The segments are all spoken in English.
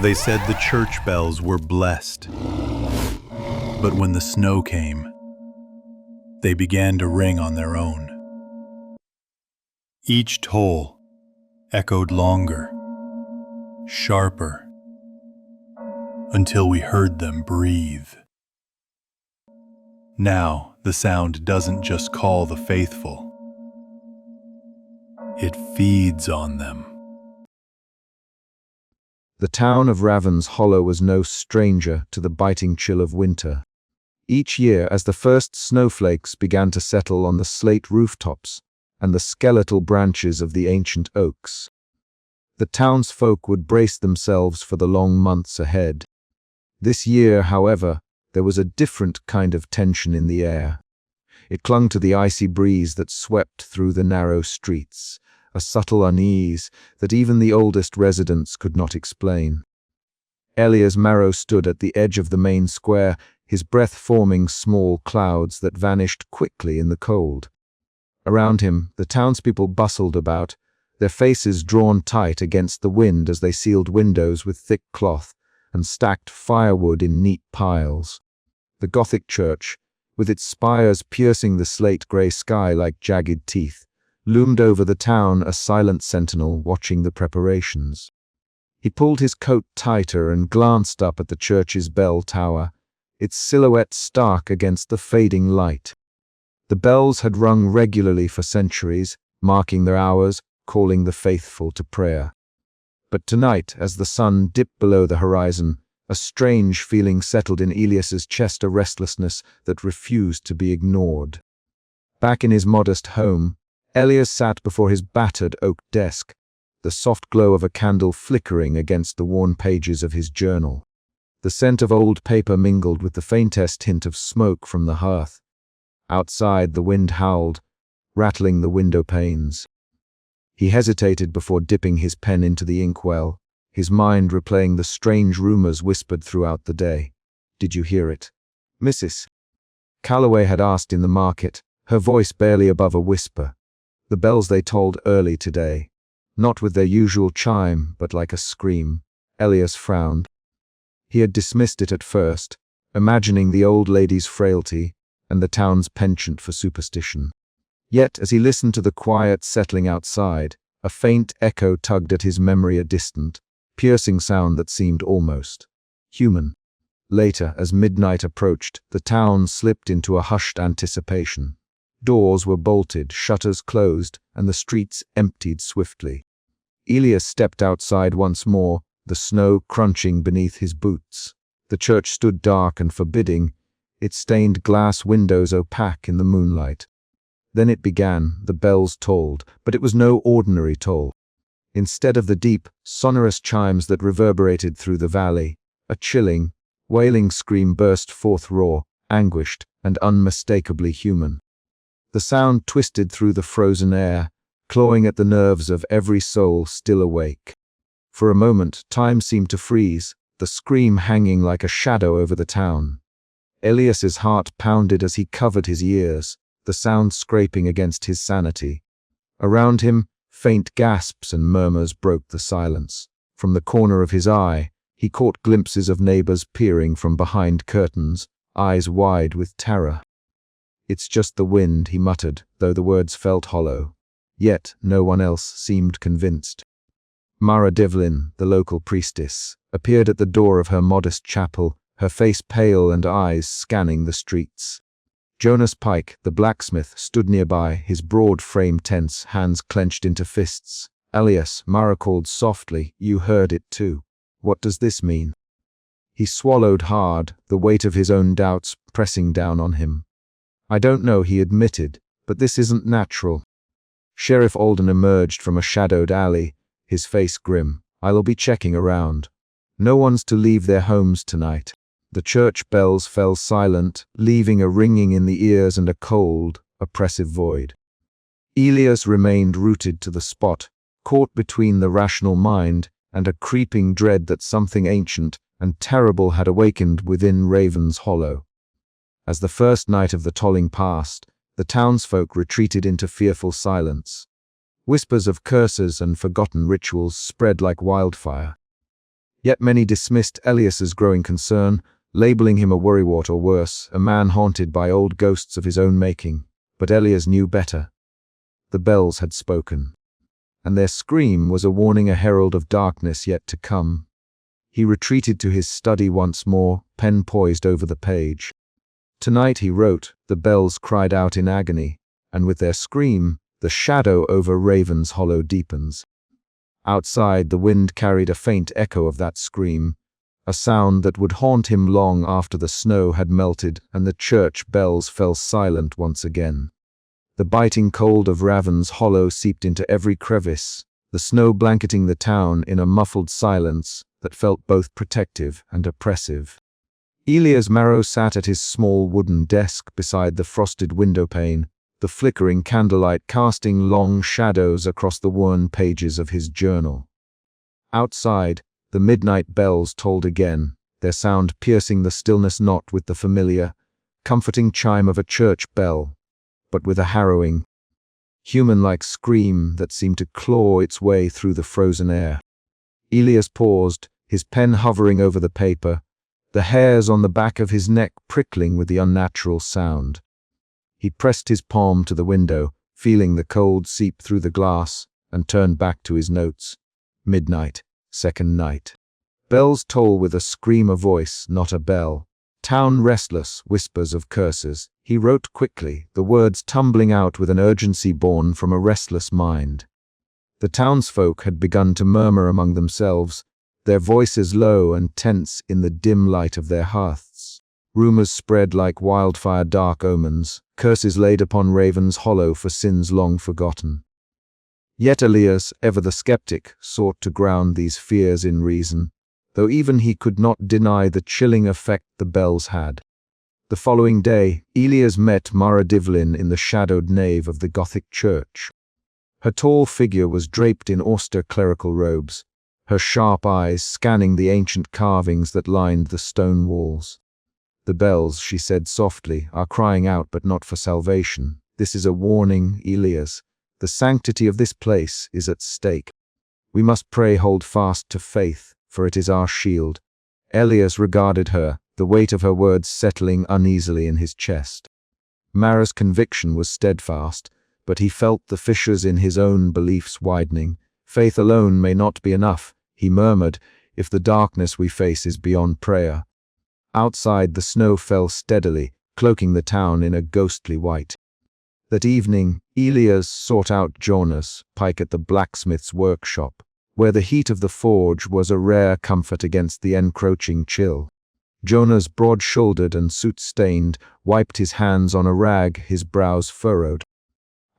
They said the church bells were blessed. But when the snow came, they began to ring on their own. Each toll echoed longer, sharper, until we heard them breathe. Now the sound doesn't just call the faithful, it feeds on them. The town of Ravens Hollow was no stranger to the biting chill of winter. Each year, as the first snowflakes began to settle on the slate rooftops and the skeletal branches of the ancient oaks, the townsfolk would brace themselves for the long months ahead. This year, however, there was a different kind of tension in the air. It clung to the icy breeze that swept through the narrow streets, a subtle unease that even the oldest residents could not explain. Elias Marrow stood at the edge of the main square, his breath forming small clouds that vanished quickly in the cold. Around him, the townspeople bustled about, their faces drawn tight against the wind as they sealed windows with thick cloth and stacked firewood in neat piles. The Gothic church, with its spires piercing the slate-grey sky like jagged teeth, loomed over the town, a silent sentinel watching the preparations. He pulled his coat tighter and glanced up at the church's bell tower, its silhouette stark against the fading light. The bells had rung regularly for centuries, marking their hours, calling the faithful to prayer. But tonight, as the sun dipped below the horizon, a strange feeling settled in Elias's chest, a restlessness that refused to be ignored. Back in his modest home, Elias sat before his battered oak desk, the soft glow of a candle flickering against the worn pages of his journal. The scent of old paper mingled with the faintest hint of smoke from the hearth. Outside, the wind howled, rattling the window panes. He hesitated before dipping his pen into the inkwell, his mind replaying the strange rumors whispered throughout the day. "Did you hear it, Mrs. Calloway?" had asked in the market, her voice barely above a whisper. The bells they tolled early today, not with their usual chime, but like a scream. Elias frowned. He had dismissed it at first, imagining the old lady's frailty and the town's penchant for superstition. Yet, as he listened to the quiet settling outside, a faint echo tugged at his memory, a distant, piercing sound that seemed almost human. Later, as midnight approached, the town slipped into a hushed anticipation. Doors were bolted, shutters closed, and the streets emptied swiftly. Elias stepped outside once more, the snow crunching beneath his boots. The church stood dark and forbidding, its stained glass windows opaque in the moonlight. Then it began, the bells tolled, but it was no ordinary toll. Instead of the deep, sonorous chimes that reverberated through the valley, a chilling, wailing scream burst forth, raw, anguished, and unmistakably human. The sound twisted through the frozen air, clawing at the nerves of every soul still awake. For a moment, time seemed to freeze, the scream hanging like a shadow over the town. Elias's heart pounded as he covered his ears, the sound scraping against his sanity. Around him, faint gasps and murmurs broke the silence. From the corner of his eye, he caught glimpses of neighbors peering from behind curtains, eyes wide with terror. "It's just the wind," he muttered, though the words felt hollow. Yet no one else seemed convinced. Mara Devlin, the local priestess, appeared at the door of her modest chapel, her face pale and eyes scanning the streets. Jonas Pike, the blacksmith, stood nearby, his broad frame tense, hands clenched into fists. "Elias," Mara called softly, "you heard it too. What does this mean?" He swallowed hard, the weight of his own doubts pressing down on him. "I don't know," he admitted, "but this isn't natural." Sheriff Alden emerged from a shadowed alley, his face grim. "I'll be checking around. No one's to leave their homes tonight." The church bells fell silent, leaving a ringing in the ears and a cold, oppressive void. Elias remained rooted to the spot, caught between the rational mind and a creeping dread that something ancient and terrible had awakened within Ravens Hollow. As the first night of the tolling passed, the townsfolk retreated into fearful silence. Whispers of curses and forgotten rituals spread like wildfire. Yet many dismissed Elias's growing concern, labeling him a worrywart or worse, a man haunted by old ghosts of his own making. But Elias knew better. The bells had spoken, and their scream was a warning, a herald of darkness yet to come. He retreated to his study once more, pen poised over the page. Tonight, he wrote, the bells cried out in agony, and with their scream, the shadow over Raven's Hollow deepens. Outside, the wind carried a faint echo of that scream, a sound that would haunt him long after the snow had melted and the church bells fell silent once again. The biting cold of Raven's Hollow seeped into every crevice, the snow blanketing the town in a muffled silence that felt both protective and oppressive. Elias Marrow sat at his small wooden desk beside the frosted windowpane, the flickering candlelight casting long shadows across the worn pages of his journal. Outside, the midnight bells tolled again, their sound piercing the stillness not with the familiar, comforting chime of a church bell, but with a harrowing, human-like scream that seemed to claw its way through the frozen air. Elias paused, his pen hovering over the paper, the hairs on the back of his neck prickling with the unnatural sound. He pressed his palm to the window, feeling the cold seep through the glass, and turned back to his notes. Midnight, second night. Bells toll with a scream, a voice, not a bell. Town restless, whispers of curses. He wrote quickly, the words tumbling out with an urgency born from a restless mind. The townsfolk had begun to murmur among themselves, their voices low and tense in the dim light of their hearths. Rumors spread like wildfire, dark omens, curses laid upon Raven's Hollow for sins long forgotten. Yet Elias, ever the skeptic, sought to ground these fears in reason, though even he could not deny the chilling effect the bells had. The following day, Elias met Mara Devlin in the shadowed nave of the Gothic church. Her tall figure was draped in austere clerical robes, her sharp eyes scanning the ancient carvings that lined the stone walls. The bells, she said softly, are crying out, but not for salvation. This is a warning, Elias. The sanctity of this place is at stake. We must pray, hold fast to faith, for it is our shield. Elias regarded her, the weight of her words settling uneasily in his chest. Mara's conviction was steadfast, but he felt the fissures in his own beliefs widening. Faith alone may not be enough, he murmured, if the darkness we face is beyond prayer. Outside, the snow fell steadily, cloaking the town in a ghostly white. That evening, Elias sought out Jonas Pike at the blacksmith's workshop, where the heat of the forge was a rare comfort against the encroaching chill. Jonas, broad-shouldered and soot-stained, wiped his hands on a rag, his brows furrowed.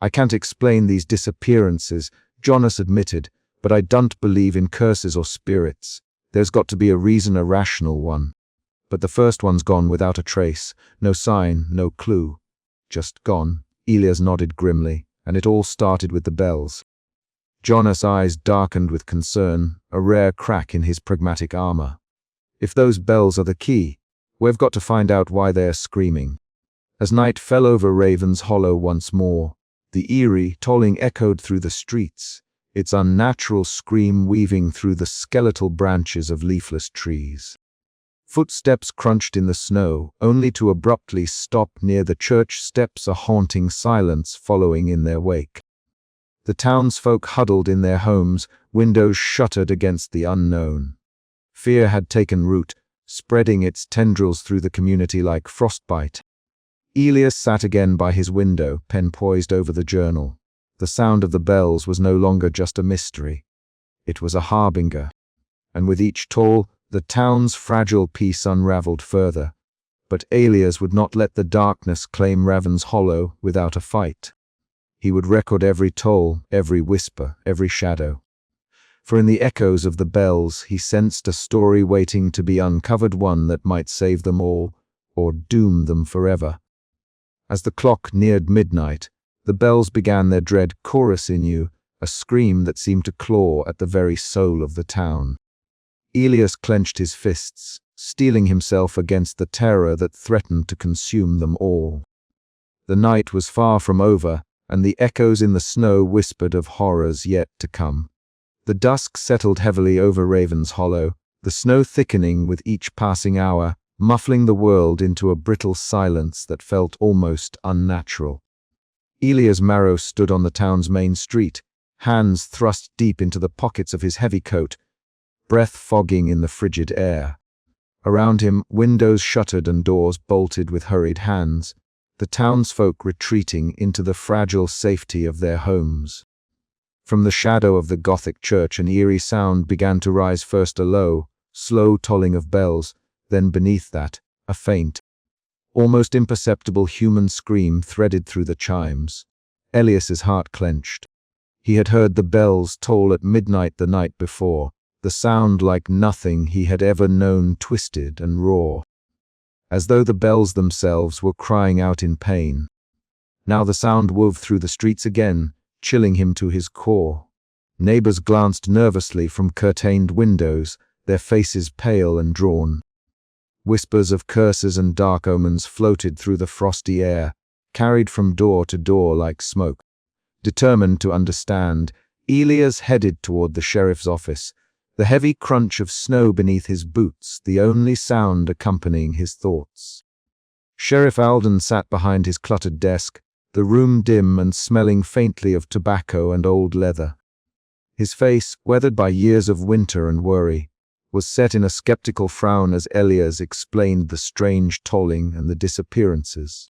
I can't explain these disappearances, Jonas admitted, but I don't believe in curses or spirits. There's got to be a reason, a rational one. But the first one's gone without a trace, no sign, no clue. Just gone. Elias nodded grimly, and it all started with the bells. Jonas' eyes darkened with concern, a rare crack in his pragmatic armor. If those bells are the key, we've got to find out why they're screaming. As night fell over Raven's Hollow once more, the eerie tolling echoed through the streets, its unnatural scream weaving through the skeletal branches of leafless trees. Footsteps crunched in the snow, only to abruptly stop near the church steps, a haunting silence following in their wake. The townsfolk huddled in their homes, windows shuttered against the unknown. Fear had taken root, spreading its tendrils through the community like frostbite. Elias sat again by his window, pen poised over the journal. The sound of the bells was no longer just a mystery. It was a harbinger. And with each toll, the town's fragile peace unraveled further. But Elias would not let the darkness claim Raven's Hollow without a fight. He would record every toll, every whisper, every shadow. For in the echoes of the bells he sensed a story waiting to be uncovered, one that might save them all, or doom them forever. As the clock neared midnight, the bells began their dread chorus anew, a scream that seemed to claw at the very soul of the town. Elias clenched his fists, steeling himself against the terror that threatened to consume them all. The night was far from over, and the echoes in the snow whispered of horrors yet to come. The dusk settled heavily over Raven's Hollow, the snow thickening with each passing hour, muffling the world into a brittle silence that felt almost unnatural. Elias Marrow stood on the town's main street, hands thrust deep into the pockets of his heavy coat, breath fogging in the frigid air. Around him, windows shuttered and doors bolted with hurried hands, the townsfolk retreating into the fragile safety of their homes. From the shadow of the Gothic church an eerie sound began to rise, first a low, slow tolling of bells, then beneath that, a faint, almost imperceptible human scream threaded through the chimes. Elias's heart clenched. He had heard the bells toll at midnight the night before, the sound like nothing he had ever known, twisted and raw, as though the bells themselves were crying out in pain. Now the sound wove through the streets again, chilling him to his core. Neighbors glanced nervously from curtained windows, their faces pale and drawn. Whispers of curses and dark omens floated through the frosty air, carried from door to door like smoke. Determined to understand, Elias headed toward the sheriff's office, the heavy crunch of snow beneath his boots the only sound accompanying his thoughts. Sheriff Alden sat behind his cluttered desk, the room dim and smelling faintly of tobacco and old leather. His face, weathered by years of winter and worry, was set in a skeptical frown as Elias explained the strange tolling and the disappearances.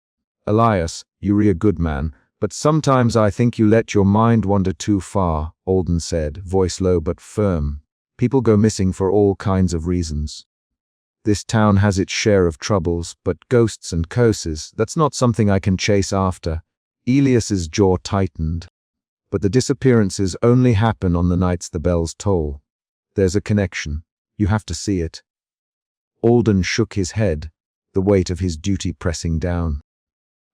"Elias, you're a good man, but sometimes I think you let your mind wander too far," Alden said, voice low but firm. "People go missing for all kinds of reasons. This town has its share of troubles, but ghosts and curses, that's not something I can chase after." Elias's jaw tightened. "But the disappearances only happen on the nights the bells toll. There's a connection. You have to see it." Alden shook his head, the weight of his duty pressing down.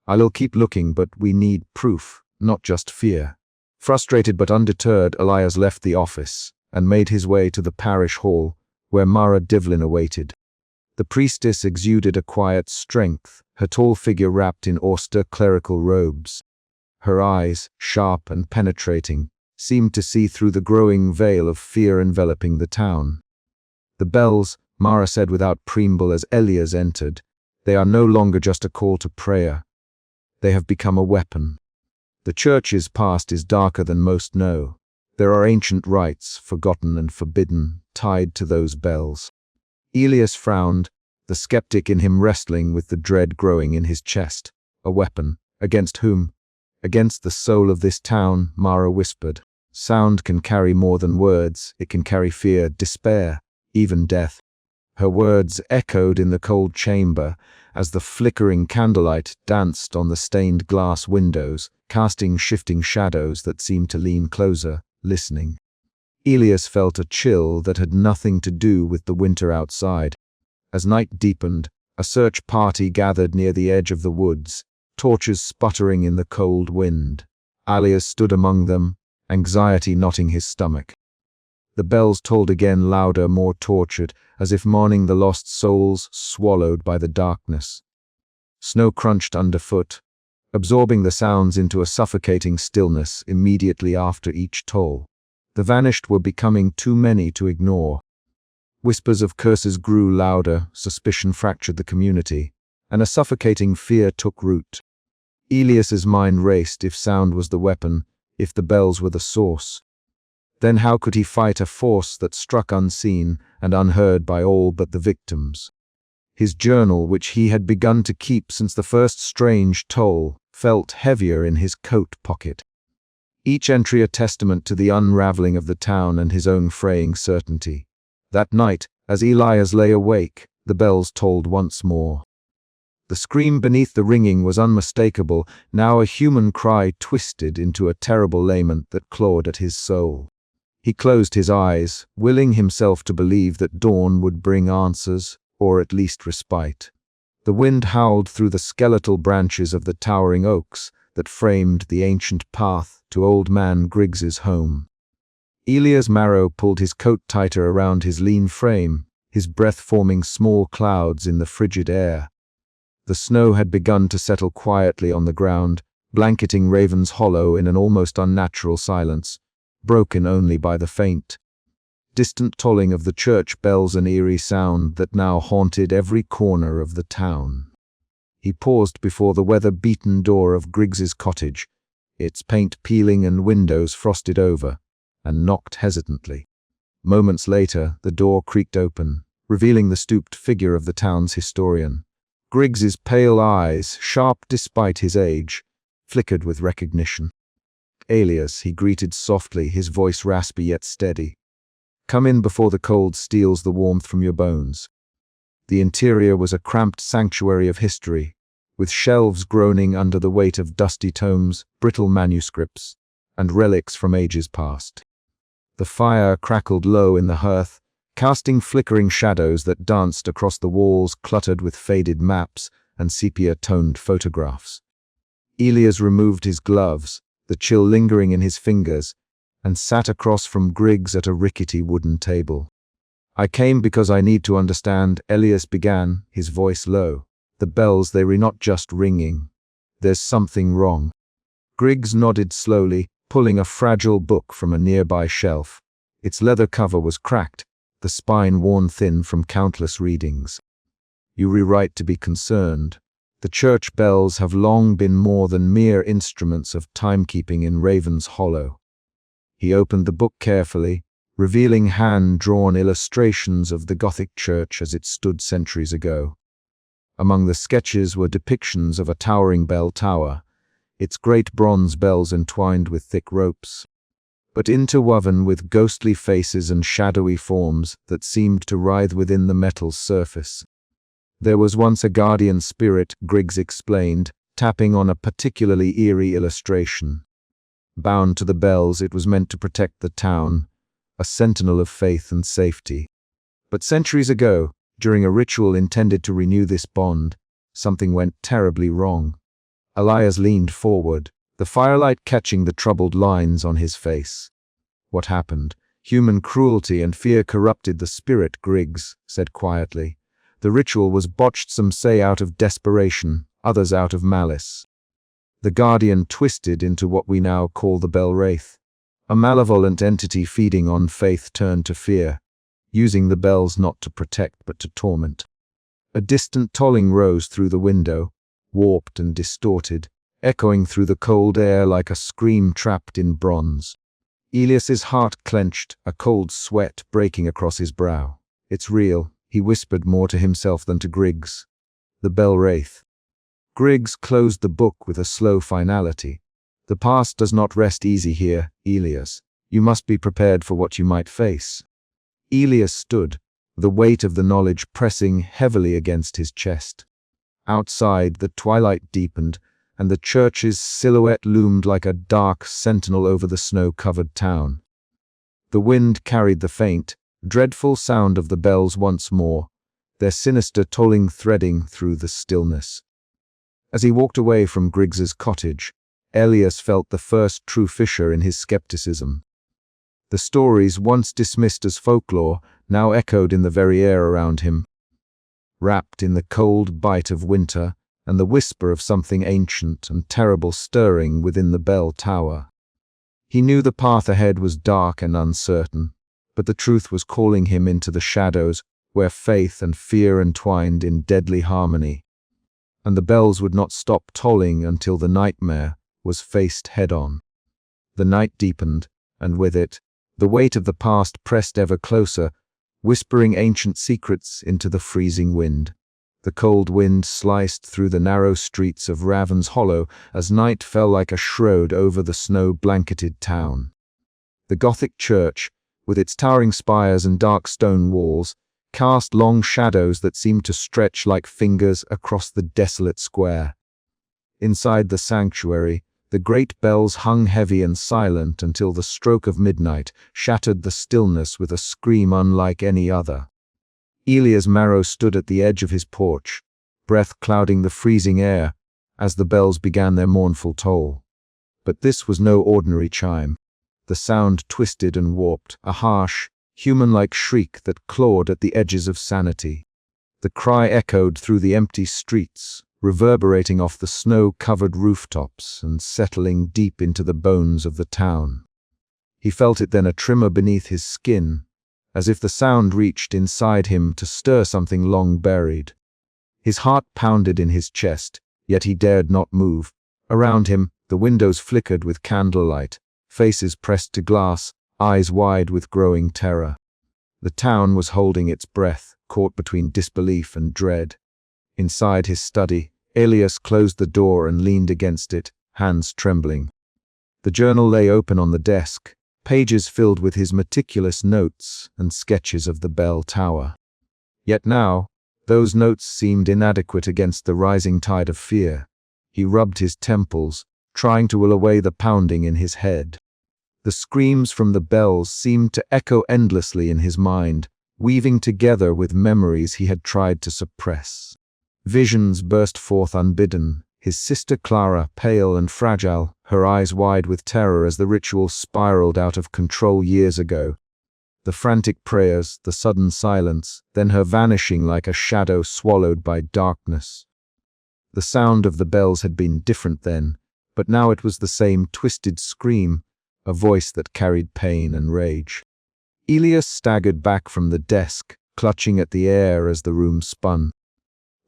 "I'll keep looking, but we need proof, not just fear." Frustrated but undeterred, Elias left the office and made his way to the parish hall, where Mara Devlin awaited. The priestess exuded a quiet strength, her tall figure wrapped in austere clerical robes. Her eyes, sharp and penetrating, seemed to see through the growing veil of fear enveloping the town. "The bells," Mara said without preamble as Elias entered, "they are no longer just a call to prayer. They have become a weapon. The church's past is darker than most know. There are ancient rites, forgotten and forbidden, tied to those bells." Elias frowned, the skeptic in him wrestling with the dread growing in his chest. "A weapon? Against whom?" "Against the soul of this town," Mara whispered. "Sound can carry more than words. It can carry fear, despair, even death." Her words echoed in the cold chamber as the flickering candlelight danced on the stained glass windows, casting shifting shadows that seemed to lean closer, listening. Elias felt a chill that had nothing to do with the winter outside. As night deepened, a search party gathered near the edge of the woods, torches sputtering in the cold wind. Elias stood among them, anxiety knotting his stomach. The bells tolled again, louder, more tortured, as if mourning the lost souls swallowed by the darkness. Snow crunched underfoot, absorbing the sounds into a suffocating stillness immediately after each toll. The vanished were becoming too many to ignore. Whispers of curses grew louder, suspicion fractured the community, and a suffocating fear took root. Elias's mind raced. If sound was the weapon, if the bells were the source, then how could he fight a force that struck unseen and unheard by all but the victims? His journal, which he had begun to keep since the first strange toll, felt heavier in his coat pocket. Each entry a testament to the unraveling of the town and his own fraying certainty. That night, as Elias lay awake, the bells tolled once more. The scream beneath the ringing was unmistakable, now a human cry twisted into a terrible lament that clawed at his soul. He closed his eyes, willing himself to believe that dawn would bring answers, or at least respite. The wind howled through the skeletal branches of the towering oaks that framed the ancient path to Old Man Griggs's home. Elias Marrow pulled his coat tighter around his lean frame, his breath forming small clouds in the frigid air. The snow had begun to settle quietly on the ground, blanketing Raven's Hollow in an almost unnatural silence, broken only by the faint, distant tolling of the church bells, an eerie sound that now haunted every corner of the town. He paused before the weather-beaten door of Griggs's cottage, its paint peeling and windows frosted over, and knocked hesitantly. Moments later, the door creaked open, revealing the stooped figure of the town's historian. Griggs's pale eyes, sharp despite his age, flickered with recognition. "Alias," he greeted softly, his voice raspy yet steady. "Come in before the cold steals the warmth from your bones." The interior was a cramped sanctuary of history, with shelves groaning under the weight of dusty tomes, brittle manuscripts, and relics from ages past. The fire crackled low in the hearth, casting flickering shadows that danced across the walls cluttered with faded maps and sepia-toned photographs. Elias removed his gloves, the chill lingering in his fingers, and sat across from Griggs at a rickety wooden table. "I came because I need to understand," Elias began, his voice low. "The bells, they were not just ringing. There's something wrong." Griggs nodded slowly, pulling a fragile book from a nearby shelf. Its leather cover was cracked, the spine worn thin from countless readings. "You rewrite to be concerned. The church bells have long been more than mere instruments of timekeeping in Raven's Hollow." He opened the book carefully, revealing hand-drawn illustrations of the Gothic church as it stood centuries ago. Among the sketches were depictions of a towering bell tower, its great bronze bells entwined with thick ropes, but interwoven with ghostly faces and shadowy forms that seemed to writhe within the metal's surface. "There was once a guardian spirit," Griggs explained, tapping on a particularly eerie illustration. "Bound to the bells, it was meant to protect the town, a sentinel of faith and safety. But centuries ago, during a ritual intended to renew this bond, something went terribly wrong." Elias leaned forward, the firelight catching the troubled lines on his face. "What happened? Human cruelty and fear corrupted the spirit," Griggs said quietly. "The ritual was botched, some say out of desperation, others out of malice. The Guardian twisted into what we now call the Bell Wraith, a malevolent entity feeding on faith turned to fear, using the bells not to protect but to torment." A distant tolling rose through the window, warped and distorted, echoing through the cold air like a scream trapped in bronze. Elias's heart clenched, a cold sweat breaking across his brow. "It's real," he whispered more to himself than to Griggs. "The Bell Wraith." Griggs closed the book with a slow finality. "The past does not rest easy here, Elias. You must be prepared for what you might face." Elias stood, the weight of the knowledge pressing heavily against his chest. Outside, the twilight deepened, and the church's silhouette loomed like a dark sentinel over the snow-covered town. The wind carried the faint, dreadful sound of the bells once more, their sinister tolling threading through the stillness. As he walked away from Griggs's cottage, Elias felt the first true fissure in his skepticism. The stories, once dismissed as folklore, now echoed in the very air around him, wrapped in the cold bite of winter and the whisper of something ancient and terrible stirring within the bell tower. He knew the path ahead was dark and uncertain, but the truth was calling him into the shadows where faith and fear entwined in deadly harmony. And the bells would not stop tolling until the nightmare was faced head-on. The night deepened, and with it, the weight of the past pressed ever closer, whispering ancient secrets into the freezing wind. The cold wind sliced through the narrow streets of Raven's Hollow as night fell like a shroud over the snow-blanketed town. The Gothic church, with its towering spires and dark stone walls, cast long shadows that seemed to stretch like fingers across the desolate square. Inside the sanctuary, the great bells hung heavy and silent until the stroke of midnight shattered the stillness with a scream unlike any other. Elias Marrow stood at the edge of his porch, breath clouding the freezing air as the bells began their mournful toll. But this was no ordinary chime. The sound twisted and warped, a harsh, human-like shriek that clawed at the edges of sanity. The cry echoed through the empty streets, reverberating off the snow-covered rooftops and settling deep into the bones of the town. He felt it then a tremor beneath his skin, as if the sound reached inside him to stir something long buried. His heart pounded in his chest, yet he dared not move. Around him, the windows flickered with candlelight, faces pressed to glass, eyes wide with growing terror. The town was holding its breath, caught between disbelief and dread. Inside his study, Elias closed the door and leaned against it, hands trembling. The journal lay open on the desk, pages filled with his meticulous notes and sketches of the bell tower. Yet now, those notes seemed inadequate against the rising tide of fear. He rubbed his temples, trying to will away the pounding in his head. The screams from the bells seemed to echo endlessly in his mind, weaving together with memories he had tried to suppress. Visions burst forth unbidden, his sister Clara, pale and fragile, her eyes wide with terror as the ritual spiraled out of control years ago. The frantic prayers, the sudden silence, then her vanishing like a shadow swallowed by darkness. The sound of the bells had been different then, but now it was the same twisted scream, a voice that carried pain and rage. Elias staggered back from the desk, clutching at the air as the room spun.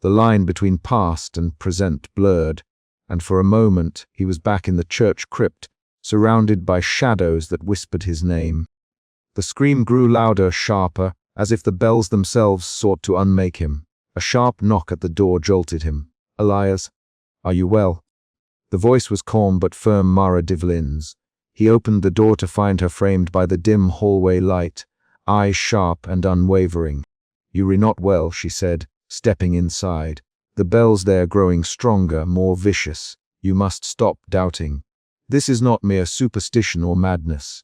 The line between past and present blurred, and for a moment he was back in the church crypt, surrounded by shadows that whispered his name. The scream grew louder, sharper, as if the bells themselves sought to unmake him. A sharp knock at the door jolted him. "Elias, are you well?" The voice was calm but firm, Mara Devlin's. He opened the door to find her framed by the dim hallway light, eyes sharp and unwavering. "You are not well," she said, stepping inside. "The bells there growing stronger, more vicious. You must stop doubting. This is not mere superstition or madness.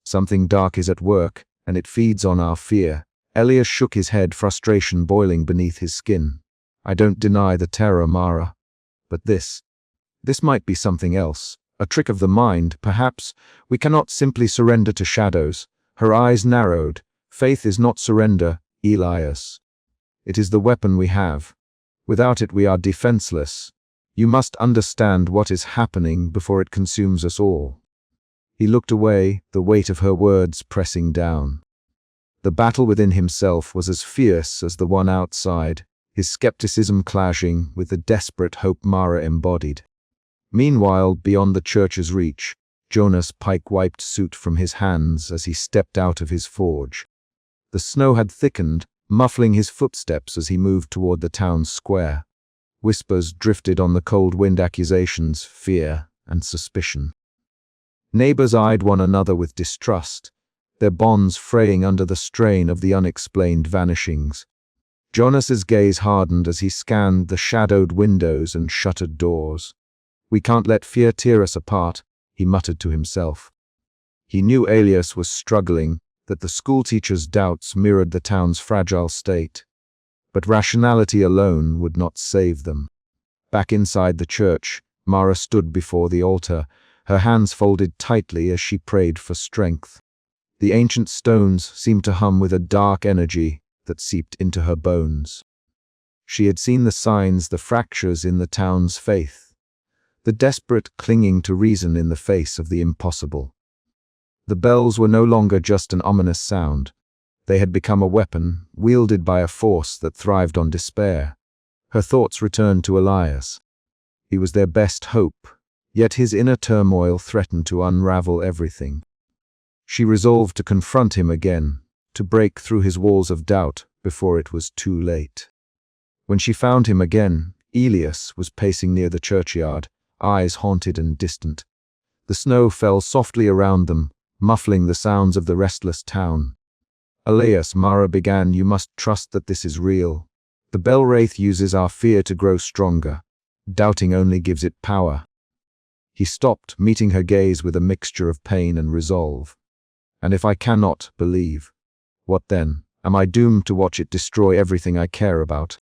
Something dark is at work, and it feeds on our fear." Elias shook his head, frustration boiling beneath his skin. "I don't deny the terror, Mara. But this might be something else. A trick of the mind, perhaps. We cannot simply surrender to shadows." Her eyes narrowed. "Faith is not surrender, Elias. It is the weapon we have. Without it we are defenseless. You must understand what is happening before it consumes us all." He looked away, the weight of her words pressing down. The battle within himself was as fierce as the one outside, his skepticism clashing with the desperate hope Mara embodied. Meanwhile, beyond the church's reach, Jonas pike-wiped soot from his hands as he stepped out of his forge. The snow had thickened, muffling his footsteps as he moved toward the town square. Whispers drifted on the cold wind, accusations, fear, and suspicion. Neighbors eyed one another with distrust, their bonds fraying under the strain of the unexplained vanishings. Jonas's gaze hardened as he scanned the shadowed windows and shuttered doors. "We can't let fear tear us apart," he muttered to himself. He knew Elias was struggling, that the schoolteacher's doubts mirrored the town's fragile state. But rationality alone would not save them. Back inside the church, Mara stood before the altar, her hands folded tightly as she prayed for strength. The ancient stones seemed to hum with a dark energy that seeped into her bones. She had seen the signs, the fractures in the town's faith, the desperate clinging to reason in the face of the impossible. The bells were no longer just an ominous sound. They had become a weapon, wielded by a force that thrived on despair. Her thoughts returned to Elias. He was their best hope, yet his inner turmoil threatened to unravel everything. She resolved to confront him again, to break through his walls of doubt before it was too late. When she found him again, Elias was pacing near the churchyard, eyes haunted and distant. The snow fell softly around them, muffling the sounds of the restless town. "Elias," Mara began, "you must trust that this is real. The bell wraith uses our fear to grow stronger. Doubting only gives it power." He stopped, meeting her gaze with a mixture of pain and resolve. "And if I cannot believe, what then? Am I doomed to watch it destroy everything I care about?"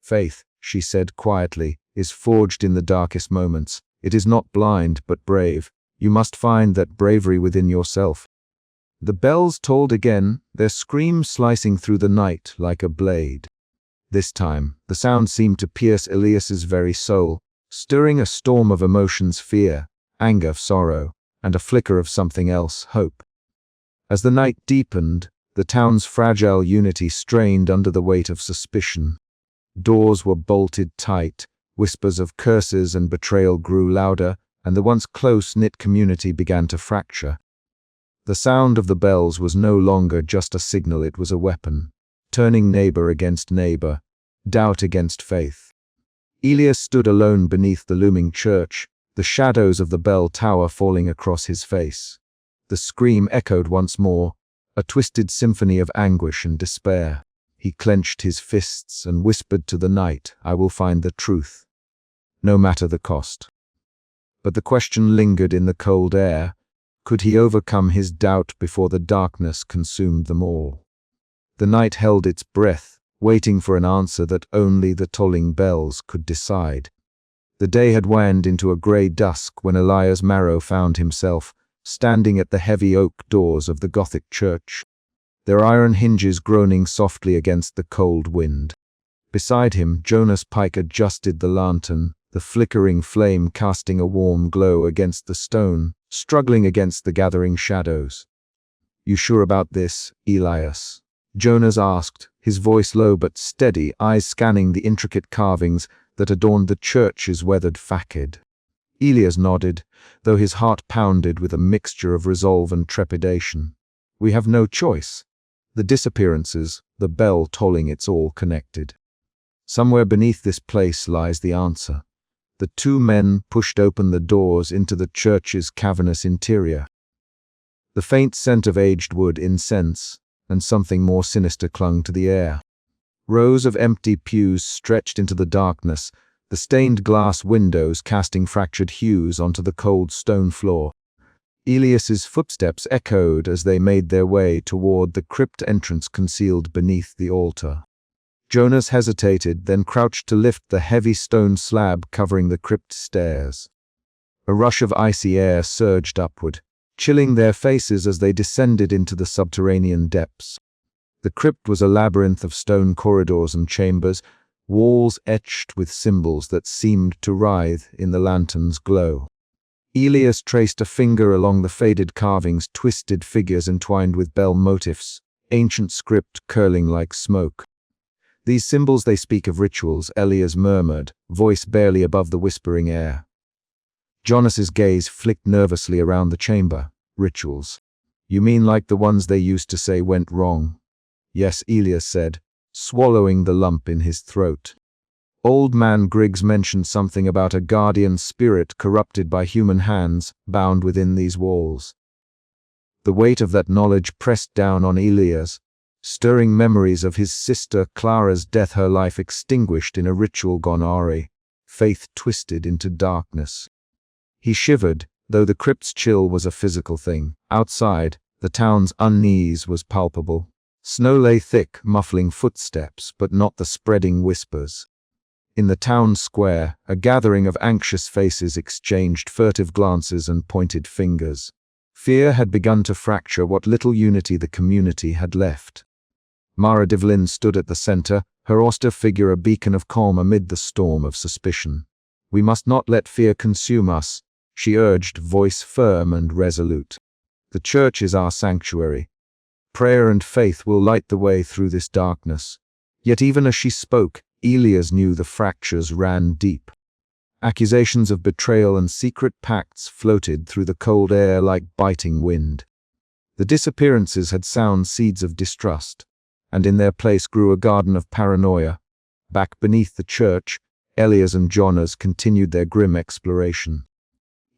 "Faith," she said quietly, "is forged in the darkest moments. It is not blind, but brave. You must find that bravery within yourself." The bells tolled again, their screams slicing through the night like a blade. This time, the sound seemed to pierce Elias's very soul, stirring a storm of emotions: fear, anger, sorrow, and a flicker of something else, hope. As the night deepened, The town's fragile unity strained under the weight of suspicion. Doors were bolted tight, whispers of curses and betrayal grew louder, and the once close-knit community began to fracture. The sound of the bells was no longer just a signal, it was a weapon, turning neighbor against neighbor, doubt against faith. Elias stood alone beneath the looming church, the shadows of the bell tower falling across his face. The scream echoed once more, a twisted symphony of anguish and despair. He clenched his fists and whispered to the night, "I will find the truth, no matter the cost." But the question lingered in the cold air. Could he overcome his doubt before the darkness consumed them all? The night held its breath, waiting for an answer that only the tolling bells could decide. The day had waned into a grey dusk when Elias Marrow found himself standing at the heavy oak doors of the Gothic church, their iron hinges groaning softly against the cold wind. Beside him, Jonas Pike adjusted the lantern, the flickering flame casting a warm glow against the stone, struggling against the gathering shadows. "You sure about this, Elias?" Jonas asked, his voice low but steady, eyes scanning the intricate carvings that adorned the church's weathered facade. Elias nodded, though his heart pounded with a mixture of resolve and trepidation. "We have no choice. The disappearances, the bell tolling, it's all connected. Somewhere beneath this place lies the answer." The two men pushed open the doors into the church's cavernous interior. The faint scent of aged wood, incense, and something more sinister clung to the air. Rows of empty pews stretched into the darkness, the stained glass windows casting fractured hues onto the cold stone floor. Elias's footsteps echoed as they made their way toward the crypt entrance concealed beneath the altar. Jonas hesitated, then crouched to lift the heavy stone slab covering the crypt stairs. A rush of icy air surged upward, chilling their faces as they descended into the subterranean depths. The crypt was a labyrinth of stone corridors and chambers, walls etched with symbols that seemed to writhe in the lantern's glow. Elias traced a finger along the faded carvings, twisted figures entwined with bell motifs, ancient script curling like smoke. "These symbols, they speak of rituals," Elias murmured, voice barely above the whispering air. Jonas's gaze flicked nervously around the chamber. "Rituals? You mean like the ones they used to say went wrong?" "Yes," Elias said, swallowing the lump in his throat. Old man Griggs mentioned something about a guardian spirit corrupted by human hands, bound within these walls. The weight of that knowledge pressed down on Elias, stirring memories of his sister Clara's death, her life extinguished in a ritual gone awry, faith twisted into darkness. He shivered, though the crypt's chill was a physical thing. Outside, the town's unease was palpable. Snow lay thick, muffling footsteps, but not the spreading whispers. In the town square, a gathering of anxious faces exchanged furtive glances and pointed fingers. Fear had begun to fracture what little unity the community had left. Mara Devlin stood at the center, her austere figure a beacon of calm amid the storm of suspicion. "We must not let fear consume us," she urged, voice firm and resolute. "The church is our sanctuary. Prayer and faith will light the way through this darkness." Yet even as she spoke, Elias knew the fractures ran deep. Accusations of betrayal and secret pacts floated through the cold air like biting wind. The disappearances had sown seeds of distrust, and in their place grew a garden of paranoia. Back beneath the church, Elias and Jonas continued their grim exploration.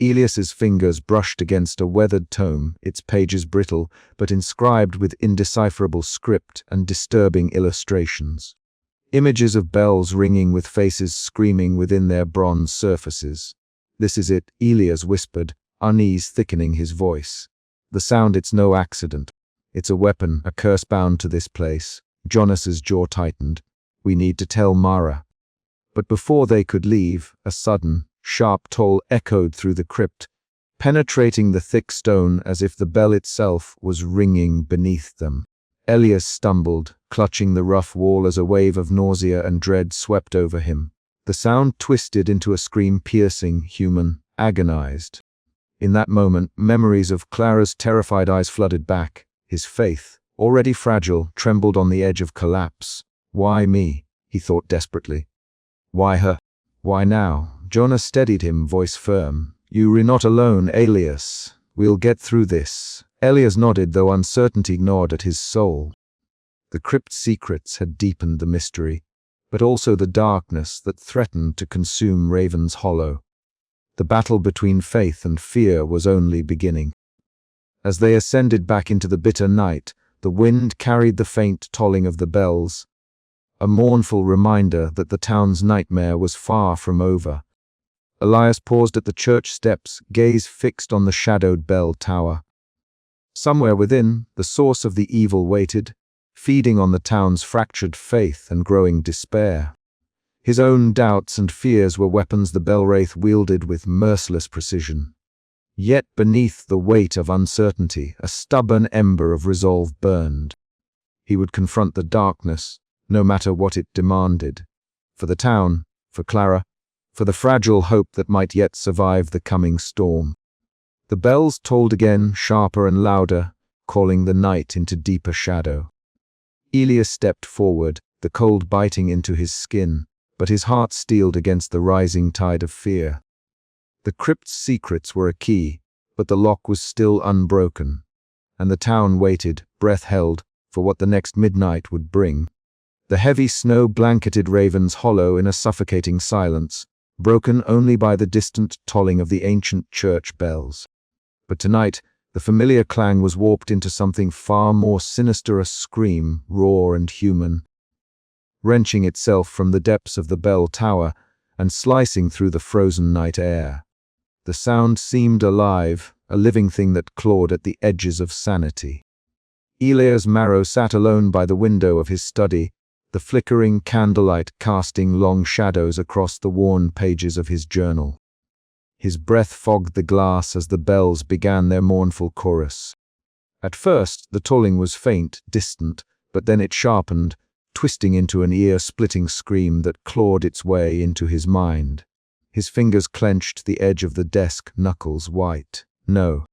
Elias's fingers brushed against a weathered tome, its pages brittle, but inscribed with indecipherable script and disturbing illustrations. Images of bells ringing with faces screaming within their bronze surfaces. "This is it," Elias whispered, unease thickening his voice. "The sound, it's no accident. It's a weapon, a curse bound to this place." Jonas's jaw tightened. "We need to tell Mara." But before they could leave, a sudden, sharp toll echoed through the crypt, penetrating the thick stone as if the bell itself was ringing beneath them. Elias stumbled, clutching the rough wall as a wave of nausea and dread swept over him. The sound twisted into a scream, piercing, human, agonized. In that moment, memories of Clara's terrified eyes flooded back. His faith, already fragile, trembled on the edge of collapse. Why me? He thought desperately. Why her? Why now? Jonah steadied him, voice firm. You're not alone, Elias. We'll get through this. Elias nodded, though uncertainty gnawed at his soul. The crypt's secrets had deepened the mystery, but also the darkness that threatened to consume Raven's Hollow. The battle between faith and fear was only beginning. As they ascended back into the bitter night, the wind carried the faint tolling of the bells, a mournful reminder that the town's nightmare was far from over. Elias paused at the church steps, gaze fixed on the shadowed bell tower. Somewhere within, the source of the evil waited, feeding on the town's fractured faith and growing despair. His own doubts and fears were weapons the Bellwraith wielded with merciless precision. Yet beneath the weight of uncertainty, a stubborn ember of resolve burned. He would confront the darkness, no matter what it demanded. For the town, for Clara, for the fragile hope that might yet survive the coming storm. The bells tolled again, sharper and louder, calling the night into deeper shadow. Elias stepped forward, the cold biting into his skin, but his heart steeled against the rising tide of fear. The crypt's secrets were a key, but the lock was still unbroken, and the town waited, breath held, for what the next midnight would bring. The heavy snow blanketed Raven's Hollow in a suffocating silence, broken only by the distant tolling of the ancient church bells. But tonight, the familiar clang was warped into something far more sinister, a scream, raw and human, wrenching itself from the depths of the bell tower and slicing through the frozen night air. The sound seemed alive, a living thing that clawed at the edges of sanity. Elias Marrow sat alone by the window of his study, the flickering candlelight casting long shadows across the worn pages of his journal. His breath fogged the glass as the bells began their mournful chorus. At first, the tolling was faint, distant, but then it sharpened, twisting into an ear-splitting scream that clawed its way into his mind. His fingers clenched the edge of the desk, knuckles white. No.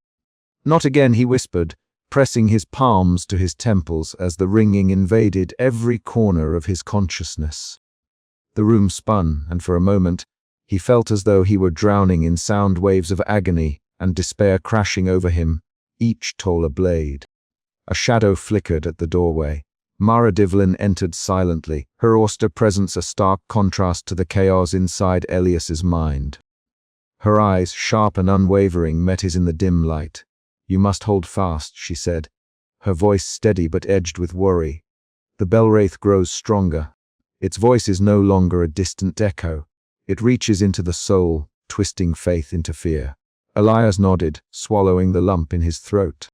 Not again, he whispered, pressing his palms to his temples as the ringing invaded every corner of his consciousness. The room spun, and for a moment, he felt as though he were drowning in sound waves of agony and despair crashing over him, each toll a blade. A shadow flickered at the doorway. Mara Devlin entered silently, her austere presence a stark contrast to the chaos inside Elias's mind. Her eyes, sharp and unwavering, met his in the dim light. "You must hold fast," she said, her voice steady but edged with worry. "The Bellwraith grows stronger. Its voice is no longer a distant echo. It reaches into the soul, twisting faith into fear." Elias nodded, swallowing the lump in his throat.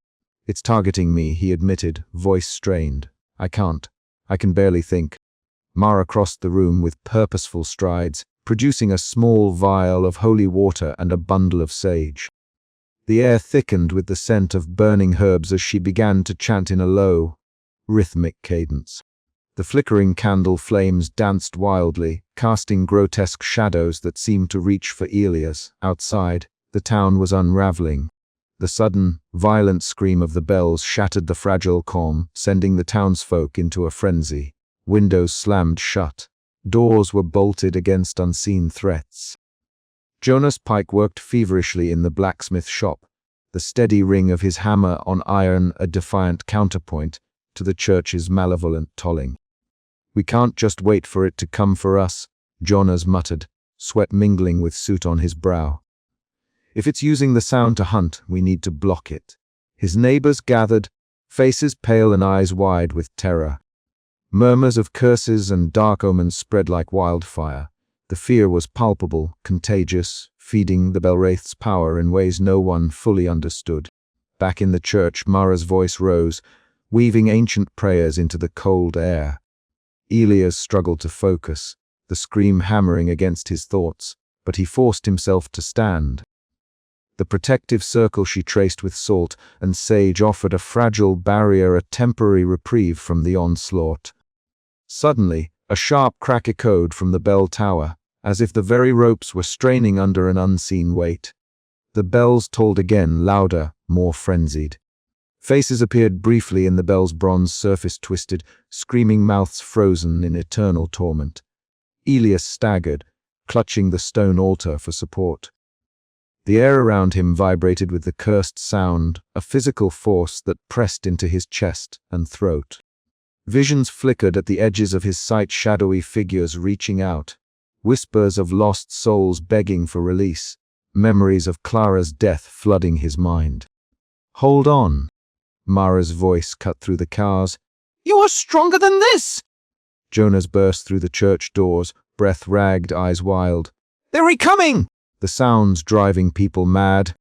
"It's targeting me," he admitted, voice strained. I can barely think." Mara crossed the room with purposeful strides, producing a small vial of holy water and a bundle of sage. The air thickened with the scent of burning herbs as she began to chant in a low, rhythmic cadence. The flickering candle flames danced wildly, casting grotesque shadows that seemed to reach for Elias. Outside, the town was unraveling. The sudden, violent scream of the bells shattered the fragile calm, sending the townsfolk into a frenzy. Windows slammed shut. Doors were bolted against unseen threats. Jonas Pike worked feverishly in the blacksmith shop, the steady ring of his hammer on iron a defiant counterpoint to the church's malevolent tolling. "We can't just wait for it to come for us," Jonas muttered, sweat mingling with soot on his brow. "If it's using the sound to hunt, we need to block it." His neighbors gathered, faces pale and eyes wide with terror. Murmurs of curses and dark omens spread like wildfire. The fear was palpable, contagious, feeding the Bellwraith's power in ways no one fully understood. Back in the church, Mara's voice rose, weaving ancient prayers into the cold air. Elias struggled to focus, the scream hammering against his thoughts, but he forced himself to stand. The protective circle she traced with salt and sage offered a fragile barrier, a temporary reprieve from the onslaught. Suddenly, a sharp crack echoed from the bell tower, as if the very ropes were straining under an unseen weight. The bells tolled again, louder, more frenzied. Faces appeared briefly in the bell's bronze surface twisted, screaming mouths frozen in eternal torment. Elias staggered, clutching the stone altar for support. The air around him vibrated with the cursed sound, a physical force that pressed into his chest and throat. Visions flickered at the edges of his sight, shadowy figures reaching out, whispers of lost souls begging for release, memories of Clara's death flooding his mind. "Hold on," Mara's voice cut through the cars. "You are stronger than this!" Jonas burst through the church doors, breath ragged, eyes wild. "They're coming!" The sounds driving people mad.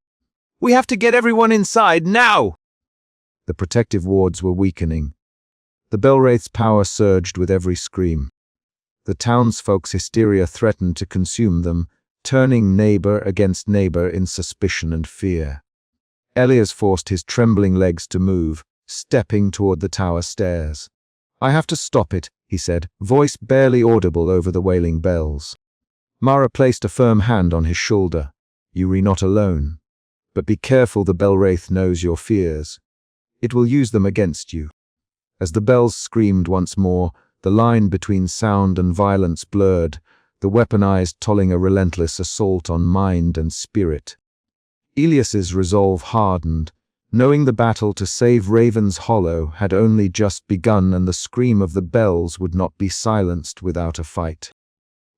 "We have to get everyone inside, now!" The protective wards were weakening. The Bellwraith's power surged with every scream. The townsfolk's hysteria threatened to consume them, turning neighbor against neighbor in suspicion and fear. Elias forced his trembling legs to move, stepping toward the tower stairs. "I have to stop it," he said, voice barely audible over the wailing bells. Mara placed a firm hand on his shoulder. "You are not alone. But be careful, the Bellwraith knows your fears. It will use them against you." As the bells screamed once more, the line between sound and violence blurred, the weaponized tolling a relentless assault on mind and spirit. Elias's resolve hardened, knowing the battle to save Raven's Hollow had only just begun and the scream of the bells would not be silenced without a fight.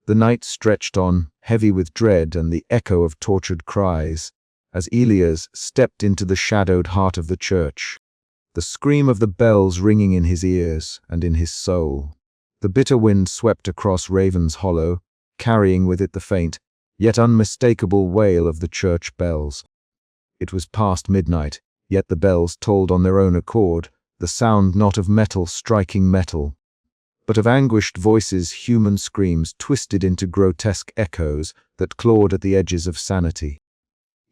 The night stretched on, heavy with dread and the echo of tortured cries, as Elias stepped into the shadowed heart of the church. The scream of the bells ringing in his ears and in his soul. The bitter wind swept across Raven's Hollow, carrying with it the faint, yet unmistakable wail of the church bells. It was past midnight, yet the bells tolled on their own accord, the sound not of metal striking metal, but of anguished voices, human screams twisted into grotesque echoes that clawed at the edges of sanity.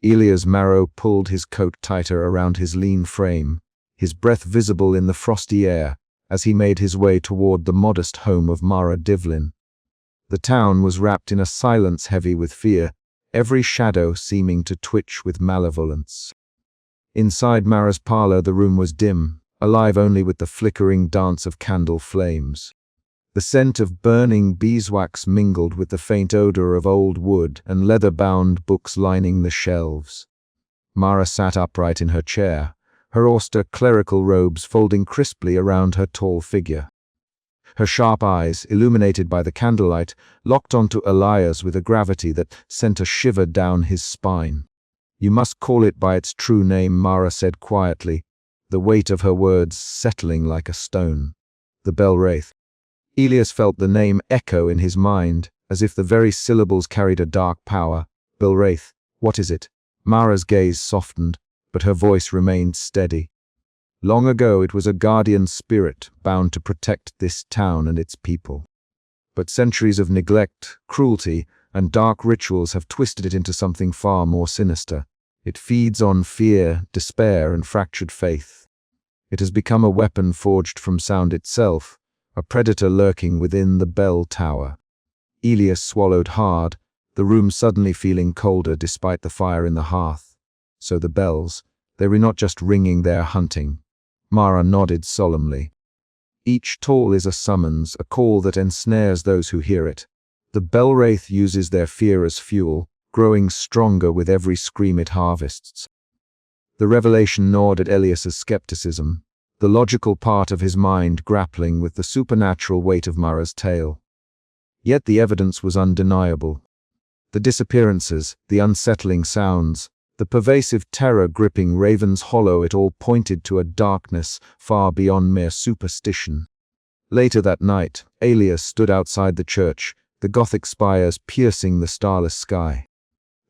Elias' marrow pulled his coat tighter around his lean frame, his breath visible in the frosty air, as he made his way toward the modest home of Mara Divlin. The town was wrapped in a silence heavy with fear, every shadow seeming to twitch with malevolence. Inside Mara's parlor the room was dim, alive only with the flickering dance of candle flames. The scent of burning beeswax mingled with the faint odor of old wood and leather-bound books lining the shelves. Mara sat upright in her chair, her austere clerical robes folding crisply around her tall figure. Her sharp eyes, illuminated by the candlelight, locked onto Elias with a gravity that sent a shiver down his spine. "You must call it by its true name," Mara said quietly, the weight of her words settling like a stone. "The Bellwraith." Elias felt the name echo in his mind, as if the very syllables carried a dark power. "Bellwraith, what is it?" Mara's gaze softened, but her voice remained steady. "Long ago it was a guardian spirit bound to protect this town and its people. But centuries of neglect, cruelty, and dark rituals have twisted it into something far more sinister. It feeds on fear, despair, and fractured faith. It has become a weapon forged from sound itself, a predator lurking within the bell tower." Elias swallowed hard, the room suddenly feeling colder despite the fire in the hearth. So the bells, they were not just ringing, they're hunting. Mara nodded solemnly. "Each toll is a summons, a call that ensnares those who hear it. The Bellwraith uses their fear as fuel, growing stronger with every scream it harvests." The revelation gnawed at Elias's skepticism, the logical part of his mind grappling with the supernatural weight of Mara's tale. Yet the evidence was undeniable. The disappearances, the unsettling sounds, the pervasive terror gripping Raven's Hollow, it all pointed to a darkness far beyond mere superstition. Later that night, Elias stood outside the church, the Gothic spires piercing the starless sky.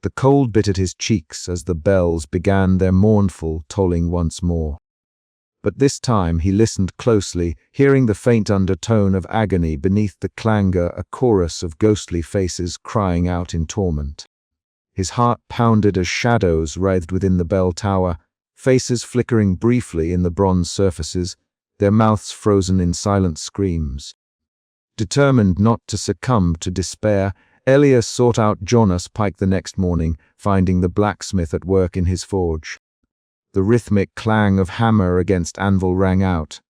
The cold bit at his cheeks as the bells began their mournful tolling once more. But this time he listened closely, hearing the faint undertone of agony beneath the clangor, a chorus of ghostly faces crying out in torment. His heart pounded as shadows writhed within the bell tower, faces flickering briefly in the bronze surfaces, their mouths frozen in silent screams. Determined not to succumb to despair, Elias sought out Jonas Pike the next morning, finding the blacksmith at work in his forge. The rhythmic clang of hammer against anvil rang out,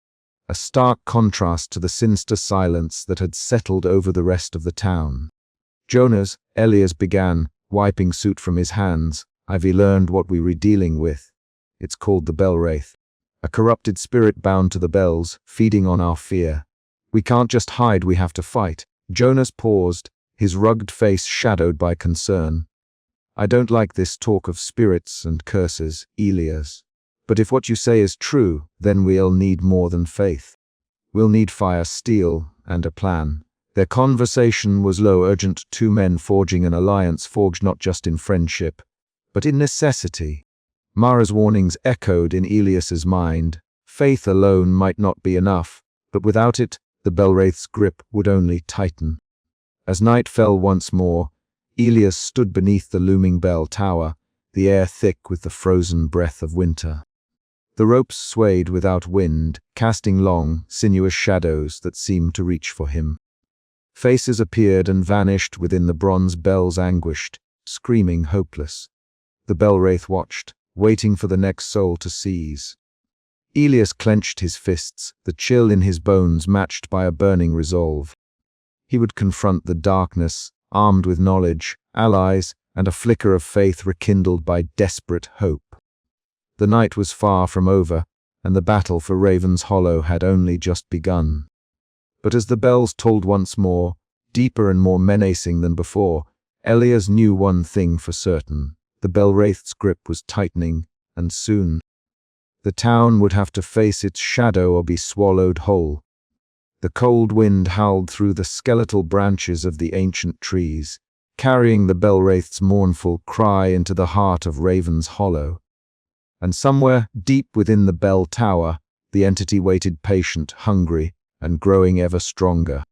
a stark contrast to the sinister silence that had settled over the rest of the town. "Jonas," Elias began, wiping soot from his hands, "I've learned what we're dealing with. It's called the Bell Wraith. A corrupted spirit bound to the bells, feeding on our fear. We can't just hide, we have to fight." Jonas paused, his rugged face shadowed by concern. "I don't like this talk of spirits and curses, Elias. But if what you say is true, then we'll need more than faith. We'll need fire, steel, and a plan." Their conversation was low, urgent, two men forging an alliance forged not just in friendship, but in necessity. Mara's warnings echoed in Elias's mind. Faith alone might not be enough, but without it, the Bellwraith's grip would only tighten. As night fell once more, Elias stood beneath the looming bell tower, the air thick with the frozen breath of winter. The ropes swayed without wind, casting long, sinuous shadows that seemed to reach for him. Faces appeared and vanished within the bronze bells, anguished, screaming hopeless. The Bellwraith watched, waiting for the next soul to seize. Elias clenched his fists, the chill in his bones matched by a burning resolve. He would confront the darkness, armed with knowledge, allies, and a flicker of faith rekindled by desperate hope. The night was far from over, and the battle for Raven's Hollow had only just begun. But as the bells tolled once more, deeper and more menacing than before, Elias knew one thing for certain. The Bellwraith's grip was tightening, and soon. The town would have to face its shadow or be swallowed whole. The cold wind howled through the skeletal branches of the ancient trees, carrying the Bellwraith's mournful cry into the heart of Raven's Hollow. And somewhere, deep within the bell tower, the entity waited, patient, hungry, and growing ever stronger.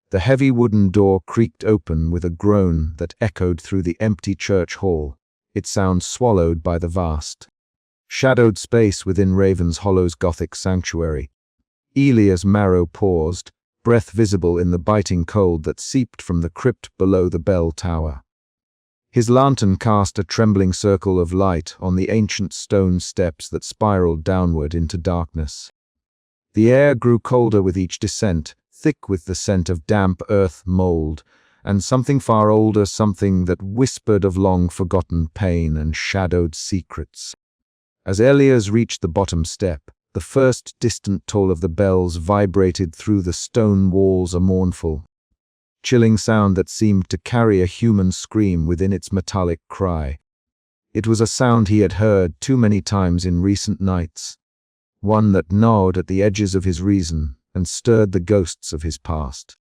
The heavy wooden door creaked open with a groan that echoed through the empty church hall, its sound swallowed by the vast, shadowed space within Raven's Hollow's Gothic sanctuary. Elias' marrow paused, breath visible in the biting cold that seeped from the crypt below the bell tower. His lantern cast a trembling circle of light on the ancient stone steps that spiraled downward into darkness. The air grew colder with each descent, thick with the scent of damp earth, mold, and something far older, something that whispered of long-forgotten pain and shadowed secrets. As Elias reached the bottom step, the first distant toll of the bells vibrated through the stone walls, a mournful, chilling sound that seemed to carry a human scream within its metallic cry. It was a sound he had heard too many times in recent nights, one that gnawed at the edges of his reason and stirred the ghosts of his past.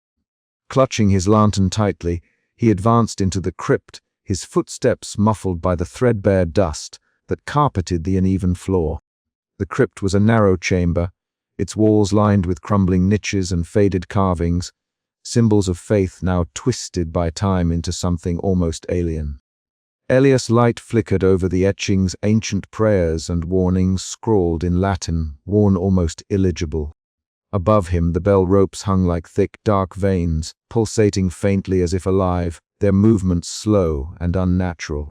Clutching his lantern tightly, he advanced into the crypt, his footsteps muffled by the threadbare dust that carpeted the uneven floor. The crypt was a narrow chamber, its walls lined with crumbling niches and faded carvings, symbols of faith now twisted by time into something almost alien. Elias' light flickered over the etchings, ancient prayers and warnings scrawled in Latin, worn almost illegible. Above him, the bell ropes hung like thick, dark veins, pulsating faintly as if alive, their movements slow and unnatural.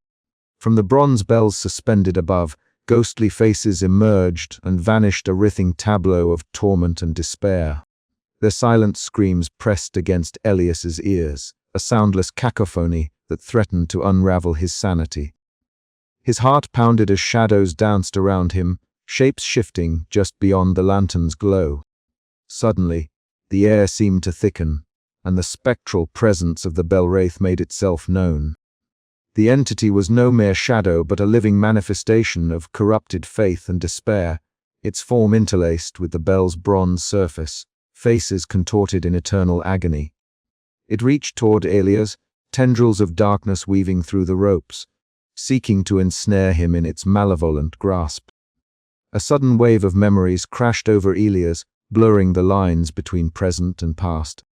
From the bronze bells suspended above, ghostly faces emerged and vanished, a writhing tableau of torment and despair. Their silent screams pressed against Elias's ears, a soundless cacophony that threatened to unravel his sanity. His heart pounded as shadows danced around him, shapes shifting just beyond the lantern's glow. Suddenly, the air seemed to thicken, and the spectral presence of the Bellwraith made itself known. The entity was no mere shadow but a living manifestation of corrupted faith and despair, its form interlaced with the bell's bronze surface, faces contorted in eternal agony. It reached toward Elias, tendrils of darkness weaving through the ropes, seeking to ensnare him in its malevolent grasp. A sudden wave of memories crashed over Elias, blurring the lines between present and past.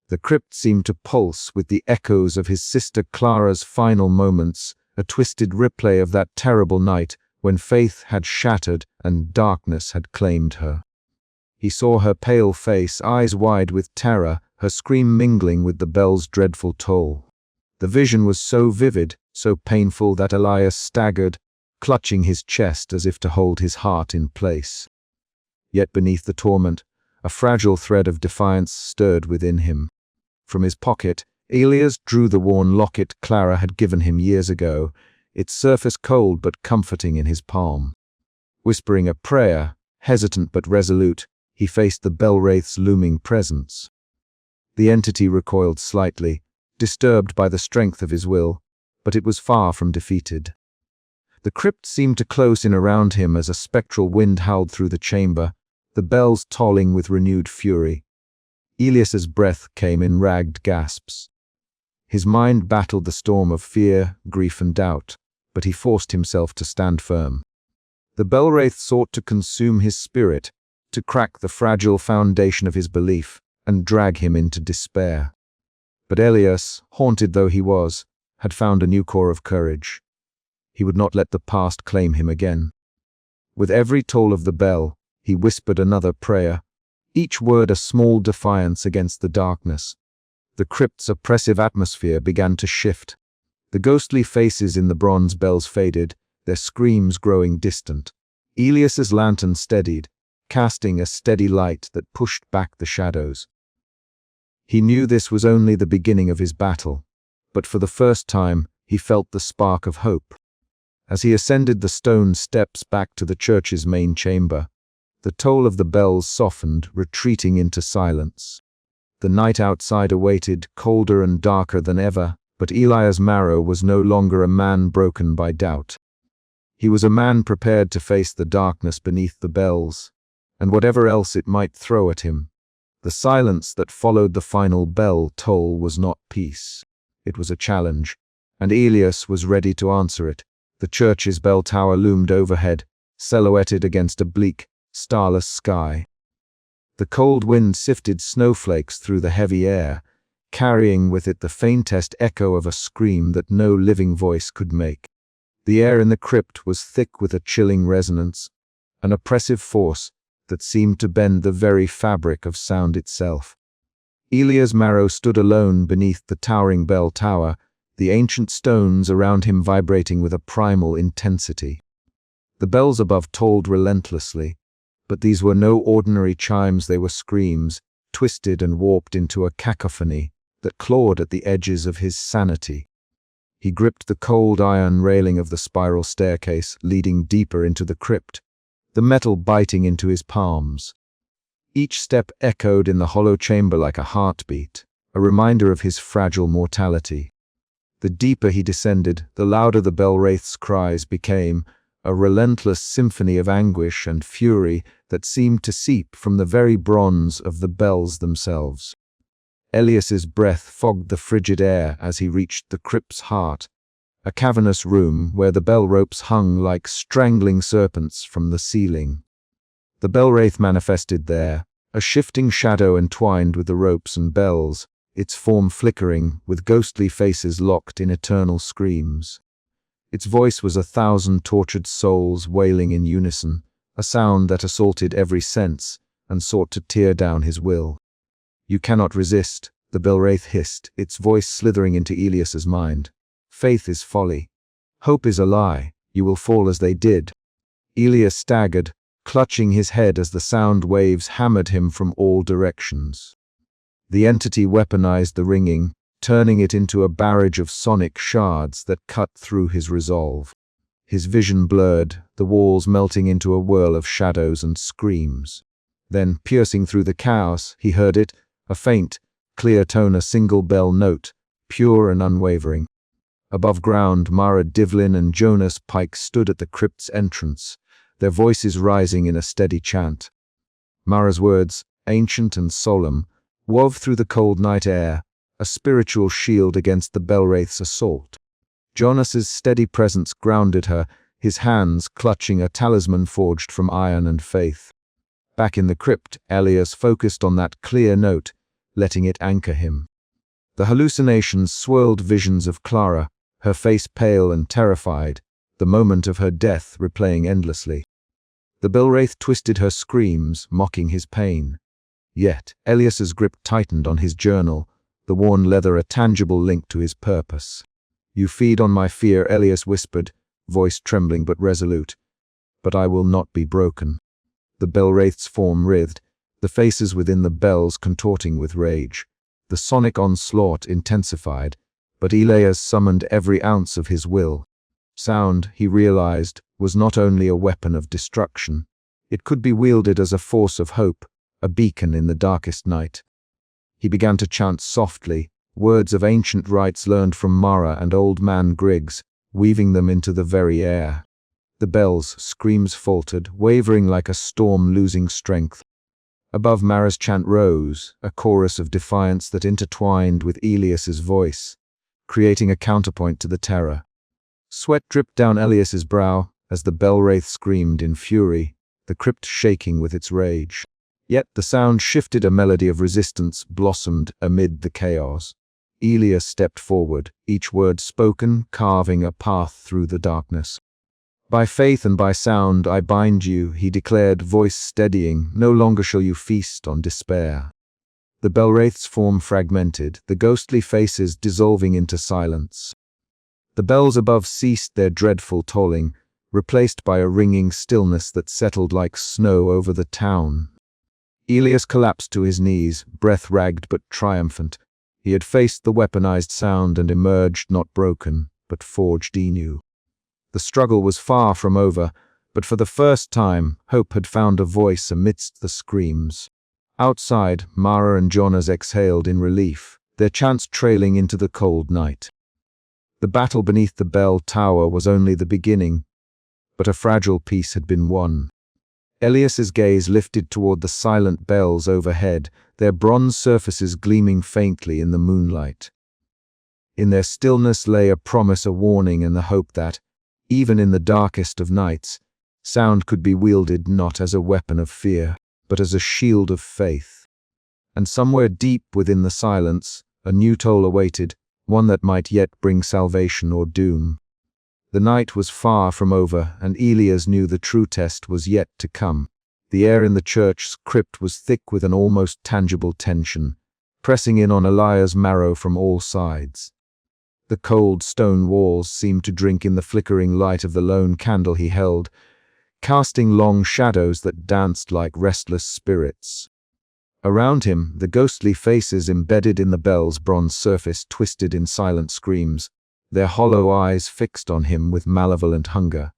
The crypt seemed to pulse with the echoes of his sister Clara's final moments, a twisted replay of that terrible night when faith had shattered and darkness had claimed her. He saw her pale face, eyes wide with terror, her scream mingling with the bell's dreadful toll. The vision was so vivid, so painful that Elias staggered, clutching his chest as if to hold his heart in place. Yet beneath the torment, a fragile thread of defiance stirred within him. From his pocket, Elias drew the worn locket Clara had given him years ago, its surface cold but comforting in his palm. Whispering a prayer, hesitant but resolute, he faced the Bellwraith's looming presence. The entity recoiled slightly, disturbed by the strength of his will, but it was far from defeated. The crypt seemed to close in around him as a spectral wind howled through the chamber, the bells tolling with renewed fury. Elias's breath came in ragged gasps. His mind battled the storm of fear, grief, and doubt, but he forced himself to stand firm. The Bellwraith sought to consume his spirit, to crack the fragile foundation of his belief, and drag him into despair. But Elias, haunted though he was, had found a new core of courage. He would not let the past claim him again. With every toll of the bell, he whispered another prayer, each word a small defiance against the darkness. The crypt's oppressive atmosphere began to shift. The ghostly faces in the bronze bells faded, their screams growing distant. Elias's lantern steadied, casting a steady light that pushed back the shadows. He knew this was only the beginning of his battle, but for the first time he felt the spark of hope. As he ascended the stone steps back to the church's main chamber, the toll of the bells softened, retreating into silence. The night outside awaited, colder and darker than ever, but Elias Marrow was no longer a man broken by doubt. He was a man prepared to face the darkness beneath the bells, and whatever else it might throw at him. The silence that followed the final bell toll was not peace. It was a challenge, and Elias was ready to answer it. The church's bell tower loomed overhead, silhouetted against a bleak, starless sky. The cold wind sifted snowflakes through the heavy air, carrying with it the faintest echo of a scream that no living voice could make. The air in the crypt was thick with a chilling resonance, an oppressive force that seemed to bend the very fabric of sound itself. Elias Marrow stood alone beneath the towering bell tower, the ancient stones around him vibrating with a primal intensity. The bells above tolled relentlessly, but these were no ordinary chimes, they were screams, twisted and warped into a cacophony that clawed at the edges of his sanity. He gripped the cold iron railing of the spiral staircase leading deeper into the crypt, the metal biting into his palms. Each step echoed in the hollow chamber like a heartbeat, a reminder of his fragile mortality. The deeper he descended, the louder the Bellwraith's cries became, a relentless symphony of anguish and fury that seemed to seep from the very bronze of the bells themselves. Elias's breath fogged the frigid air as he reached the crypt's heart, a cavernous room where the bell ropes hung like strangling serpents from the ceiling. The Bellwraith manifested there, a shifting shadow entwined with the ropes and bells, its form flickering, with ghostly faces locked in eternal screams. Its voice was 1,000 tortured souls wailing in unison, a sound that assaulted every sense and sought to tear down his will. "You cannot resist," the Bellwraith hissed, its voice slithering into Elias's mind. "Faith is folly. Hope is a lie. You will fall as they did." Elias staggered, clutching his head as the sound waves hammered him from all directions. The entity weaponized the ringing, turning it into a barrage of sonic shards that cut through his resolve. His vision blurred, the walls melting into a whirl of shadows and screams. Then, piercing through the chaos, he heard it, a faint, clear tone, a single bell note, pure and unwavering. Above ground, Mara Devlin and Jonas Pike stood at the crypt's entrance, their voices rising in a steady chant. Mara's words, ancient and solemn, wove through the cold night air, a spiritual shield against the Bellwraith's assault. Jonas's steady presence grounded her, his hands clutching a talisman forged from iron and faith. Back in the crypt, Elias focused on that clear note, letting it anchor him. The hallucinations swirled visions of Clara, her face pale and terrified, the moment of her death replaying endlessly. The Bellwraith twisted her screams, mocking his pain. Yet, Elias's grip tightened on his journal, the worn leather a tangible link to his purpose. "You feed on my fear," Elias whispered, voice trembling but resolute. "But I will not be broken." The bell-wraith's form writhed, the faces within the bells contorting with rage. The sonic onslaught intensified, but Elias summoned every ounce of his will. Sound, he realized, was not only a weapon of destruction. It could be wielded as a force of hope, a beacon in the darkest night. He began to chant softly, words of ancient rites learned from Mara and Old Man Griggs, weaving them into the very air. The bells' screams faltered, wavering like a storm losing strength. Above, Mara's chant rose, a chorus of defiance that intertwined with Elias's voice, creating a counterpoint to the terror. Sweat dripped down Elias's brow as the bell-wraith screamed in fury, the crypt shaking with its rage. Yet the sound shifted, a melody of resistance blossomed amid the chaos. Elias stepped forward, each word spoken, carving a path through the darkness. "By faith and by sound I bind you," he declared, voice steadying. "No longer shall you feast on despair." The bell-wraith's form fragmented, the ghostly faces dissolving into silence. The bells above ceased their dreadful tolling, replaced by a ringing stillness that settled like snow over the town. Elias collapsed to his knees, breath ragged but triumphant. He had faced the weaponized sound and emerged not broken, but forged anew. The struggle was far from over, but for the first time, hope had found a voice amidst the screams. Outside, Mara and Jonas exhaled in relief, their chants trailing into the cold night. The battle beneath the bell tower was only the beginning, but a fragile peace had been won. Elias's gaze lifted toward the silent bells overhead, their bronze surfaces gleaming faintly in the moonlight. In their stillness lay a promise, a warning, and the hope that, even in the darkest of nights, sound could be wielded not as a weapon of fear, but as a shield of faith. And somewhere deep within the silence, a new toll awaited, one that might yet bring salvation or doom. The night was far from over, and Elias knew the true test was yet to come. The air in the church's crypt was thick with an almost tangible tension, pressing in on Elias' marrow from all sides. The cold stone walls seemed to drink in the flickering light of the lone candle he held, casting long shadows that danced like restless spirits. Around him, the ghostly faces embedded in the bell's bronze surface twisted in silent screams, their hollow eyes fixed on him with malevolent hunger.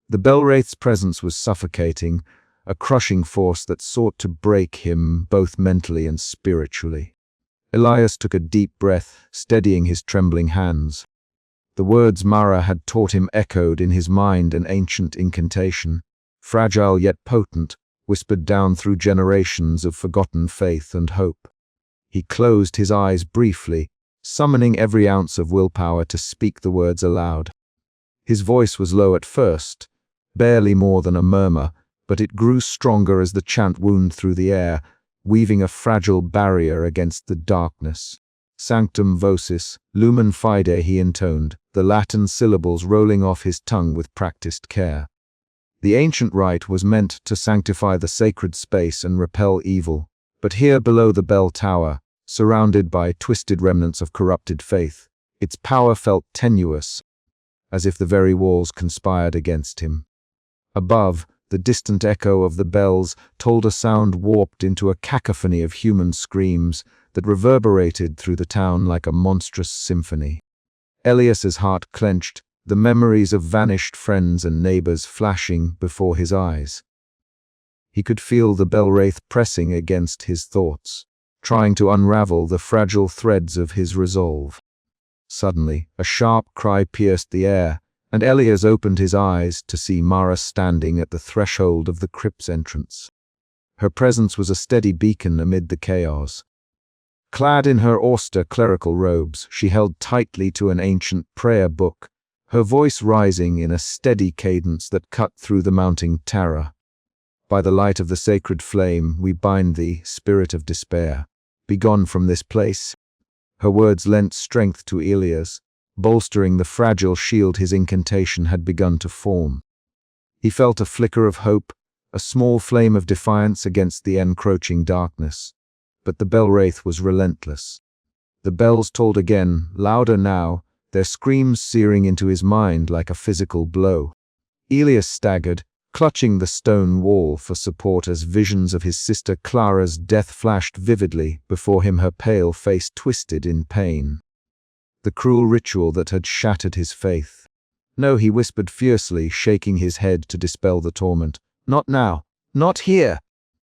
The bell-wraith's presence was suffocating, a crushing force that sought to break him both mentally and spiritually. Elias took a deep breath, steadying his trembling hands. The words Mara had taught him echoed in his mind, an ancient incantation, fragile yet potent, whispered down through generations of forgotten faith and hope. He closed his eyes briefly, summoning every ounce of willpower to speak the words aloud. His voice was low at first, barely more than a murmur, but it grew stronger as the chant wound through the air, weaving a fragile barrier against the darkness. Sanctum vocis, lumen fide, he intoned, the Latin syllables rolling off his tongue with practiced care. The ancient rite was meant to sanctify the sacred space and repel evil, but here below the bell tower, surrounded by twisted remnants of corrupted faith, its power felt tenuous, as if the very walls conspired against him. Above, the distant echo of the bells told a sound warped into a cacophony of human screams that reverberated through the town like a monstrous symphony. Elias's heart clenched, the memories of vanished friends and neighbors flashing before his eyes. He could feel the bell-wraith pressing against his thoughts, trying to unravel the fragile threads of his resolve. Suddenly, a sharp cry pierced the air, and Elias opened his eyes to see Mara standing at the threshold of the crypt's entrance. Her presence was a steady beacon amid the chaos. Clad in her austere clerical robes, she held tightly to an ancient prayer book, her voice rising in a steady cadence that cut through the mounting terror. "By the light of the sacred flame, we bind thee, spirit of despair. Begone from this place." Her words lent strength to Elias, bolstering the fragile shield his incantation had begun to form. He felt a flicker of hope, a small flame of defiance against the encroaching darkness. But the bell-wraith was relentless. The bells tolled again, louder now, their screams searing into his mind like a physical blow. Elias staggered, clutching the stone wall for support as visions of his sister Clara's death flashed vividly before him, her pale face twisted in pain. The cruel ritual that had shattered his faith. No, he whispered fiercely, shaking his head to dispel the torment. Not now. Not here.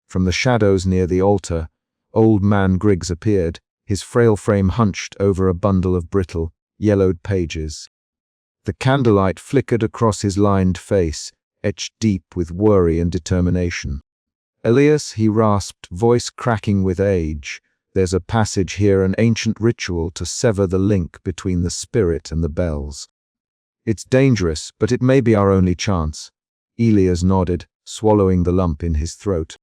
From the shadows near the altar, old man Griggs appeared, his frail frame hunched over a bundle of brittle, yellowed pages. The candlelight flickered across his lined face, etched deep with worry and determination. Elias, he rasped, voice cracking with age, there's a passage here, an ancient ritual to sever the link between the spirit and the bells. It's dangerous, but it may be our only chance. Elias nodded, swallowing the lump in his throat.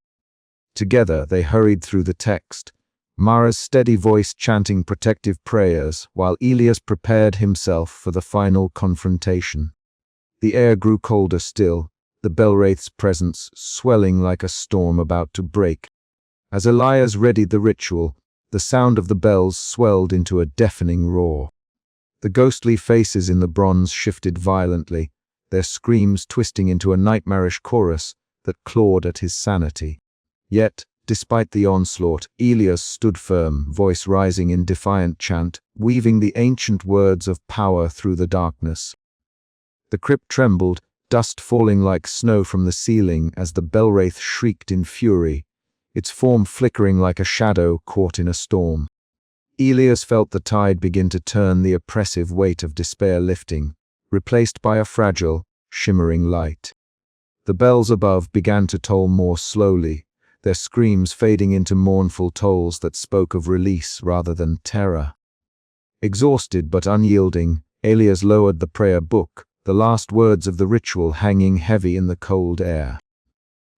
Together they hurried through the text, Mara's steady voice chanting protective prayers while Elias prepared himself for the final confrontation. The air grew colder still, the Bellwraith's presence swelling like a storm about to break. As Elias readied the ritual, the sound of the bells swelled into a deafening roar. The ghostly faces in the bronze shifted violently, their screams twisting into a nightmarish chorus that clawed at his sanity. Yet, despite the onslaught, Elias stood firm, voice rising in defiant chant, weaving the ancient words of power through the darkness. The crypt trembled, dust falling like snow from the ceiling as the Bellwraith shrieked in fury, its form flickering like a shadow caught in a storm. Elias felt the tide begin to turn, the oppressive weight of despair lifting, replaced by a fragile, shimmering light. The bells above began to toll more slowly, their screams fading into mournful tolls that spoke of release rather than terror. Exhausted but unyielding, Elias lowered the prayer book, the last words of the ritual hanging heavy in the cold air.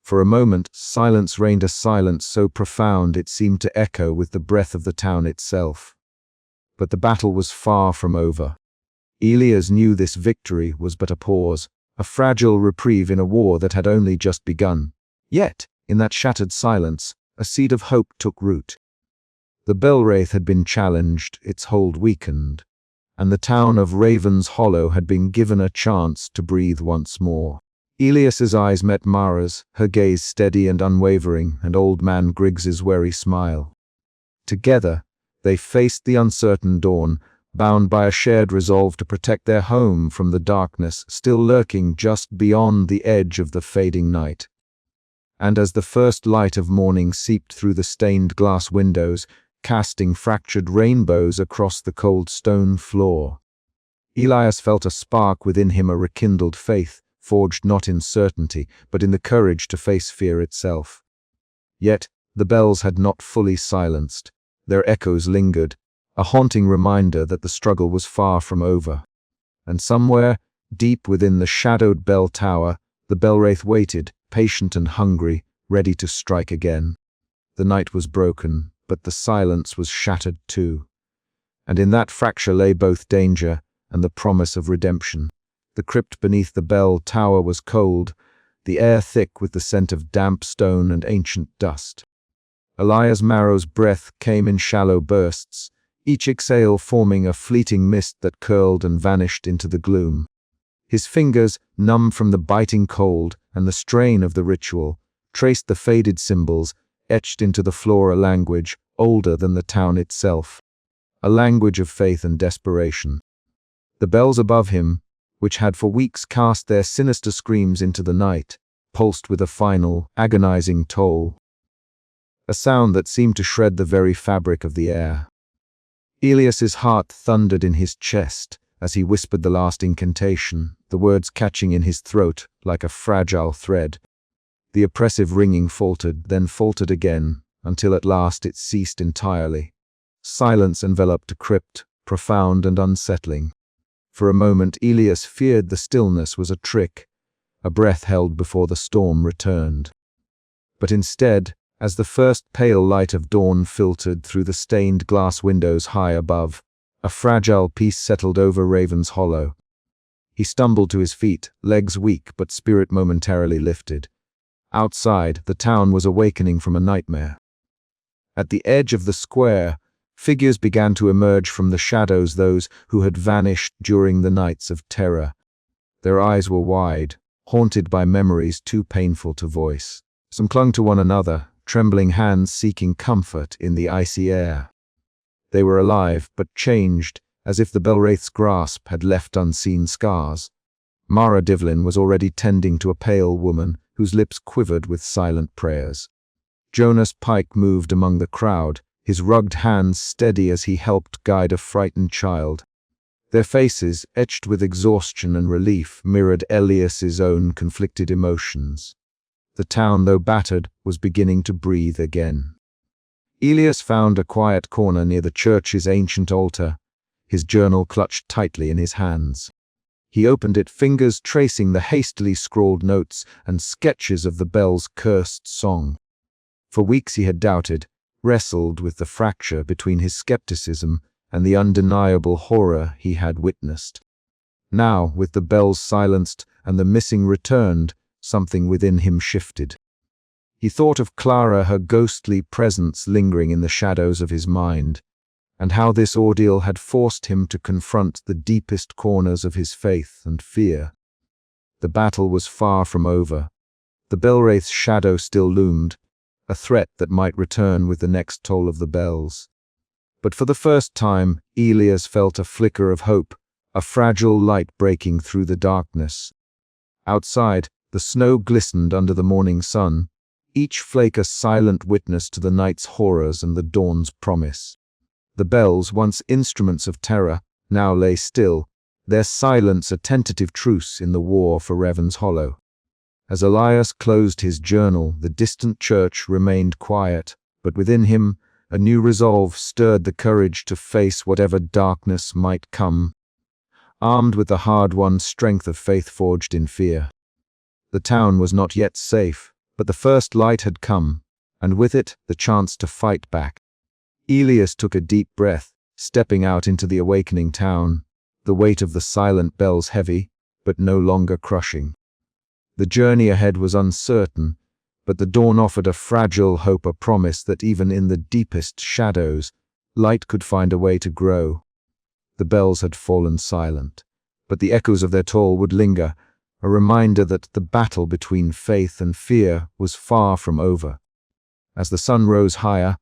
For a moment, silence reigned, a silence so profound it seemed to echo with the breath of the town itself. But the battle was far from over. Elias knew this victory was but a pause, a fragile reprieve in a war that had only just begun. Yet, in that shattered silence, a seed of hope took root. The Bellwraith had been challenged, its hold weakened, and the town of Raven's Hollow had been given a chance to breathe once more. Elias's eyes met Mara's, her gaze steady and unwavering, and old man Griggs's wary smile. Together, they faced the uncertain dawn, bound by a shared resolve to protect their home from the darkness still lurking just beyond the edge of the fading night. And as the first light of morning seeped through the stained glass windows, casting fractured rainbows across the cold stone floor, Elias felt a spark within him, a rekindled faith, forged not in certainty, but in the courage to face fear itself. Yet, the bells had not fully silenced. Their echoes lingered, a haunting reminder that the struggle was far from over. And somewhere, deep within the shadowed bell tower, the Bellwraith waited, patient and hungry, ready to strike again. The night was broken, but the silence was shattered too. And in that fracture lay both danger and the promise of redemption. The crypt beneath the bell tower was cold, the air thick with the scent of damp stone and ancient dust. Elias Marrow's breath came in shallow bursts, each exhale forming a fleeting mist that curled and vanished into the gloom. His fingers, numb from the biting cold and the strain of the ritual, traced the faded symbols, etched into the floor, a language older than the town itself, a language of faith and desperation. The bells above him, which had for weeks cast their sinister screams into the night, pulsed with a final, agonizing toll, a sound that seemed to shred the very fabric of the air. Elias's heart thundered in his chest as he whispered the last incantation, the words catching in his throat like a fragile thread. The oppressive ringing faltered, then faltered again, until at last it ceased entirely. Silence enveloped the crypt, profound and unsettling. For a moment Elias feared the stillness was a trick, a breath held before the storm returned. But instead, as the first pale light of dawn filtered through the stained glass windows high above, a fragile peace settled over Raven's Hollow. He stumbled to his feet, legs weak but spirit momentarily lifted. Outside, the town was awakening from a nightmare. At the edge of the square, Figures began to emerge from the shadows, those who had vanished during the nights of terror. Their eyes were wide, haunted by memories too painful to voice. Some clung to one another, trembling hands seeking comfort in the icy air. They were alive, but changed, as if the Belwraith's grasp had left unseen scars. Mara Devlin was already tending to a pale woman whose lips quivered with silent prayers. Jonas Pike moved among the crowd, his rugged hands steady as he helped guide a frightened child. Their faces, etched with exhaustion and relief, mirrored Elias's own conflicted emotions. The town, though battered, was beginning to breathe again. Elias found a quiet corner near the church's ancient altar, his journal clutched tightly in his hands. He opened it, fingers tracing the hastily scrawled notes and sketches of the bell's cursed song. For weeks he had doubted, wrestled with the fracture between his skepticism and the undeniable horror he had witnessed. Now, with the bells silenced and the missing returned, something within him shifted. He thought of Clara, her ghostly presence lingering in the shadows of his mind, and how this ordeal had forced him to confront the deepest corners of his faith and fear. The battle was far from over. The Belwraith's shadow still loomed, a threat that might return with the next toll of the bells. But for the first time, Elias felt a flicker of hope, a fragile light breaking through the darkness. Outside, the snow glistened under the morning sun, each flake a silent witness to the night's horrors and the dawn's promise. The bells, once instruments of terror, now lay still, their silence a tentative truce in the war for Ravenshollow. As Elias closed his journal, the distant church remained quiet, but within him, a new resolve stirred the courage to face whatever darkness might come, armed with the hard-won strength of faith forged in fear. The town was not yet safe, but the first light had come, and with it the chance to fight back. Elias took a deep breath, stepping out into the awakening town, the weight of the silent bells heavy, but no longer crushing. The journey ahead was uncertain, but the dawn offered a fragile hope, a promise that even in the deepest shadows, light could find a way to grow. The bells had fallen silent, but the echoes of their toll would linger, a reminder that the battle between faith and fear was far from over. As the sun rose higher,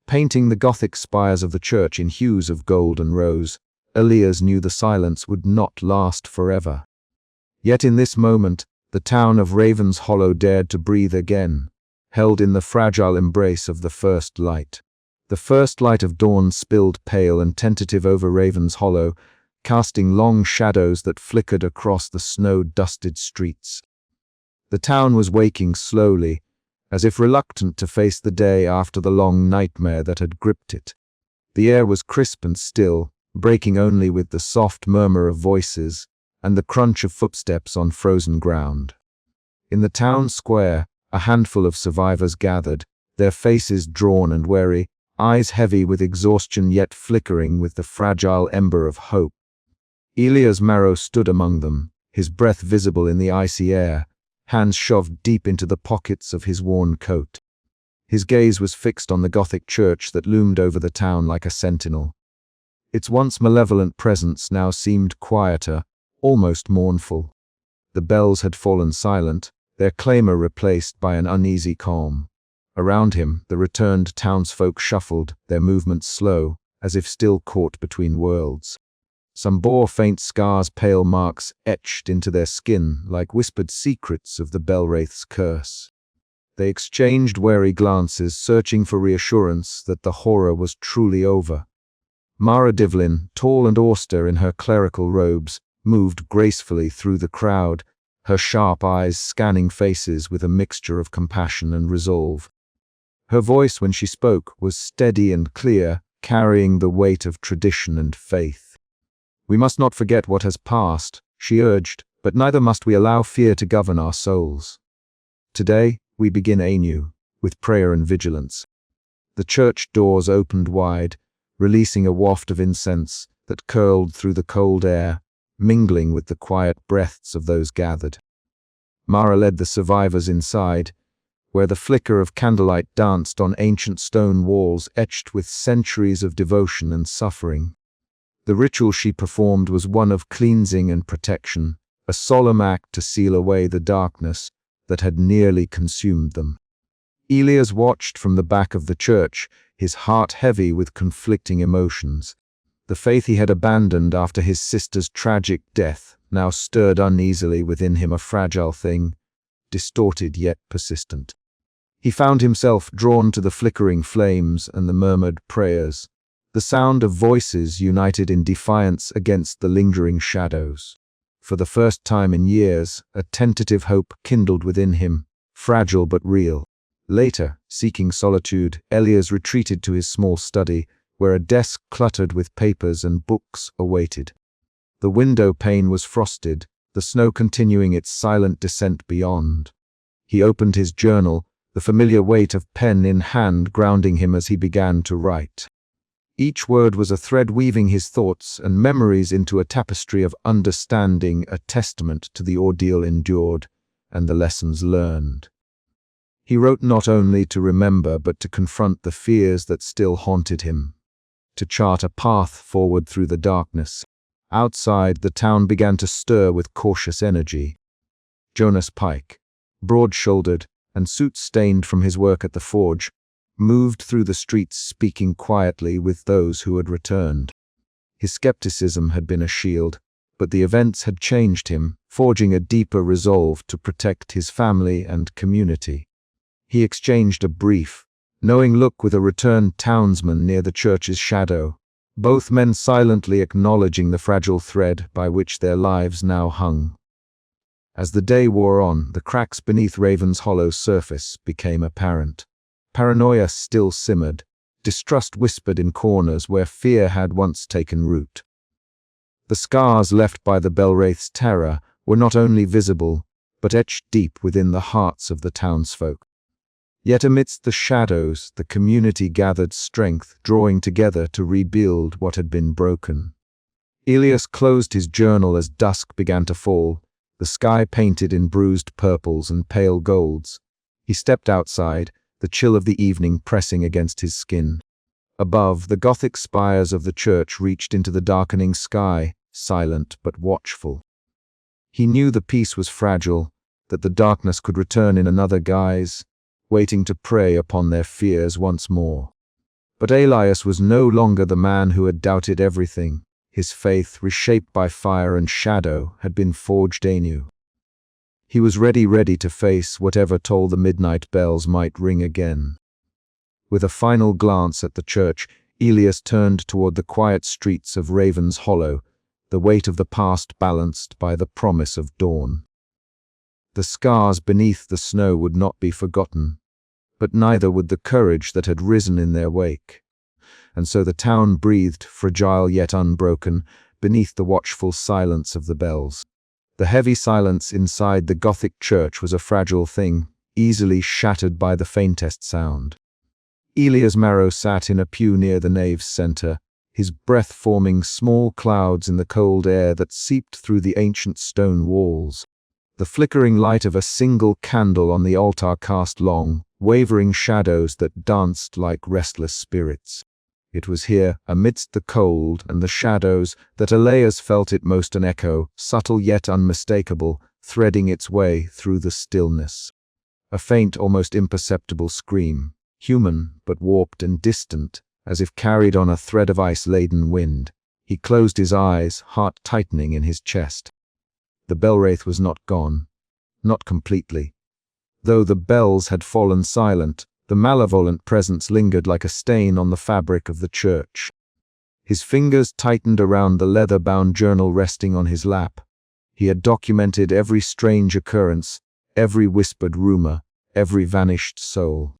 painting the Gothic spires of the church in hues of gold and rose, Elias knew the silence would not last forever. Yet in this moment, the town of Ravenshollow dared to breathe again, held in the fragile embrace of the first light. The first light of dawn spilled pale and tentative over Ravenshollow, casting long shadows that flickered across the snow-dusted streets. The town was waking slowly, as if reluctant to face the day after the long nightmare that had gripped it. The air was crisp and still, breaking only with the soft murmur of voices and the crunch of footsteps on frozen ground. In the town square, a handful of survivors gathered, their faces drawn and weary, eyes heavy with exhaustion yet flickering with the fragile ember of hope. Elias Marrow stood among them, his breath visible in the icy air, hands shoved deep into the pockets of his worn coat. His gaze was fixed on the Gothic church that loomed over the town like a sentinel. Its once malevolent presence now seemed quieter, almost mournful. The bells had fallen silent, their clamor replaced by an uneasy calm. Around him, the returned townsfolk shuffled, their movements slow, as if still caught between worlds. Some bore faint scars, pale marks etched into their skin like whispered secrets of the Belwraith's curse. They exchanged wary glances, searching for reassurance that the horror was truly over. Mara Devlin, tall and austere in her clerical robes, moved gracefully through the crowd, her sharp eyes scanning faces with a mixture of compassion and resolve. Her voice, when she spoke, was steady and clear, carrying the weight of tradition and faith. "We must not forget what has passed," she urged, "but neither must we allow fear to govern our souls. Today, we begin anew, with prayer and vigilance." The church doors opened wide, releasing a waft of incense that curled through the cold air, mingling with the quiet breaths of those gathered. Mara led the survivors inside, where the flicker of candlelight danced on ancient stone walls etched with centuries of devotion and suffering. The ritual she performed was one of cleansing and protection, a solemn act to seal away the darkness that had nearly consumed them. Elias watched from the back of the church, his heart heavy with conflicting emotions. The faith he had abandoned after his sister's tragic death now stirred uneasily within him, a fragile thing, distorted yet persistent. He found himself drawn to the flickering flames and the murmured prayers, the sound of voices united in defiance against the lingering shadows. For the first time in years, a tentative hope kindled within him, fragile but real. Later, seeking solitude, Elias retreated to his small study, where a desk cluttered with papers and books awaited. The window pane was frosted, the snow continuing its silent descent beyond. He opened his journal, the familiar weight of pen in hand grounding him as he began to write. Each word was a thread weaving his thoughts and memories into a tapestry of understanding, a testament to the ordeal endured and the lessons learned. He wrote not only to remember but to confront the fears that still haunted him, to chart a path forward through the darkness. Outside, the town began to stir with cautious energy. Jonas Pike, broad-shouldered and soot-stained from his work at the forge, moved through the streets speaking quietly with those who had returned. His skepticism had been a shield, but the events had changed him, forging a deeper resolve to protect his family and community. He exchanged a brief, knowing look with a returned townsman near the church's shadow, both men silently acknowledging the fragile thread by which their lives now hung. As the day wore on, the cracks beneath Raven's Hollow's surface became apparent. Paranoia still simmered, distrust whispered in corners where fear had once taken root. The scars left by the Belwraith's terror were not only visible, but etched deep within the hearts of the townsfolk. Yet amidst the shadows, the community gathered strength, drawing together to rebuild what had been broken. Elias closed his journal as dusk began to fall, the sky painted in bruised purples and pale golds. He stepped outside, the chill of the evening pressing against his skin. Above, the Gothic spires of the church reached into the darkening sky, silent but watchful. He knew the peace was fragile, that the darkness could return in another guise, waiting to prey upon their fears once more. But Elias was no longer the man who had doubted everything. His faith, reshaped by fire and shadow, had been forged anew. He was ready to face whatever toll the midnight bells might ring again. With a final glance at the church, Elias turned toward the quiet streets of Raven's Hollow, the weight of the past balanced by the promise of dawn. The scars beneath the snow would not be forgotten, but neither would the courage that had risen in their wake. And so the town breathed, fragile yet unbroken, beneath the watchful silence of the bells. The heavy silence inside the Gothic church was a fragile thing, easily shattered by the faintest sound. Elias Marrow sat in a pew near the nave's center, his breath forming small clouds in the cold air that seeped through the ancient stone walls. The flickering light of a single candle on the altar cast long, wavering shadows that danced like restless spirits. It was here, amidst the cold and the shadows, that Elias felt it most an echo, subtle yet unmistakable, threading its way through the stillness. A faint, almost imperceptible scream, human but warped and distant, as if carried on a thread of ice-laden wind. He closed his eyes, heart tightening in his chest. The Belwraith was not gone, not completely. Though the bells had fallen silent, the malevolent presence lingered like a stain on the fabric of the church. His fingers tightened around the leather-bound journal resting on his lap. He had documented every strange occurrence, every whispered rumor, every vanished soul.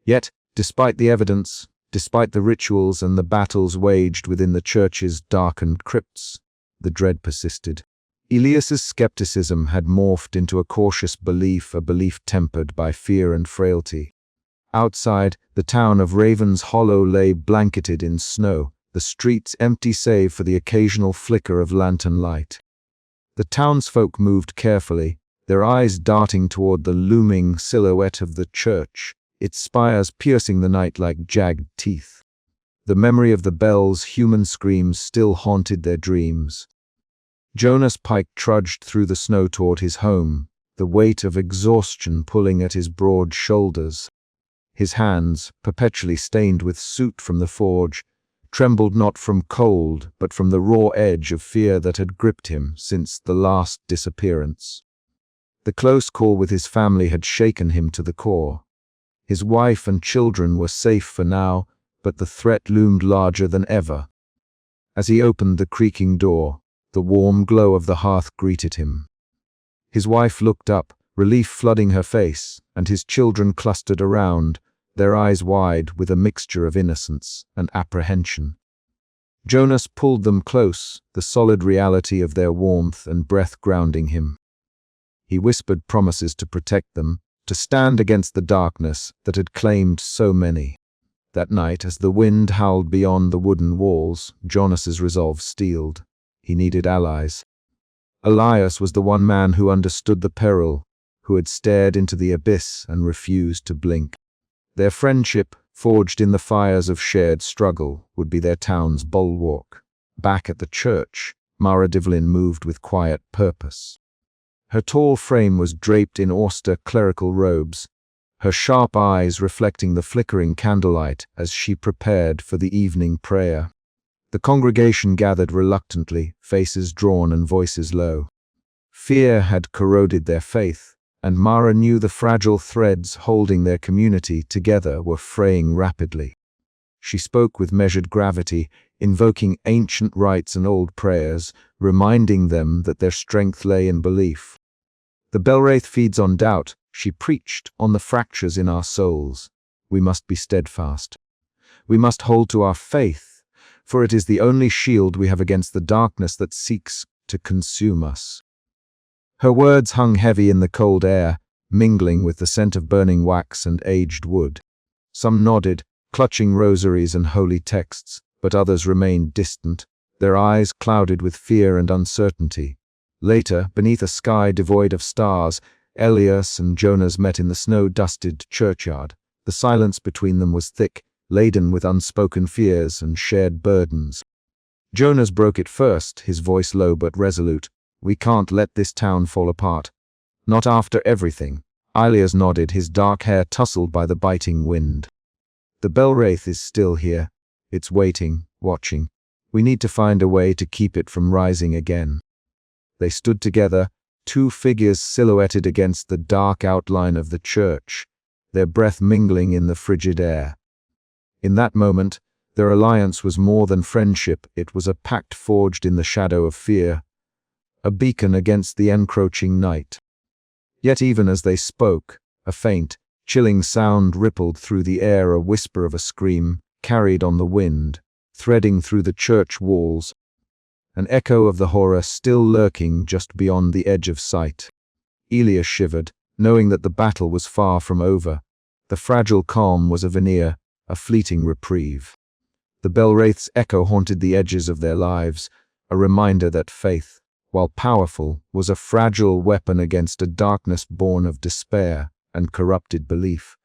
Yet, despite the evidence, despite the rituals and the battles waged within the church's darkened crypts, the dread persisted. Elias's skepticism had morphed into a cautious belief, a belief tempered by fear and frailty. Outside, the town of Raven's Hollow lay blanketed in snow, the streets empty save for the occasional flicker of lantern light. The townsfolk moved carefully, their eyes darting toward the looming silhouette of the church, its spires piercing the night like jagged teeth. The memory of the bell's human screams still haunted their dreams. Jonas Pike trudged through the snow toward his home, the weight of exhaustion pulling at his broad shoulders. His hands, perpetually stained with soot from the forge, trembled not from cold but from the raw edge of fear that had gripped him since the last disappearance. The close call with his family had shaken him to the core. His wife and children were safe for now, but the threat loomed larger than ever. As he opened the creaking door, the warm glow of the hearth greeted him. His wife looked up, relief flooding her face, and his children clustered around, their eyes wide with a mixture of innocence and apprehension. Jonas pulled them close, the solid reality of their warmth and breath grounding him. He whispered promises to protect them, to stand against the darkness that had claimed so many. That night, as the wind howled beyond the wooden walls, Jonas's resolve steeled. He needed allies. Elias was the one man who understood the peril, who had stared into the abyss and refused to blink. Their friendship, forged in the fires of shared struggle, would be their town's bulwark. Back at the church, Mara Devlin moved with quiet purpose. Her tall frame was draped in austere clerical robes, her sharp eyes reflecting the flickering candlelight as she prepared for the evening prayer. The congregation gathered reluctantly, faces drawn and voices low. Fear had corroded their faith, and Mara knew the fragile threads holding their community together were fraying rapidly. She spoke with measured gravity, invoking ancient rites and old prayers, reminding them that their strength lay in belief. The Bellwraith feeds on doubt, she preached, on the fractures in our souls. We must be steadfast. We must hold to our faith, for it is the only shield we have against the darkness that seeks to consume us. Her words hung heavy in the cold air, mingling with the scent of burning wax and aged wood. Some nodded, clutching rosaries and holy texts, but others remained distant, their eyes clouded with fear and uncertainty. Later, beneath a sky devoid of stars, Elias and Jonas met in the snow-dusted churchyard. The silence between them was thick, laden with unspoken fears and shared burdens. Jonas broke it first, his voice low but resolute. "We can't let this town fall apart. Not after everything." Elias nodded, his dark hair tousled by the biting wind. "The Bellwraith is still here. It's waiting, watching. We need to find a way to keep it from rising again." They stood together, two figures silhouetted against the dark outline of the church, their breath mingling in the frigid air. In that moment, their alliance was more than friendship, it was a pact forged in the shadow of fear, a beacon against the encroaching night. Yet even as they spoke, a faint, chilling sound rippled through the air, a whisper of a scream, carried on the wind, threading through the church walls, an echo of the horror still lurking just beyond the edge of sight. Elias shivered, knowing that the battle was far from over. The fragile calm was a veneer, a fleeting reprieve. The Bellwraith's echo haunted the edges of their lives, a reminder that faith, while powerful, was a fragile weapon against a darkness born of despair and corrupted belief.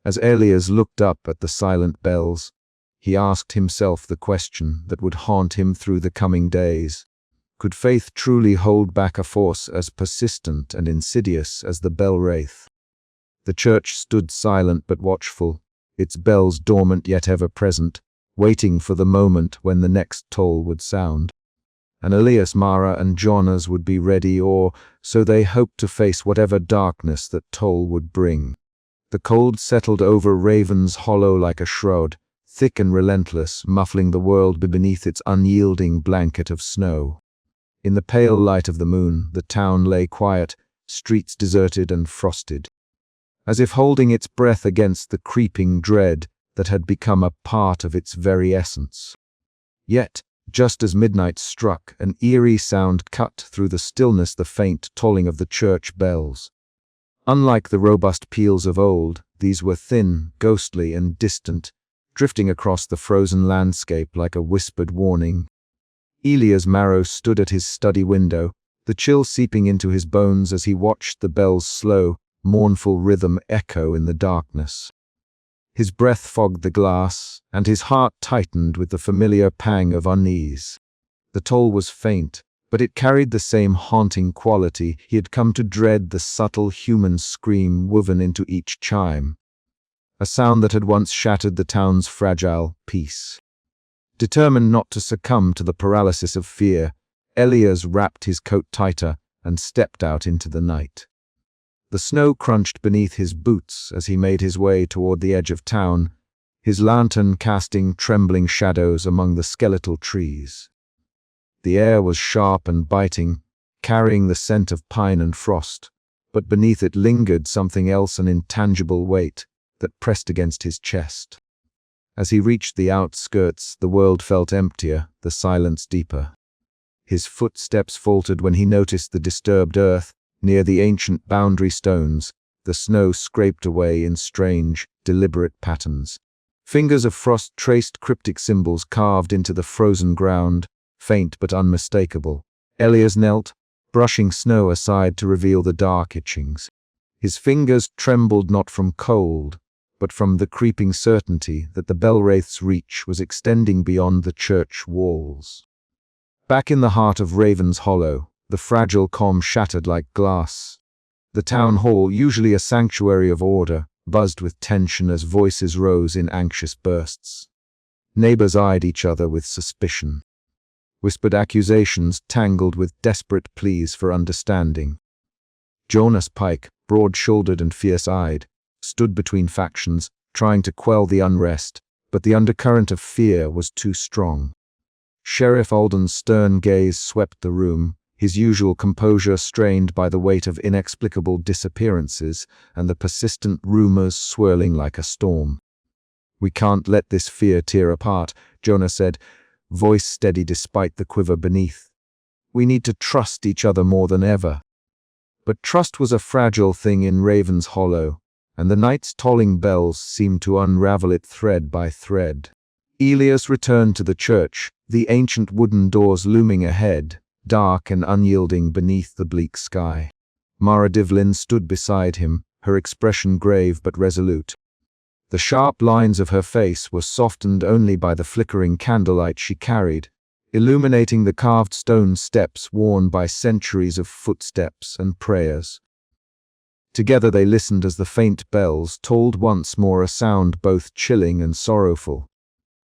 As Elias looked up at the silent bells, he asked himself the question that would haunt him through the coming days. Could faith truly hold back a force as persistent and insidious as the Bellwraith? The church stood silent but watchful, its bells dormant yet ever present, waiting for the moment when the next toll would sound. And Elias, Mara, and Jonas would be ready, or so they hoped, to face whatever darkness that toll would bring. The cold settled over Raven's Hollow like a shroud, thick and relentless, muffling the world beneath its unyielding blanket of snow. In the pale light of the moon, the town lay quiet, streets deserted and frosted, as if holding its breath against the creeping dread that had become a part of its very essence. Yet, just as midnight struck, an eerie sound cut through the stillness, the faint tolling of the church bells. Unlike the robust peals of old, these were thin, ghostly, and distant, drifting across the frozen landscape like a whispered warning. Elias Marrow stood at his study window, the the chill seeping into his bones as he watched the bell's slow, mournful rhythm echo in the darkness. His breath fogged the glass, and his heart tightened with the familiar pang of unease. The toll was faint, but it carried the same haunting quality he had come to dread, the subtle human scream woven into each chime, a sound that had once shattered the town's fragile peace. Determined not to succumb to the paralysis of fear, Elias wrapped his coat tighter and stepped out into the night. The snow crunched beneath his boots as he made his way toward the edge of town, his lantern casting trembling shadows among the skeletal trees. The air was sharp and biting, carrying the scent of pine and frost, but beneath it lingered something else, an intangible weight that pressed against his chest. As he reached the outskirts, the world felt emptier, the silence deeper. His footsteps faltered when he noticed the disturbed earth near the ancient boundary stones, the snow scraped away in strange, deliberate patterns. Fingers of frost traced cryptic symbols carved into the frozen ground, faint but unmistakable. Elias knelt, brushing snow aside to reveal the dark etchings. His fingers trembled not from cold, but from the creeping certainty that the bell-wraith's reach was extending beyond the church walls. Back in the heart of Raven's Hollow, the fragile calm shattered like glass. The town hall, usually a sanctuary of order, buzzed with tension as voices rose in anxious bursts. Neighbors eyed each other with suspicion. Whispered accusations tangled with desperate pleas for understanding. Jonas Pike, broad-shouldered and fierce-eyed, stood between factions, trying to quell the unrest, but the undercurrent of fear was too strong. Sheriff Alden's stern gaze swept the room, his usual composure strained by the weight of inexplicable disappearances and the persistent rumors swirling like a storm. "We can't let this fear tear apart," Jonah said, voice steady despite the quiver beneath. "We need to trust each other more than ever." But trust was a fragile thing in Raven's Hollow, and the night's tolling bells seemed to unravel it thread by thread. Elias returned to the church, the ancient wooden doors looming ahead, dark and unyielding beneath the bleak sky. Mara Devlin stood beside him, her expression grave but resolute. The sharp lines of her face were softened only by the flickering candlelight she carried, illuminating the carved stone steps worn by centuries of footsteps and prayers. Together they listened as the faint bells tolled once more, a sound both chilling and sorrowful.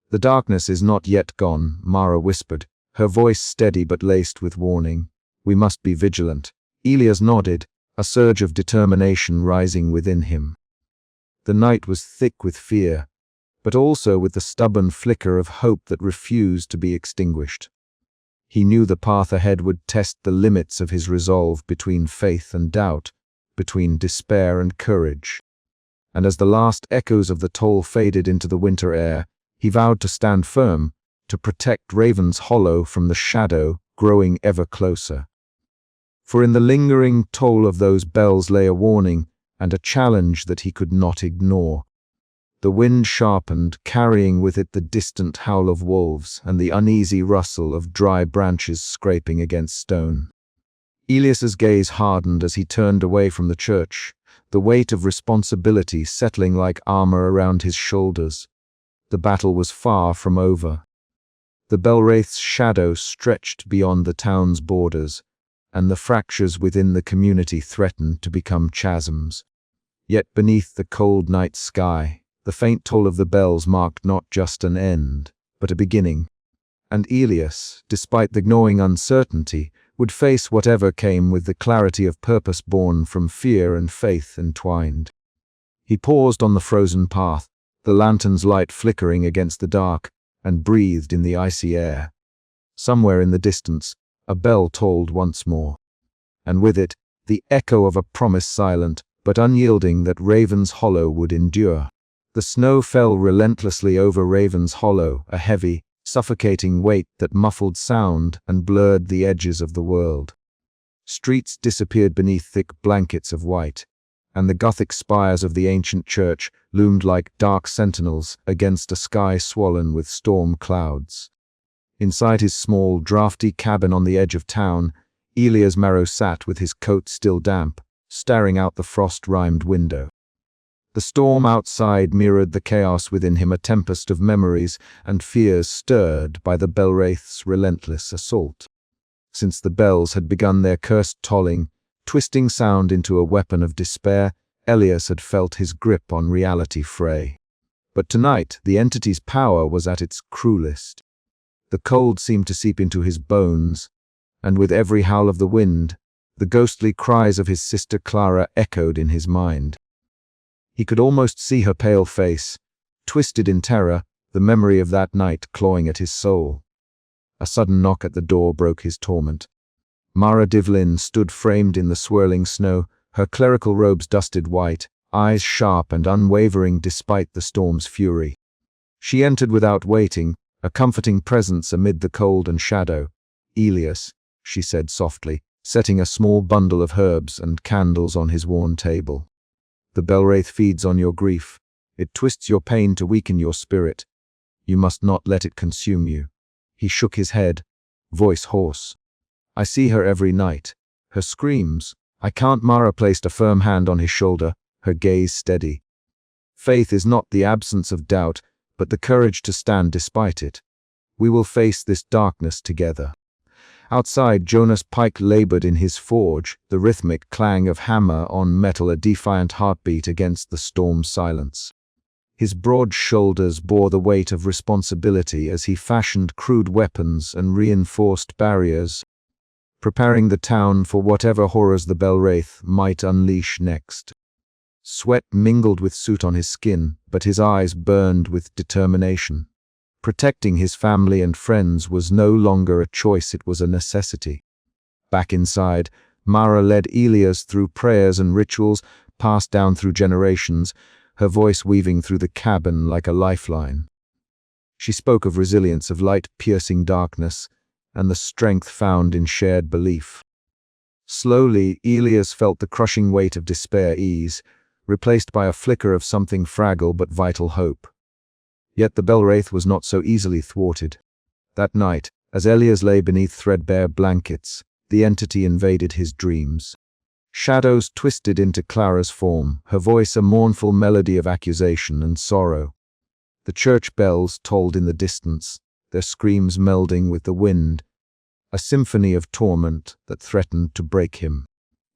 "The darkness is not yet gone," Mara whispered, her voice steady but laced with warning. "We must be vigilant." Elias nodded, a surge of determination rising within him. The night was thick with fear, but also with the stubborn flicker of hope that refused to be extinguished. He knew the path ahead would test the limits of his resolve, between faith and doubt, between despair and courage. And as the last echoes of the toll faded into the winter air, he vowed to stand firm, to protect Raven's Hollow from the shadow growing ever closer. For in the lingering toll of those bells lay a warning and a challenge that he could not ignore. The wind sharpened, carrying with it the distant howl of wolves and the uneasy rustle of dry branches scraping against stone. Elias's gaze hardened as he turned away from the church, the weight of responsibility settling like armor around his shoulders. The battle was far from over. The bell-wraith's shadow stretched beyond the town's borders, and the fractures within the community threatened to become chasms. Yet beneath the cold night sky, the faint toll of the bells marked not just an end, but a beginning. And Elias, despite the gnawing uncertainty, would face whatever came with the clarity of purpose born from fear and faith entwined. He paused on the frozen path, the lantern's light flickering against the dark, and breathed in the icy air. Somewhere in the distance, a bell tolled once more, and with it, the echo of a promise silent but unyielding that Raven's Hollow would endure. The snow fell relentlessly over Raven's Hollow, a heavy, suffocating weight that muffled sound and blurred the edges of the world. Streets disappeared beneath thick blankets of white, and the Gothic spires of the ancient church loomed like dark sentinels against a sky swollen with storm clouds. Inside his small, drafty cabin on the edge of town, Elias Marrow sat with his coat still damp, staring out the frost-rimed window. The storm outside mirrored the chaos within him, a tempest of memories and fears stirred by the Bellwraith's relentless assault. Since the bells had begun their cursed tolling, twisting sound into a weapon of despair, Elias had felt his grip on reality fray. But tonight, the entity's power was at its cruelest. The cold seemed to seep into his bones, and with every howl of the wind, the ghostly cries of his sister Clara echoed in his mind. He could almost see her pale face, twisted in terror, the memory of that night clawing at his soul. A sudden knock at the door broke his torment. Mara Devlin stood framed in the swirling snow, her clerical robes dusted white, eyes sharp and unwavering despite the storm's fury. She entered without waiting, a comforting presence amid the cold and shadow. "Elias," she said softly, setting a small bundle of herbs and candles on his worn table. "The Bellwraith feeds on your grief. It twists your pain to weaken your spirit. You must not let it consume you." He shook his head, voice hoarse. "I see her every night. Her screams. I can't." Mara placed a firm hand on his shoulder, her gaze steady. "Faith is not the absence of doubt, but the courage to stand despite it. We will face this darkness together." Outside, Jonas Pike labored in his forge, the rhythmic clang of hammer on metal a defiant heartbeat against the storm's silence. His broad shoulders bore the weight of responsibility as he fashioned crude weapons and reinforced barriers, preparing the town for whatever horrors the Bellwraith might unleash next. Sweat mingled with soot on his skin, but his eyes burned with determination. Protecting his family and friends was no longer a choice, it was a necessity. Back inside, Mara led Elias through prayers and rituals passed down through generations, her voice weaving through the cabin like a lifeline. She spoke of resilience, of light piercing darkness, and the strength found in shared belief. Slowly, Elias felt the crushing weight of despair ease, replaced by a flicker of something fragile but vital hope. Yet the Bellwraith was not so easily thwarted. That night, as Elias lay beneath threadbare blankets, the entity invaded his dreams. Shadows twisted into Clara's form, her voice a mournful melody of accusation and sorrow. The church bells tolled in the distance, their screams melding with the wind, a symphony of torment that threatened to break him.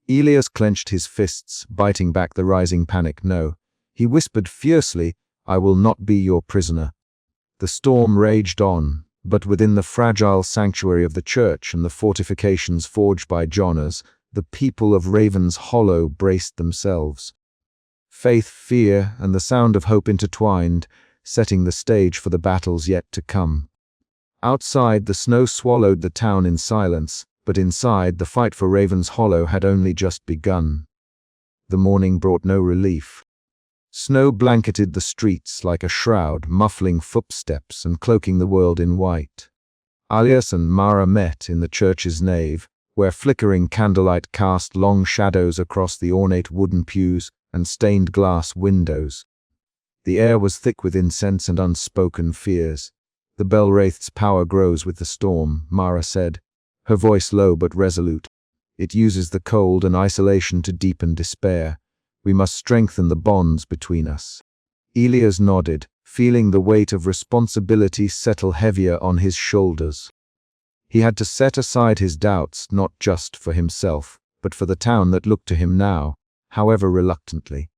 Elias clenched his fists, biting back the rising panic. "No," he whispered fiercely, "I will not be your prisoner." The storm raged on, but within the fragile sanctuary of the church and the fortifications forged by Jonas, the people of Raven's Hollow braced themselves. Faith, fear, and the sound of hope intertwined, setting the stage for the battles yet to come. Outside, the snow swallowed the town in silence, but inside, the fight for Raven's Hollow had only just begun. The morning brought no relief. Snow blanketed the streets like a shroud, muffling footsteps and cloaking the world in white. Elias and Mara met in the church's nave, where flickering candlelight cast long shadows across the ornate wooden pews and stained glass windows. The air was thick with incense and unspoken fears. "The Bellwraith's power grows with the storm," Mara said, her voice low but resolute. "It uses the cold and isolation to deepen despair. We must strengthen the bonds between us." Elias nodded, feeling the weight of responsibility settle heavier on his shoulders. He had to set aside his doubts, not just for himself, but for the town that looked to him now, however reluctantly.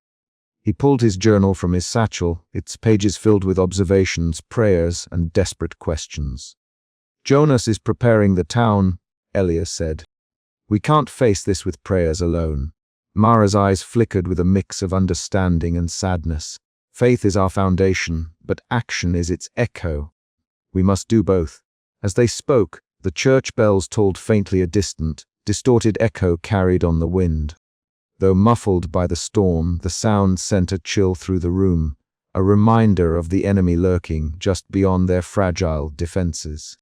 He pulled his journal from his satchel, its pages filled with observations, prayers, and desperate questions. "Jonas is preparing the town," Elias said. "We can't face this with prayers alone." Mara's eyes flickered with a mix of understanding and sadness. "Faith is our foundation, but action is its echo. We must do both." As they spoke, the church bells tolled faintly, a distant, distorted echo carried on the wind. Though muffled by the storm, the sound sent a chill through the room, a reminder of the enemy lurking just beyond their fragile defenses.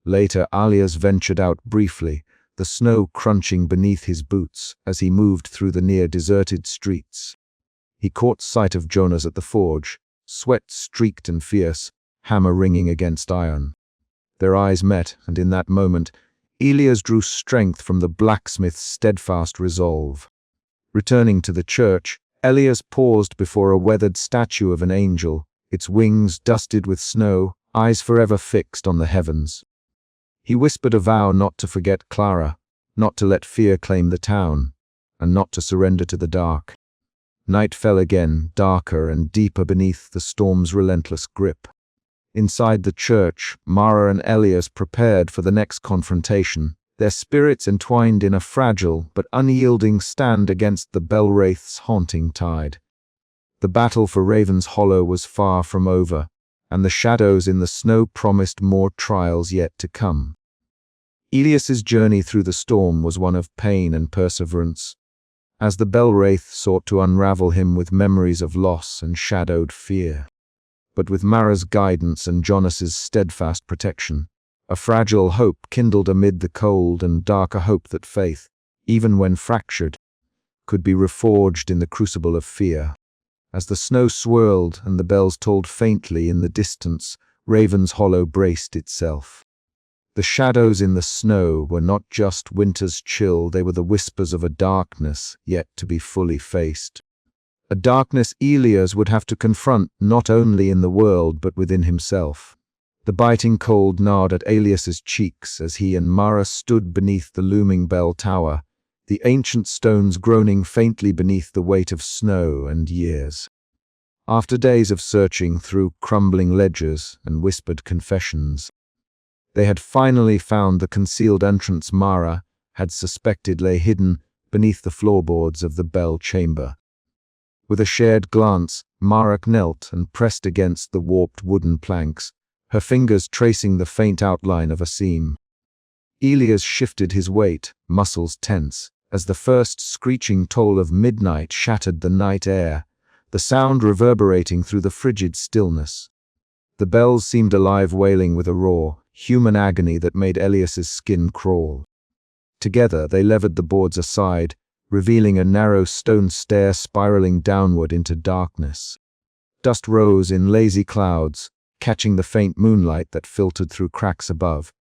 Later, Elias ventured out briefly, the snow crunching beneath his boots as he moved through the near-deserted streets. He caught sight of Jonas at the forge, sweat streaked and fierce, hammer ringing against iron. Their eyes met, and in that moment, Elias drew strength from the blacksmith's steadfast resolve. Returning to the church, Elias paused before a weathered statue of an angel, its wings dusted with snow, eyes forever fixed on the heavens. He whispered a vow not to forget Clara, not to let fear claim the town, and not to surrender to the dark. Night fell again, darker and deeper beneath the storm's relentless grip. Inside the church, Mara and Elias prepared for the next confrontation, their spirits entwined in a fragile but unyielding stand against the Bell-Wraith's haunting tide. The battle for Raven's Hollow was far from over, and the shadows in the snow promised more trials yet to come. Elias's journey through the storm was one of pain and perseverance, as the Bell-Wraith sought to unravel him with memories of loss and shadowed fear. But with Mara's guidance and Jonas's steadfast protection, a fragile hope kindled amid the cold, and darker hope that faith, even when fractured, could be reforged in the crucible of fear. As the snow swirled and the bells tolled faintly in the distance, Raven's Hollow braced itself. The shadows in the snow were not just winter's chill, they were the whispers of a darkness yet to be fully faced. A darkness Elias would have to confront not only in the world but within himself. The biting cold gnawed at Elias's cheeks as he and Mara stood beneath the looming bell tower, the ancient stones groaning faintly beneath the weight of snow and years. After days of searching through crumbling ledgers and whispered confessions, they had finally found the concealed entrance Mara had suspected lay hidden beneath the floorboards of the bell chamber. With a shared glance, Mara knelt and pressed against the warped wooden planks, her fingers tracing the faint outline of a seam. Elias shifted his weight, muscles tense, as the first screeching toll of midnight shattered the night air, the sound reverberating through the frigid stillness. The bells seemed alive, wailing with a raw, human agony that made Elias's skin crawl. Together they levered the boards aside, revealing a narrow stone stair spiraling downward into darkness. Dust rose in lazy clouds, catching the faint moonlight that filtered through cracks above.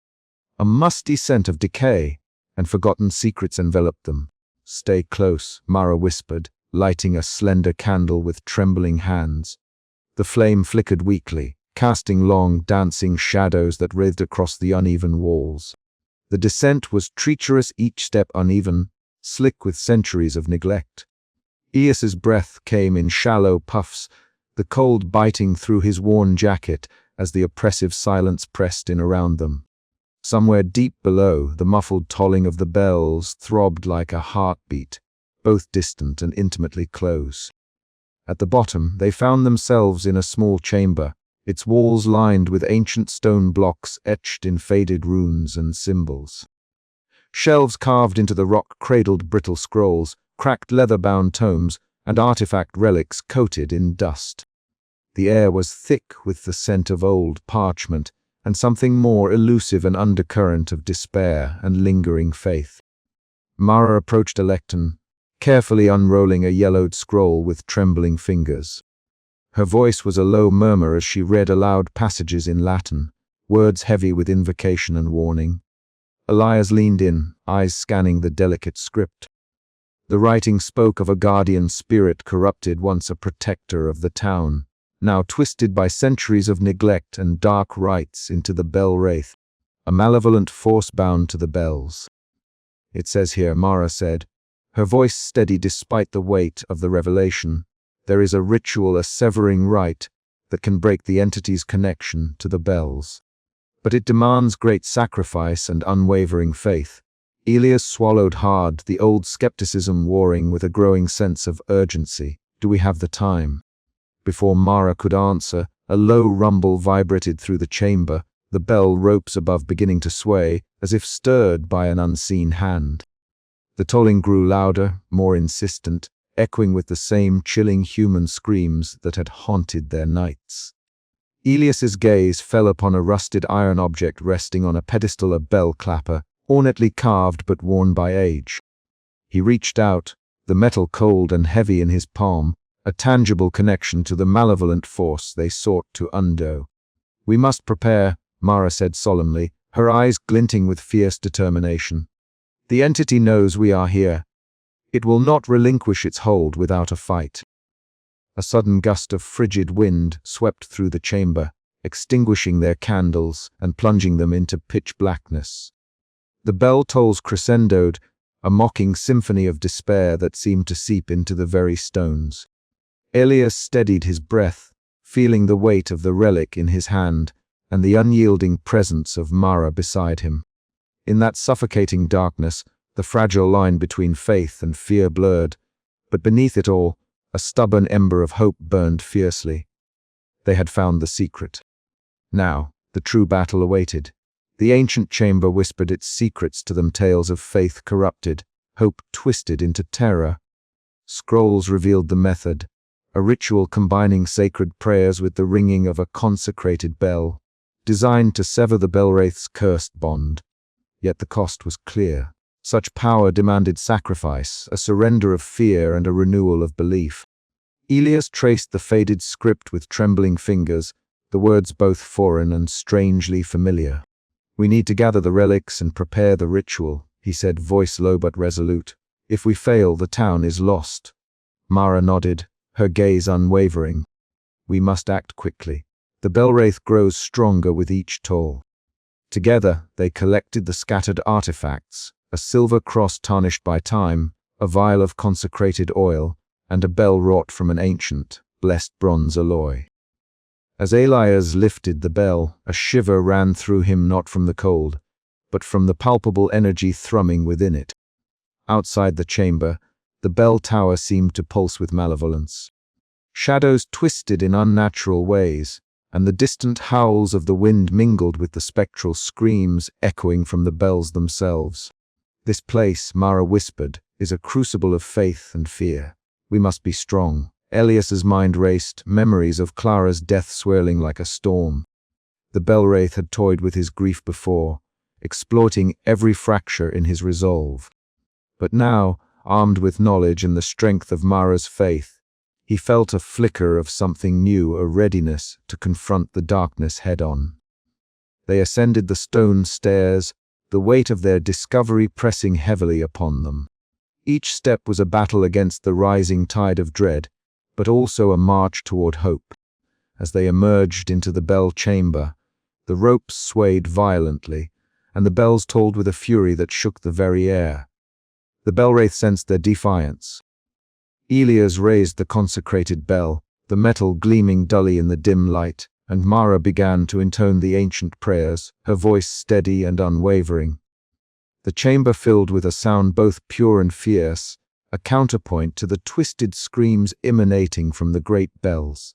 A musty scent of decay and forgotten secrets enveloped them. "Stay close," Mara whispered, lighting a slender candle with trembling hands. The flame flickered weakly, casting long, dancing shadows that writhed across the uneven walls. The descent was treacherous, each step uneven, slick with centuries of neglect. Elias's breath came in shallow puffs, the cold biting through his worn jacket as the oppressive silence pressed in around them. Somewhere deep below, the muffled tolling of the bells throbbed like a heartbeat, both distant and intimately close. At the bottom, they found themselves in a small chamber, its walls lined with ancient stone blocks etched in faded runes and symbols. Shelves carved into the rock cradled brittle scrolls, cracked leather-bound tomes, and artifact relics coated in dust. The air was thick with the scent of old parchment, and something more elusive, an undercurrent of despair and lingering faith. Mara approached a lectern, carefully unrolling a yellowed scroll with trembling fingers. Her voice was a low murmur as she read aloud passages in Latin, words heavy with invocation and warning. Elias leaned in, eyes scanning the delicate script. The writing spoke of a guardian spirit corrupted, once a protector of the town, now twisted by centuries of neglect and dark rites into the Bell-Wraith, a malevolent force bound to the bells. "It says here," Mara said, her voice steady despite the weight of the revelation, "there is a ritual, a severing rite, that can break the entity's connection to the bells. But it demands great sacrifice and unwavering faith." Elias swallowed hard, the old skepticism warring with a growing sense of urgency. "Do we have the time?" Before Mara could answer, a low rumble vibrated through the chamber, the bell ropes above beginning to sway, as if stirred by an unseen hand. The tolling grew louder, more insistent, echoing with the same chilling human screams that had haunted their nights. Elias's gaze fell upon a rusted iron object resting on a pedestal, a bell clapper, ornately carved but worn by age. He reached out, the metal cold and heavy in his palm, a tangible connection to the malevolent force they sought to undo. "We must prepare," Mara said solemnly, her eyes glinting with fierce determination. "The entity knows we are here. It will not relinquish its hold without a fight." A sudden gust of frigid wind swept through the chamber, extinguishing their candles and plunging them into pitch blackness. The bell tolls crescendoed, a mocking symphony of despair that seemed to seep into the very stones. Elias steadied his breath, feeling the weight of the relic in his hand and the unyielding presence of Mara beside him. In that suffocating darkness, the fragile line between faith and fear blurred, but beneath it all, a stubborn ember of hope burned fiercely. They had found the secret. Now, the true battle awaited. The ancient chamber whispered its secrets to them, tales of faith corrupted, hope twisted into terror. Scrolls revealed the method, a ritual combining sacred prayers with the ringing of a consecrated bell, designed to sever the Bellwraith's cursed bond. Yet the cost was clear. Such power demanded sacrifice, a surrender of fear and a renewal of belief. Elias traced the faded script with trembling fingers, the words both foreign and strangely familiar. "We need to gather the relics and prepare the ritual," he said, voice low but resolute. "If we fail, the town is lost." Mara nodded, her gaze unwavering. "We must act quickly. The Bellwraith grows stronger with each toll." Together, they collected the scattered artifacts, a silver cross tarnished by time, a vial of consecrated oil, and a bell wrought from an ancient, blessed bronze alloy. As Elias lifted the bell, a shiver ran through him, not from the cold, but from the palpable energy thrumming within it. Outside the chamber, the bell tower seemed to pulse with malevolence. Shadows twisted in unnatural ways, and the distant howls of the wind mingled with the spectral screams echoing from the bells themselves. "This place," Mara whispered, "is a crucible of faith and fear. We must be strong." Elias's mind raced, memories of Clara's death swirling like a storm. The Bellwraith had toyed with his grief before, exploiting every fracture in his resolve. But now, armed with knowledge and the strength of Mara's faith, he felt a flicker of something new, a readiness to confront the darkness head-on. They ascended the stone stairs, the weight of their discovery pressing heavily upon them. Each step was a battle against the rising tide of dread, but also a march toward hope. As they emerged into the bell chamber, the ropes swayed violently, and the bells tolled with a fury that shook the very air. The Bellwraith sensed their defiance. Elias raised the consecrated bell, the metal gleaming dully in the dim light, and Mara began to intone the ancient prayers, her voice steady and unwavering. The chamber filled with a sound both pure and fierce, a counterpoint to the twisted screams emanating from the great bells.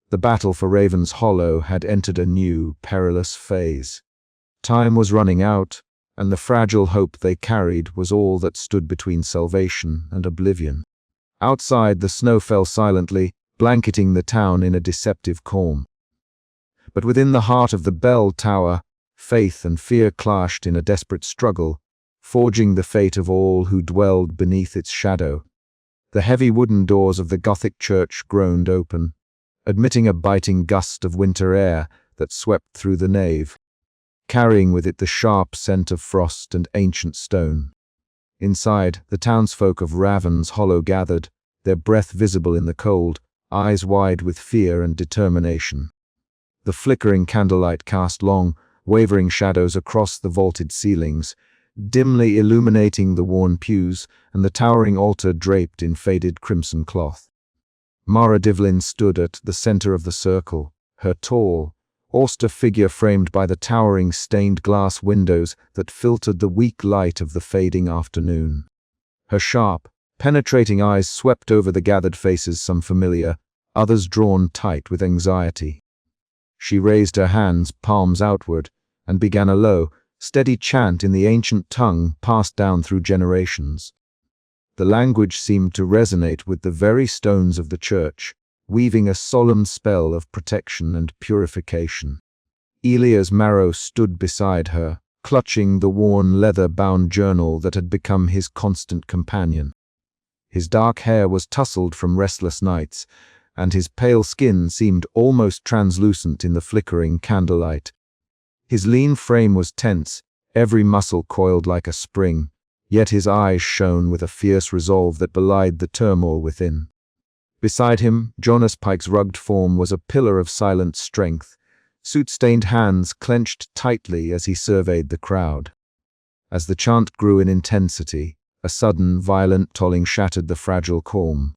The battle for Raven's Hollow had entered a new, perilous phase. Time was running out, and the fragile hope they carried was all that stood between salvation and oblivion. Outside, the snow fell silently, blanketing the town in a deceptive calm. But within the heart of the bell tower, faith and fear clashed in a desperate struggle, forging the fate of all who dwelled beneath its shadow. The heavy wooden doors of the Gothic church groaned open, admitting a biting gust of winter air that swept through the nave, carrying with it the sharp scent of frost and ancient stone. Inside, the townsfolk of Raven's Hollow gathered, their breath visible in the cold, eyes wide with fear and determination. The flickering candlelight cast long, wavering shadows across the vaulted ceilings, dimly illuminating the worn pews and the towering altar draped in faded crimson cloth. Mara Devlin stood at the center of the circle, her tall, austere figure framed by the towering stained glass windows that filtered the weak light of the fading afternoon. Her sharp, penetrating eyes swept over the gathered faces, some familiar, others drawn tight with anxiety. She raised her hands, palms outward, and began a low, steady chant in the ancient tongue passed down through generations. The language seemed to resonate with the very stones of the church, weaving a solemn spell of protection and purification. Elias Marrow stood beside her, clutching the worn leather-bound journal that had become his constant companion. His dark hair was tousled from restless nights, and his pale skin seemed almost translucent in the flickering candlelight. His lean frame was tense, every muscle coiled like a spring, yet his eyes shone with a fierce resolve that belied the turmoil within. Beside him, Jonas Pike's rugged form was a pillar of silent strength, soot-stained hands clenched tightly as he surveyed the crowd. As the chant grew in intensity, a sudden, violent tolling shattered the fragile calm.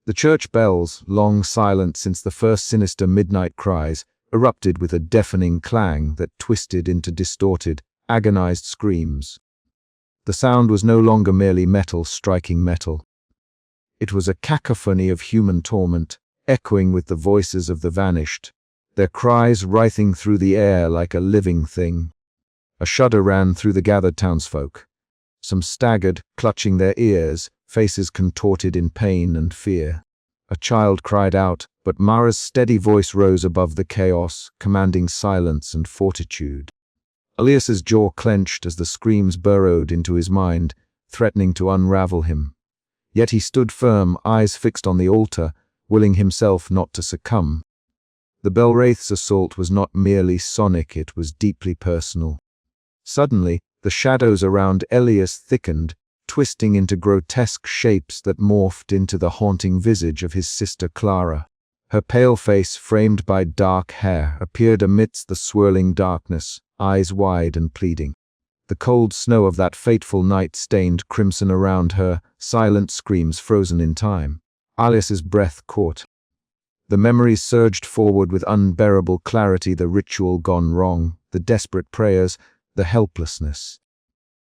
The church bells, long silent since the first sinister midnight cries, erupted with a deafening clang that twisted into distorted, agonized screams. The sound was no longer merely metal striking metal. It was a cacophony of human torment, echoing with the voices of the vanished, their cries writhing through the air like a living thing. A shudder ran through the gathered townsfolk. Some staggered, clutching their ears, faces contorted in pain and fear. A child cried out, but Mara's steady voice rose above the chaos, commanding silence and fortitude. Elias's jaw clenched as the screams burrowed into his mind, threatening to unravel him. Yet he stood firm, eyes fixed on the altar, willing himself not to succumb. The Bellwraith's assault was not merely sonic, it was deeply personal. Suddenly, the shadows around Elias thickened, twisting into grotesque shapes that morphed into the haunting visage of his sister Clara. Her pale face, framed by dark hair, appeared amidst the swirling darkness, eyes wide and pleading. The cold snow of that fateful night stained crimson around her, silent screams frozen in time. Elias's breath caught. The memories surged forward with unbearable clarity, the ritual gone wrong, the desperate prayers, the helplessness.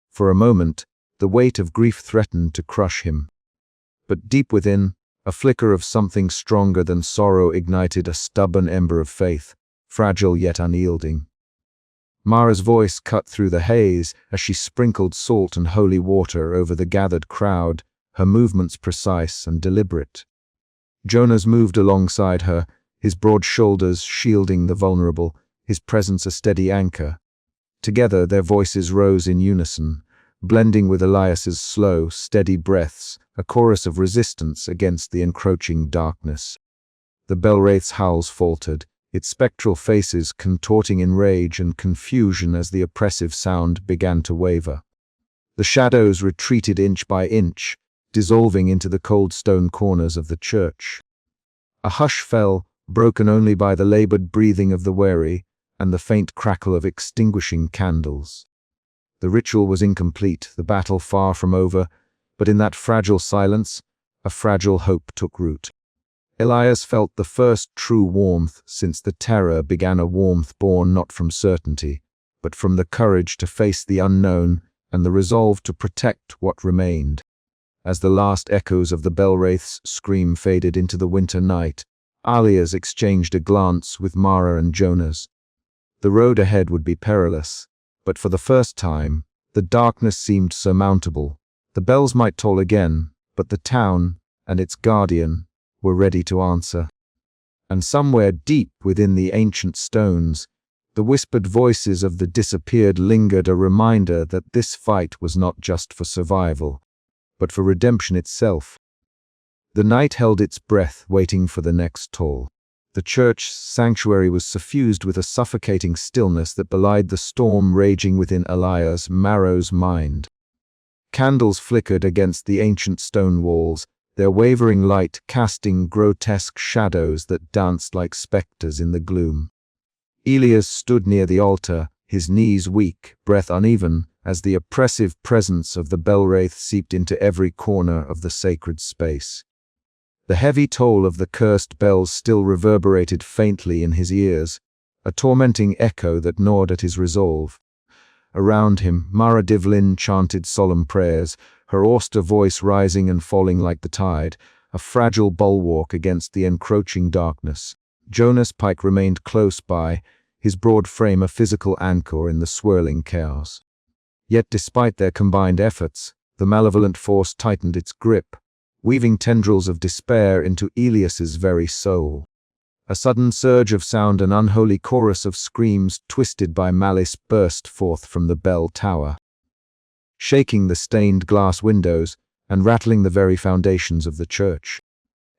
For a moment, the weight of grief threatened to crush him. But deep within, a flicker of something stronger than sorrow ignited a stubborn ember of faith, fragile yet unyielding. Mara's voice cut through the haze as she sprinkled salt and holy water over the gathered crowd, her movements precise and deliberate. Jonas moved alongside her, his broad shoulders shielding the vulnerable, his presence a steady anchor. Together their voices rose in unison, blending with Elias's slow, steady breaths, a chorus of resistance against the encroaching darkness. The Bellwraith's howls faltered, its spectral faces contorting in rage and confusion as the oppressive sound began to waver. The shadows retreated inch by inch, dissolving into the cold stone corners of the church. A hush fell, broken only by the labored breathing of the weary and the faint crackle of extinguishing candles. The ritual was incomplete, the battle far from over, but in that fragile silence, a fragile hope took root. Elias felt the first true warmth since the terror began, a warmth born not from certainty, but from the courage to face the unknown and the resolve to protect what remained. As the last echoes of the Bellwraith's scream faded into the winter night, Elias exchanged a glance with Mara and Jonas. The road ahead would be perilous, but for the first time, the darkness seemed surmountable. The bells might toll again, but the town and its guardian were ready to answer. And somewhere deep within the ancient stones, the whispered voices of the disappeared lingered, a reminder that this fight was not just for survival, but for redemption itself. The night held its breath, waiting for the next toll. The church sanctuary was suffused with a suffocating stillness that belied the storm raging within Elias Marrow's mind. Candles flickered against the ancient stone walls, their wavering light casting grotesque shadows that danced like specters in the gloom. Elias stood near the altar, his knees weak, breath uneven, as the oppressive presence of the Bellwraith seeped into every corner of the sacred space. The heavy toll of the cursed bells still reverberated faintly in his ears, a tormenting echo that gnawed at his resolve. Around him, Mara Devlin chanted solemn prayers, her austere voice rising and falling like the tide, a fragile bulwark against the encroaching darkness. Jonas Pike remained close by, his broad frame a physical anchor in the swirling chaos. Yet despite their combined efforts, the malevolent force tightened its grip, weaving tendrils of despair into Elias's very soul. A sudden surge of sound, an unholy chorus of screams twisted by malice burst forth from the bell tower, shaking the stained glass windows and rattling the very foundations of the church.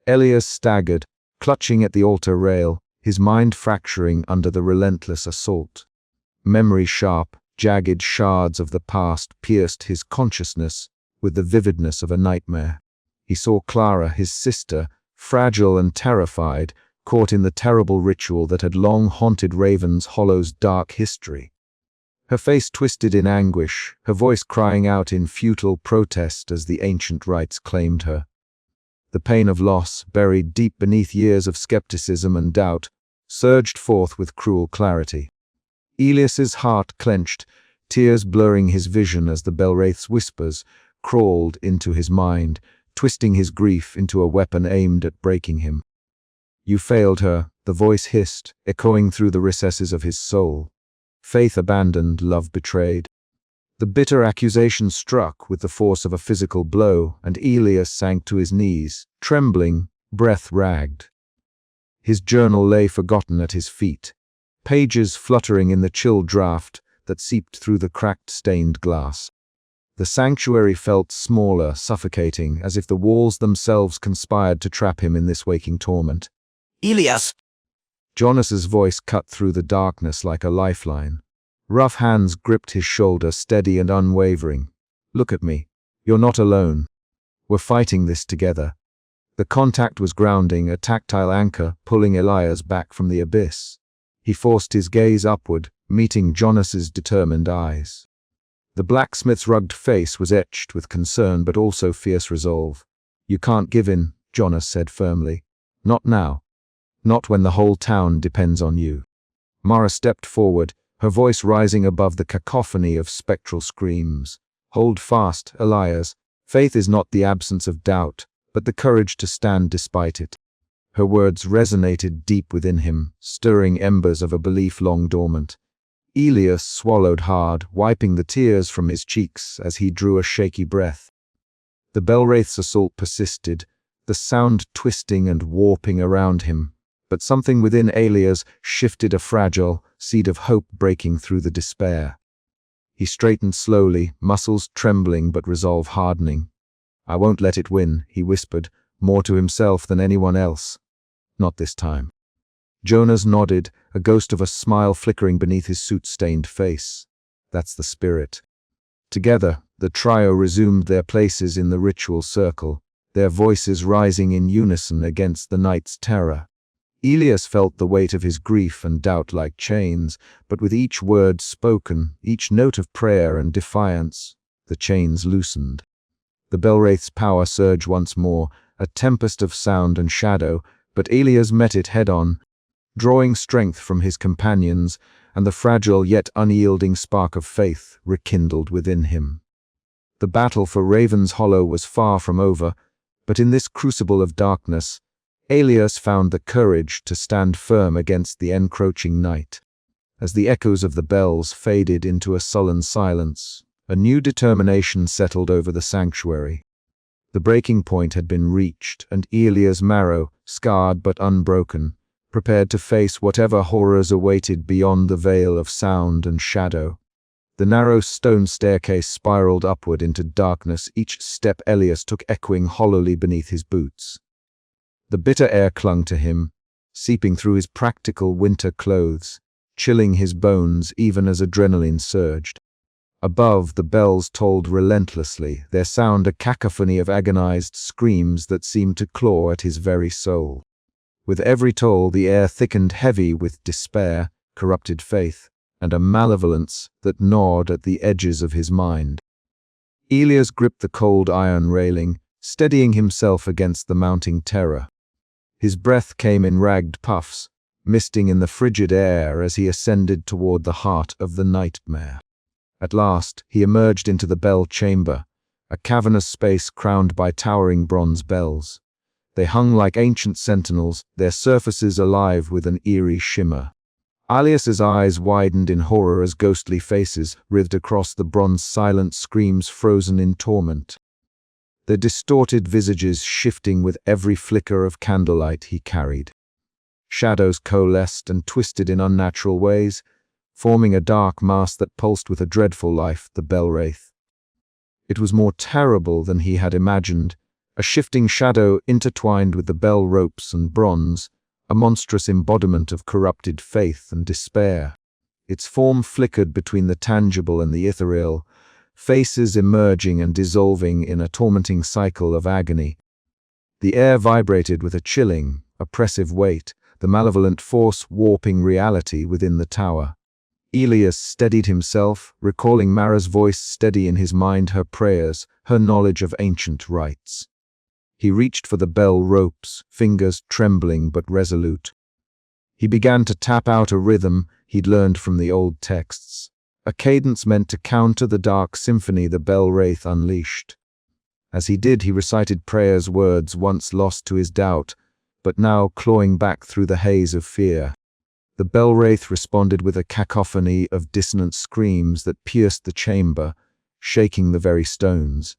Elias staggered, clutching at the altar rail, his mind fracturing under the relentless assault. Memory-sharp, jagged shards of the past pierced his consciousness with the vividness of a nightmare. He saw Clara, his sister, fragile and terrified, caught in the terrible ritual that had long haunted Raven's Hollow's dark history. Her face twisted in anguish, her voice crying out in futile protest as the ancient rites claimed her. The pain of loss, buried deep beneath years of skepticism and doubt, surged forth with cruel clarity. Elias's heart clenched, tears blurring his vision as the Bellwraith's whispers crawled into his mind, twisting his grief into a weapon aimed at breaking him. "You failed her," the voice hissed, echoing through the recesses of his soul. Faith abandoned, love betrayed. The bitter accusation struck with the force of a physical blow, and Elias sank to his knees, trembling, breath ragged. His journal lay forgotten at his feet, pages fluttering in the chill draught that seeped through the cracked stained glass. The sanctuary felt smaller, suffocating, as if the walls themselves conspired to trap him in this waking torment. Elias! Jonas's voice cut through the darkness like a lifeline. Rough hands gripped his shoulder, steady and unwavering. "Look at me. You're not alone. We're fighting this together." The contact was grounding, a tactile anchor pulling Elias back from the abyss. He forced his gaze upward, meeting Jonas's determined eyes. The blacksmith's rugged face was etched with concern but also fierce resolve. "You can't give in," Jonas said firmly. "Not now. Not when the whole town depends on you." Mara stepped forward, her voice rising above the cacophony of spectral screams. "Hold fast, Elias. Faith is not the absence of doubt, but the courage to stand despite it." Her words resonated deep within him, stirring embers of a belief long dormant. Elias swallowed hard, wiping the tears from his cheeks as he drew a shaky breath. The Bellwraith's assault persisted, the sound twisting and warping around him, but something within Elias shifted, a fragile seed of hope breaking through the despair. He straightened slowly, muscles trembling but resolve hardening. "I won't let it win," he whispered, more to himself than anyone else. "Not this time." Jonas nodded, a ghost of a smile flickering beneath his soot-stained face. "That's the spirit." Together, the trio resumed their places in the ritual circle, their voices rising in unison against the night's terror. Elias felt the weight of his grief and doubt like chains, but with each word spoken, each note of prayer and defiance, the chains loosened. The Bellwraith's power surged once more, a tempest of sound and shadow, but Elias met it head-on, drawing strength from his companions, and the fragile yet unyielding spark of faith rekindled within him. The battle for Raven's Hollow was far from over, but in this crucible of darkness, Elias found the courage to stand firm against the encroaching night. As the echoes of the bells faded into a sullen silence, a new determination settled over the sanctuary. The breaking point had been reached, and Elias' marrow, scarred but unbroken, prepared to face whatever horrors awaited beyond the veil of sound and shadow. The narrow stone staircase spiraled upward into darkness, each step Elias took echoing hollowly beneath his boots. The bitter air clung to him, seeping through his practical winter clothes, chilling his bones even as adrenaline surged. Above, the bells tolled relentlessly, their sound a cacophony of agonized screams that seemed to claw at his very soul. With every toll, the air thickened heavy with despair, corrupted faith, and a malevolence that gnawed at the edges of his mind. Elias gripped the cold iron railing, steadying himself against the mounting terror. His breath came in ragged puffs, misting in the frigid air as he ascended toward the heart of the nightmare. At last, he emerged into the bell chamber, a cavernous space crowned by towering bronze bells. They hung like ancient sentinels, their surfaces alive with an eerie shimmer. Elias's eyes widened in horror as ghostly faces writhed across the bronze, silent screams frozen in torment. Their distorted visages shifting with every flicker of candlelight he carried. Shadows coalesced and twisted in unnatural ways, forming a dark mass that pulsed with a dreadful life, the Bellwraith. It was more terrible than he had imagined, a shifting shadow intertwined with the bell ropes and bronze, a monstrous embodiment of corrupted faith and despair. Its form flickered between the tangible and the ethereal, faces emerging and dissolving in a tormenting cycle of agony. The air vibrated with a chilling, oppressive weight, the malevolent force warping reality within the tower. Elias steadied himself, recalling Mara's voice steady in his mind, her prayers, her knowledge of ancient rites. He reached for the bell ropes, fingers trembling but resolute. He began to tap out a rhythm he'd learned from the old texts, a cadence meant to counter the dark symphony the bell wraith unleashed. As he did, he recited prayers, words once lost to his doubt, but now clawing back through the haze of fear. The bell wraith responded with a cacophony of dissonant screams that pierced the chamber, shaking the very stones.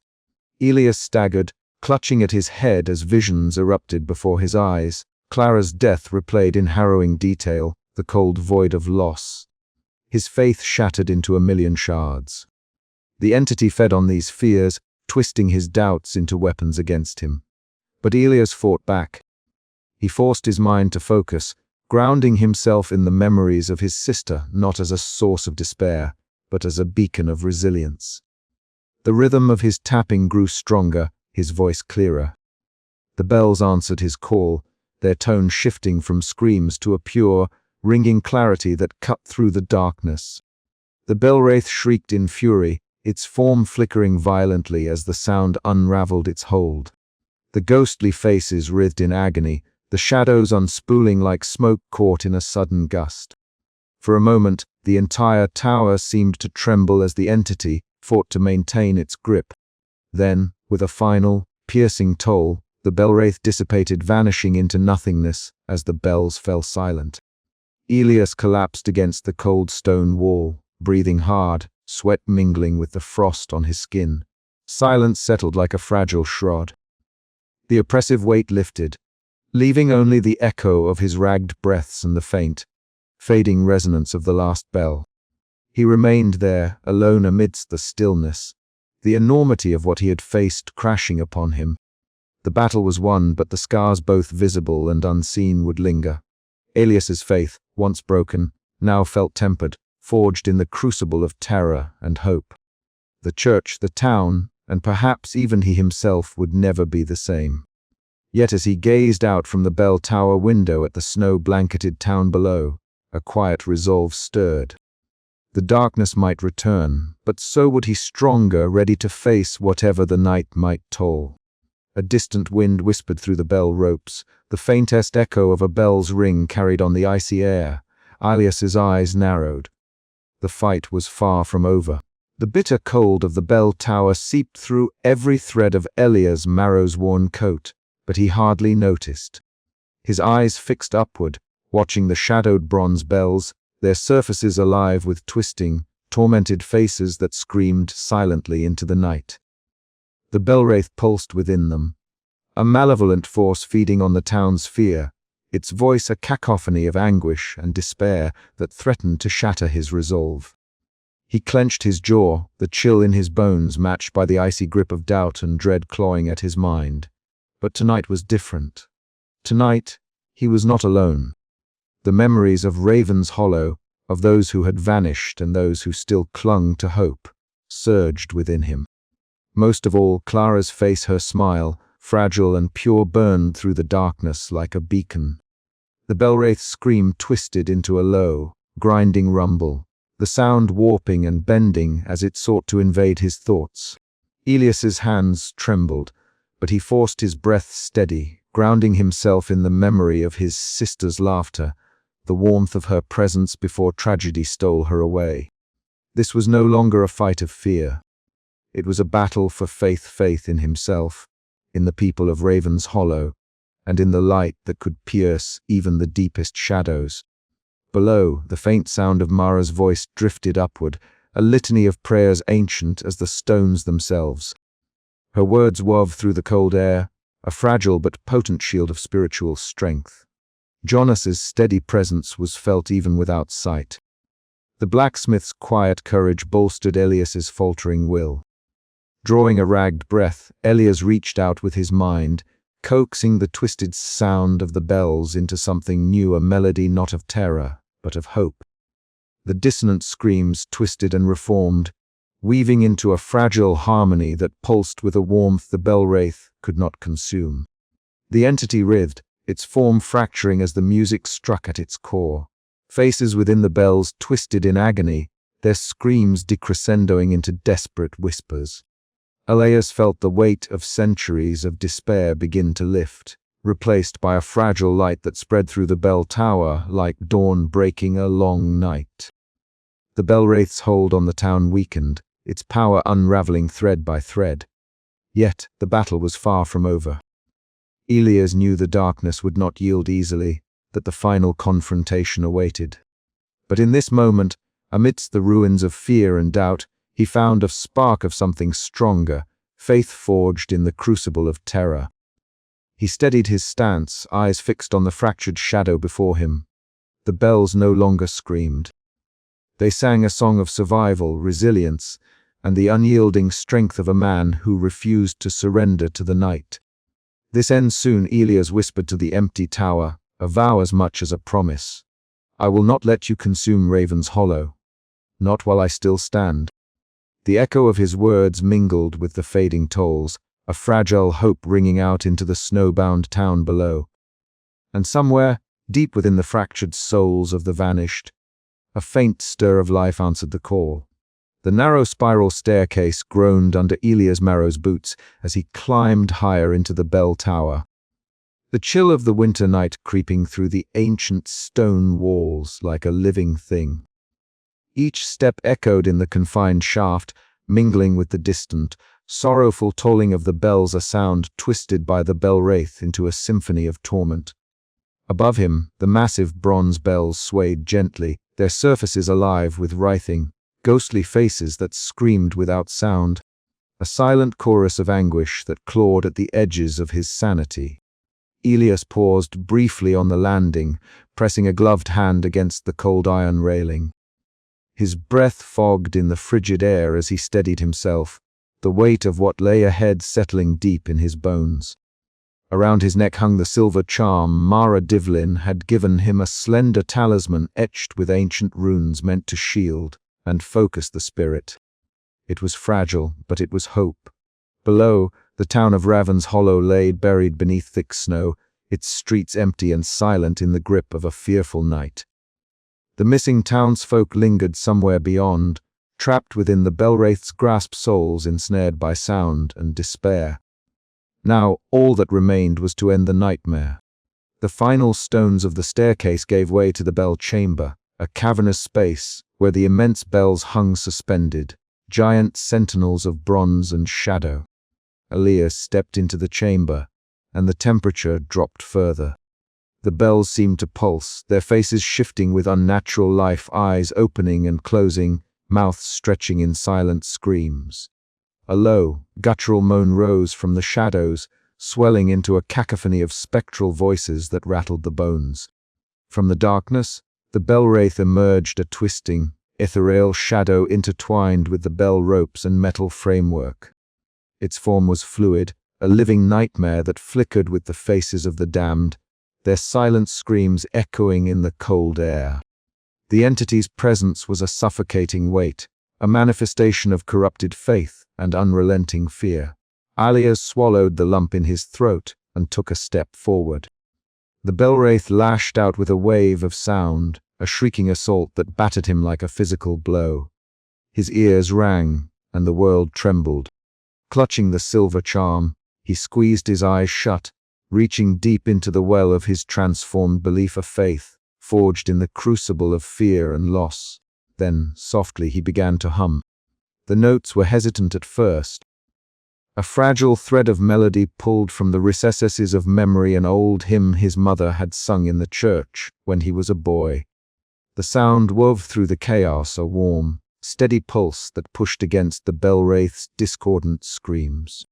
Elias staggered, clutching at his head as visions erupted before his eyes. Clara's death replayed in harrowing detail, the cold void of loss. His faith shattered into a million shards. The entity fed on these fears, twisting his doubts into weapons against him. But Elias fought back. He forced his mind to focus, grounding himself in the memories of his sister, not as a source of despair, but as a beacon of resilience. The rhythm of his tapping grew stronger, his voice clearer. The bells answered his call, their tone shifting from screams to a pure, ringing clarity that cut through the darkness. The bell wraith shrieked in fury, its form flickering violently as the sound unraveled its hold. The ghostly faces writhed in agony, the shadows unspooling like smoke caught in a sudden gust. For a moment, the entire tower seemed to tremble as the entity fought to maintain its grip. Then, with a final, piercing toll, the bellwraith dissipated, vanishing into nothingness as the bells fell silent. Elias collapsed against the cold stone wall, breathing hard, sweat mingling with the frost on his skin. Silence settled like a fragile shroud. The oppressive weight lifted, leaving only the echo of his ragged breaths and the faint, fading resonance of the last bell. He remained there, alone amidst the stillness, the enormity of what he had faced crashing upon him. The battle was won, but the scars both visible and unseen would linger. Elias's faith, once broken, now felt tempered, forged in the crucible of terror and hope. The church, the town, and perhaps even he himself would never be the same. Yet as he gazed out from the bell tower window at the snow-blanketed town below, a quiet resolve stirred. The darkness might return, but so would he, stronger, ready to face whatever the night might toll. A distant wind whispered through the bell ropes, the faintest echo of a bell's ring carried on the icy air. Elias's eyes narrowed. The fight was far from over. The bitter cold of the bell tower seeped through every thread of Elias's marrow-worn coat, but he hardly noticed. His eyes fixed upward, watching the shadowed bronze bells, their surfaces alive with twisting, tormented faces that screamed silently into the night. The bellwraith pulsed within them, a malevolent force feeding on the town's fear, its voice a cacophony of anguish and despair that threatened to shatter his resolve. He clenched his jaw, the chill in his bones matched by the icy grip of doubt and dread clawing at his mind. But tonight was different. Tonight, he was not alone. The memories of Raven's Hollow, of those who had vanished and those who still clung to hope, surged within him. Most of all, Clara's face, her smile, fragile and pure, burned through the darkness like a beacon. The bellwraith's scream twisted into a low, grinding rumble, the sound warping and bending as it sought to invade his thoughts. Elias's hands trembled, but he forced his breath steady, grounding himself in the memory of his sister's laughter, the warmth of her presence before tragedy stole her away. This was no longer a fight of fear. It was a battle for faith in himself, in the people of Raven's Hollow, and in the light that could pierce even the deepest shadows. Below, the faint sound of Mara's voice drifted upward, a litany of prayers ancient as the stones themselves. Her words wove through the cold air, a fragile but potent shield of spiritual strength. Jonas's steady presence was felt even without sight. The blacksmith's quiet courage bolstered Elias's faltering will. Drawing a ragged breath, Elias reached out with his mind, coaxing the twisted sound of the bells into something new, a melody not of terror, but of hope. The dissonant screams twisted and reformed, weaving into a fragile harmony that pulsed with a warmth the bell wraith could not consume. The entity writhed, its form fracturing as the music struck at its core. Faces within the bells twisted in agony, their screams decrescendoing into desperate whispers. Elias felt the weight of centuries of despair begin to lift, replaced by a fragile light that spread through the bell tower like dawn breaking a long night. The bell wraith's hold on the town weakened, its power unraveling thread by thread. Yet the battle was far from over. Elias knew the darkness would not yield easily, that the final confrontation awaited. But in this moment, amidst the ruins of fear and doubt, he found a spark of something stronger, faith forged in the crucible of terror. He steadied his stance, eyes fixed on the fractured shadow before him. The bells no longer screamed. They sang a song of survival, resilience, and the unyielding strength of a man who refused to surrender to the night. "This ends soon," Elias whispered to the empty tower, a vow as much as a promise. "I will not let you consume Raven's Hollow. Not while I still stand." The echo of his words mingled with the fading tolls, a fragile hope ringing out into the snowbound town below. And somewhere, deep within the fractured souls of the vanished, a faint stir of life answered the call. The narrow spiral staircase groaned under Elias Marrow's boots as he climbed higher into the bell tower. The chill of the winter night creeping through the ancient stone walls like a living thing. Each step echoed in the confined shaft, mingling with the distant, sorrowful tolling of the bells, a sound twisted by the bell wraith into a symphony of torment. Above him, the massive bronze bells swayed gently, their surfaces alive with writhing, ghostly faces that screamed without sound, a silent chorus of anguish that clawed at the edges of his sanity. Elias paused briefly on the landing, pressing a gloved hand against the cold iron railing. His breath fogged in the frigid air as he steadied himself, the weight of what lay ahead settling deep in his bones. Around his neck hung the silver charm Mara Divlin had given him, a slender talisman etched with ancient runes meant to shield and focus the spirit. It was fragile, but it was hope. Below, the town of Raven's Hollow lay buried beneath thick snow, its streets empty and silent in the grip of a fearful night. The missing townsfolk lingered somewhere beyond, trapped within the bellwraith's grasp, souls ensnared by sound and despair. Now all that remained was to end the nightmare. The final stones of the staircase gave way to the bell chamber, a cavernous space where the immense bells hung suspended, giant sentinels of bronze and shadow. Elias stepped into the chamber, and the temperature dropped further. The bells seemed to pulse, their faces shifting with unnatural life, eyes opening and closing, mouths stretching in silent screams. A low, guttural moan rose from the shadows, swelling into a cacophony of spectral voices that rattled the bones. From the darkness, the bell wraith emerged, a twisting, ethereal shadow intertwined with the bell ropes and metal framework. Its form was fluid, a living nightmare that flickered with the faces of the damned, their silent screams echoing in the cold air. The entity's presence was a suffocating weight, a manifestation of corrupted faith and unrelenting fear. Elias swallowed the lump in his throat and took a step forward. The bellwraith lashed out with a wave of sound, a shrieking assault that battered him like a physical blow. His ears rang, and the world trembled. Clutching the silver charm, he squeezed his eyes shut, reaching deep into the well of his transformed belief, of faith, forged in the crucible of fear and loss. Then, softly, he began to hum. The notes were hesitant at first. A fragile thread of melody pulled from the recesses of memory, an old hymn his mother had sung in the church when he was a boy. The sound wove through the chaos, a warm, steady pulse that pushed against the bellwraith's discordant screams.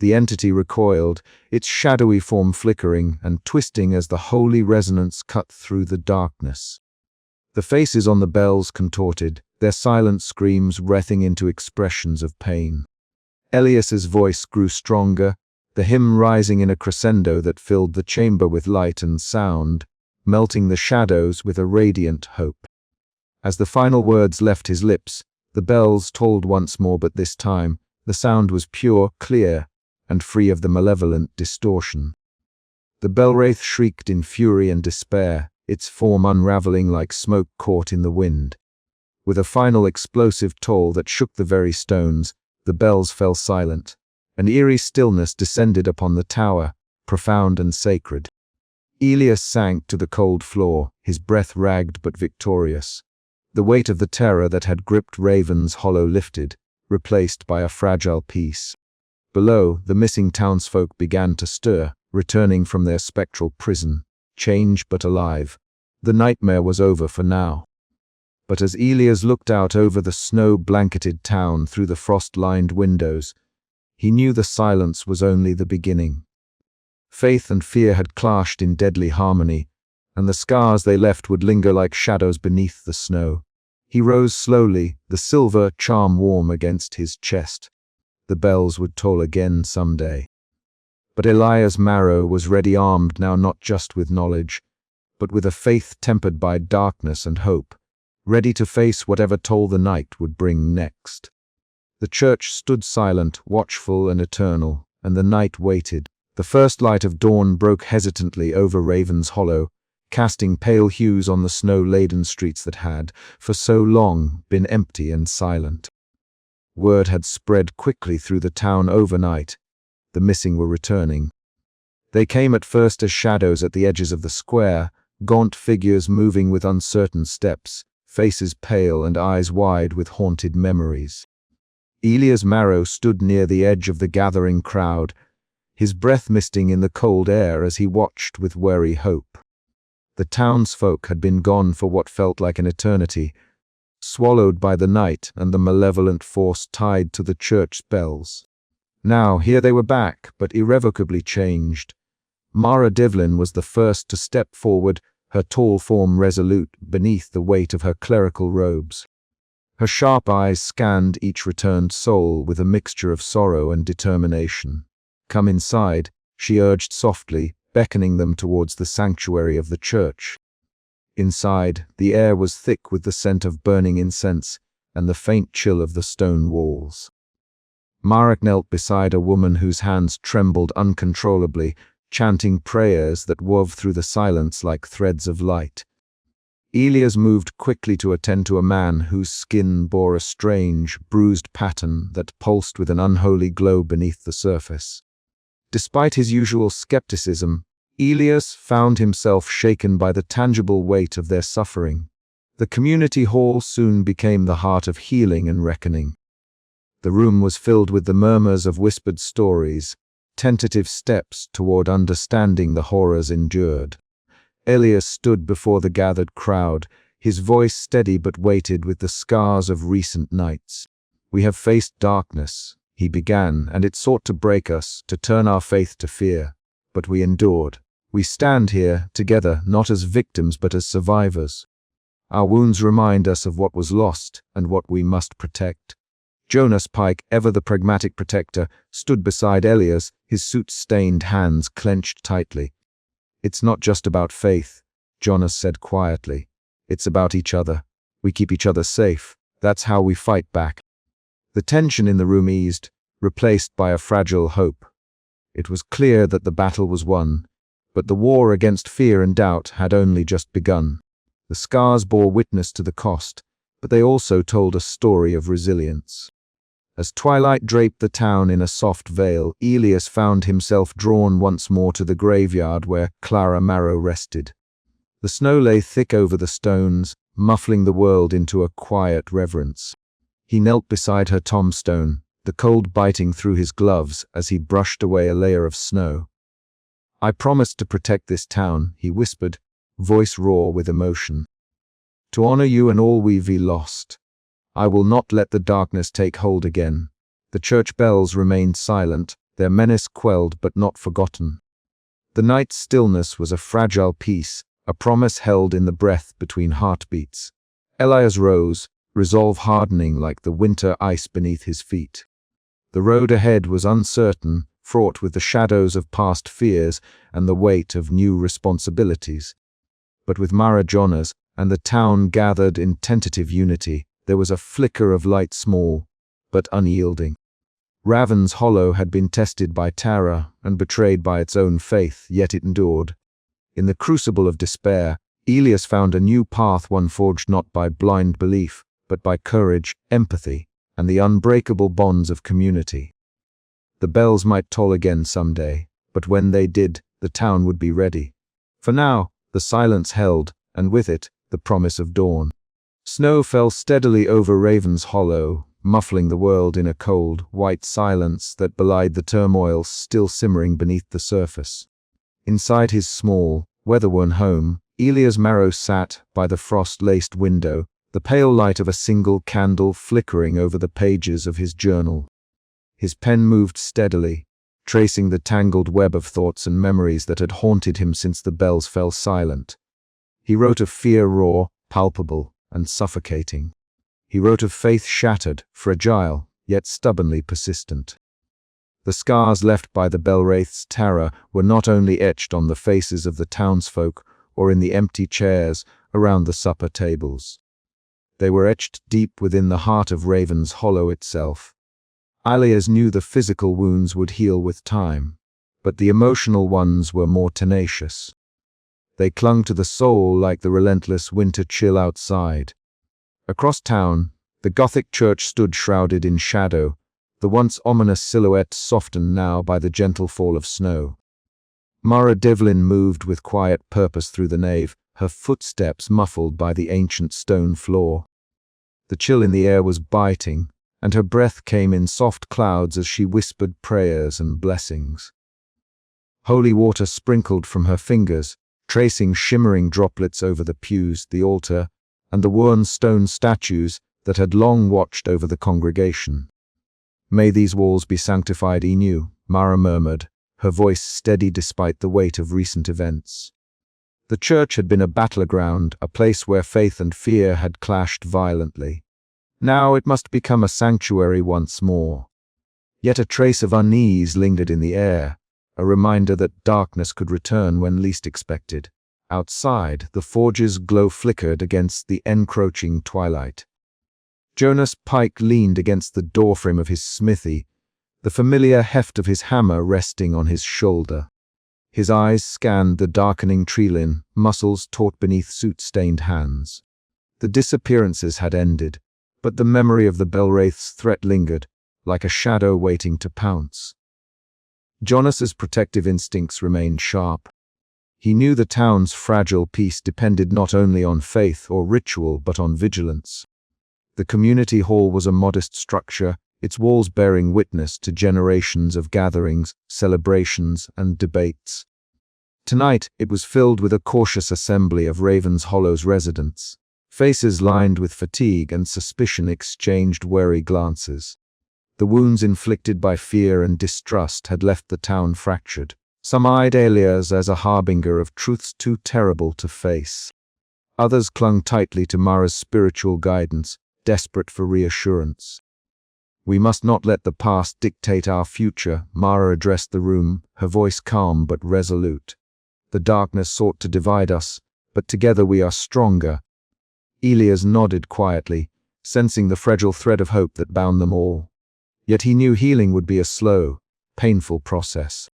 The entity recoiled, its shadowy form flickering and twisting as the holy resonance cut through the darkness. The faces on the bells contorted, their silent screams writhing into expressions of pain. Elias's voice grew stronger, the hymn rising in a crescendo that filled the chamber with light and sound, melting the shadows with a radiant hope. As the final words left his lips, the bells tolled once more, but this time the sound was pure, clear, and free of the malevolent distortion. The bell-wraith shrieked in fury and despair, its form unraveling like smoke caught in the wind. With a final explosive toll that shook the very stones, the bells fell silent. An eerie stillness descended upon the tower, profound and sacred. Elias sank to the cold floor, his breath ragged but victorious. The weight of the terror that had gripped Raven's Hollow lifted, replaced by a fragile peace. Below, the missing townsfolk began to stir, returning from their spectral prison, changed but alive. The nightmare was over for now. But as Elias looked out over the snow-blanketed town through the frost-lined windows, he knew the silence was only the beginning. Faith and fear had clashed in deadly harmony, and the scars they left would linger like shadows beneath the snow. He rose slowly, the silver charm warm against his chest. The bells would toll again someday. But Elias Marrow was ready, armed now not just with knowledge, but with a faith tempered by darkness and hope, ready to face whatever toll the night would bring next. The church stood silent, watchful and eternal, and the night waited. The first light of dawn broke hesitantly over Raven's Hollow, casting pale hues on the snow-laden streets that had, for so long, been empty and silent. Word had spread quickly through the town overnight. The missing were returning. They came at first as shadows at the edges of the square, gaunt figures moving with uncertain steps, faces pale and eyes wide with haunted memories. Elias Marrow stood near the edge of the gathering crowd, his breath misting in the cold air as he watched with wary hope. The townsfolk had been gone for what felt like an eternity, swallowed by the night and the malevolent force tied to the church bells. Now, here they were back, but irrevocably changed. Mara Devlin was the first to step forward, her tall form resolute beneath the weight of her clerical robes. Her sharp eyes scanned each returned soul with a mixture of sorrow and determination. "Come inside," she urged softly, beckoning them towards the sanctuary of the church. Inside, the air was thick with the scent of burning incense and the faint chill of the stone walls. Marek knelt beside a woman whose hands trembled uncontrollably, chanting prayers that wove through the silence like threads of light. Elias moved quickly to attend to a man whose skin bore a strange, bruised pattern that pulsed with an unholy glow beneath the surface. Despite his usual skepticism, Elias found himself shaken by the tangible weight of their suffering. The community hall soon became the heart of healing and reckoning. The room was filled with the murmurs of whispered stories, tentative steps toward understanding the horrors endured. Elias stood before the gathered crowd, his voice steady but weighted with the scars of recent nights. "We have faced darkness," he began, "and it sought to break us, to turn our faith to fear. But we endured. We stand here, together, not as victims but as survivors. Our wounds remind us of what was lost and what we must protect." Jonas Pike, ever the pragmatic protector, stood beside Elias, his soot-stained hands clenched tightly. "It's not just about faith," Jonas said quietly. "It's about each other. We keep each other safe. That's how we fight back." The tension in the room eased, replaced by a fragile hope. It was clear that the battle was won, but the war against fear and doubt had only just begun. The scars bore witness to the cost, but they also told a story of resilience. As twilight draped the town in a soft veil, Elias found himself drawn once more to the graveyard where Clara Marrow rested. The snow lay thick over the stones, muffling the world into a quiet reverence. He knelt beside her tombstone, the cold biting through his gloves as he brushed away a layer of snow. "I promised to protect this town," he whispered, voice raw with emotion. "To honor you and all we've lost. I will not let the darkness take hold again." The church bells remained silent, their menace quelled but not forgotten. The night's stillness was a fragile peace, a promise held in the breath between heartbeats. Elias rose, resolve hardening like the winter ice beneath his feet. The road ahead was uncertain, fraught with the shadows of past fears and the weight of new responsibilities. But with Mara Jonas, and the town gathered in tentative unity. There was a flicker of light, small, but unyielding. Raven's Hollow had been tested by terror and betrayed by its own faith, yet it endured. In the crucible of despair, Elias found a new path, one forged not by blind belief, but by courage, empathy, and the unbreakable bonds of community. The bells might toll again someday, but when they did, the town would be ready. For now, the silence held, and with it, the promise of dawn. Snow fell steadily over Raven's Hollow, muffling the world in a cold, white silence that belied the turmoil still simmering beneath the surface. Inside his small, weather-worn home, Elias Marrow sat by the frost-laced window, the pale light of a single candle flickering over the pages of his journal. His pen moved steadily, tracing the tangled web of thoughts and memories that had haunted him since the bells fell silent. He wrote of fear raw, palpable, and suffocating. He wrote of faith shattered, fragile, yet stubbornly persistent. The scars left by the bell-wraith's terror were not only etched on the faces of the townsfolk or in the empty chairs around the supper tables. They were etched deep within the heart of Raven's Hollow itself. Elias knew the physical wounds would heal with time, but the emotional ones were more tenacious. They clung to the soul like the relentless winter chill outside. Across town, the Gothic church stood shrouded in shadow, the once ominous silhouette softened now by the gentle fall of snow. Mara Devlin moved with quiet purpose through the nave, her footsteps muffled by the ancient stone floor. The chill in the air was biting, and her breath came in soft clouds as she whispered prayers and blessings. Holy water sprinkled from her fingers, tracing shimmering droplets over the pews, the altar, and the worn stone statues that had long watched over the congregation. "May these walls be sanctified anew," Mara murmured, her voice steady despite the weight of recent events. The church had been a battleground, a place where faith and fear had clashed violently. Now it must become a sanctuary once more. Yet a trace of unease lingered in the air, a reminder that darkness could return when least expected. Outside, the forge's glow flickered against the encroaching twilight. Jonas Pike leaned against the doorframe of his smithy, the familiar heft of his hammer resting on his shoulder. His eyes scanned the darkening treelin, muscles taut beneath soot-stained hands. The disappearances had ended, but the memory of the bell-wraith's threat lingered, like a shadow waiting to pounce. Jonas's protective instincts remained sharp. He knew the town's fragile peace depended not only on faith or ritual but on vigilance. The community hall was a modest structure, its walls bearing witness to generations of gatherings, celebrations, and debates. Tonight it was filled with a cautious assembly of Raven's Hollow's residents. Faces lined with fatigue and suspicion exchanged wary glances. The wounds inflicted by fear and distrust had left the town fractured. Some eyed Elias as a harbinger of truths too terrible to face. Others clung tightly to Mara's spiritual guidance, desperate for reassurance. "We must not let the past dictate our future," Mara addressed the room, her voice calm but resolute. "The darkness sought to divide us, but together we are stronger." Elias nodded quietly, sensing the fragile thread of hope that bound them all. Yet he knew healing would be a slow, painful process.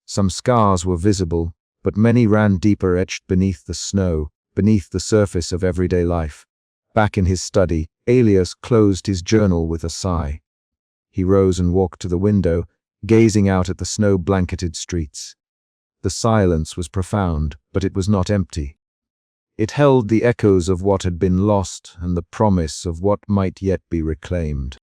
Some scars were visible, but many ran deeper, etched beneath the snow, beneath the surface of everyday life. Back in his study, Elias closed his journal with a sigh. He rose and walked to the window, gazing out at the snow-blanketed streets. The silence was profound, but it was not empty. It held the echoes of what had been lost and the promise of what might yet be reclaimed.